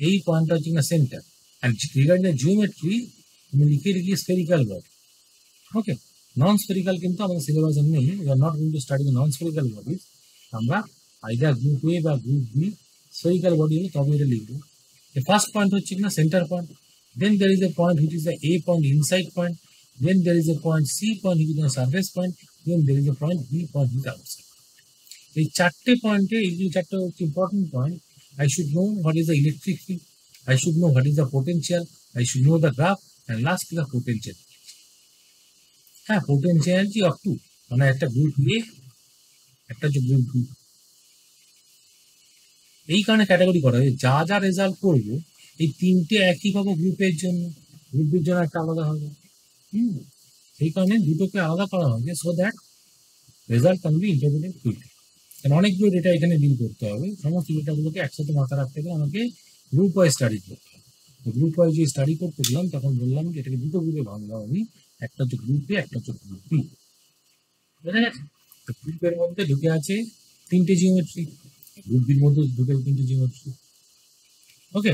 এই পয়েন্টটা হচ্ছে না centre, and regarding the geometry আমি লিখে রেখি স্ফেরিক্যাল বডি। ওকে, নন স্ফেরিক্যাল কিন্তু আমাদের সিলেবাসে নেই, we are not going to study the non spherical bodies. আমরা আইদার গ্রুপ A বা গ্রুপ B স্ফেরিক্যাল বডি হলে তবে এটা লিখবো। The first point হচ্ছে কিনা centre point, then there is a point which is the A point inside point, then there is a point C point which is the surface point, then there is a point B point which is outside. এই চারটে পয়েন্টে, এই যে চারটে হচ্ছে important point, I should know what is the electric field, I should know what is the potential, I should know the graph, and last is the potential. হ্যাঁ, potentiality of two, মানে একটা গ্রুপ A, একটা হচ্ছে গ্রুপ B। এই কারণে ক্যাটাগরি করা হয়, যা যা রেজাল্ট করবো এই তিনটে একই পাবো গ্রুপের জন্য, গ্রুপের জন্য একটা আলাদা হবে। সেই কারণে দুটোকে আলাদা করা হবে, so that result can be interpreted quickly. কারণ অনেকগুলো ডেটা এখানে ডিল করতে হবে, সমস্ত ডেটাগুলোকে একসাথে মাথা রাখতে গেলে আমাকে গ্রুপ ওয়াইজ স্টাডি করতে হবে। গ্রুপ ওয়াইজ যে স্টাডি করতে গেলাম তখন বললাম যে এটাকে দুটো গ্রুপে ভাঙলাম আমি, একটা হচ্ছে গ্রুপ এ, একটা হচ্ছে গ্রুপ বি। বুঝা গেছে? গ্রুপের মধ্যে ঢুকে আছে তিনটে জিওমেট্রি, গ্রুপ বির মধ্যে ঢুকে তিনটে জিওমেট্রি। ওকে,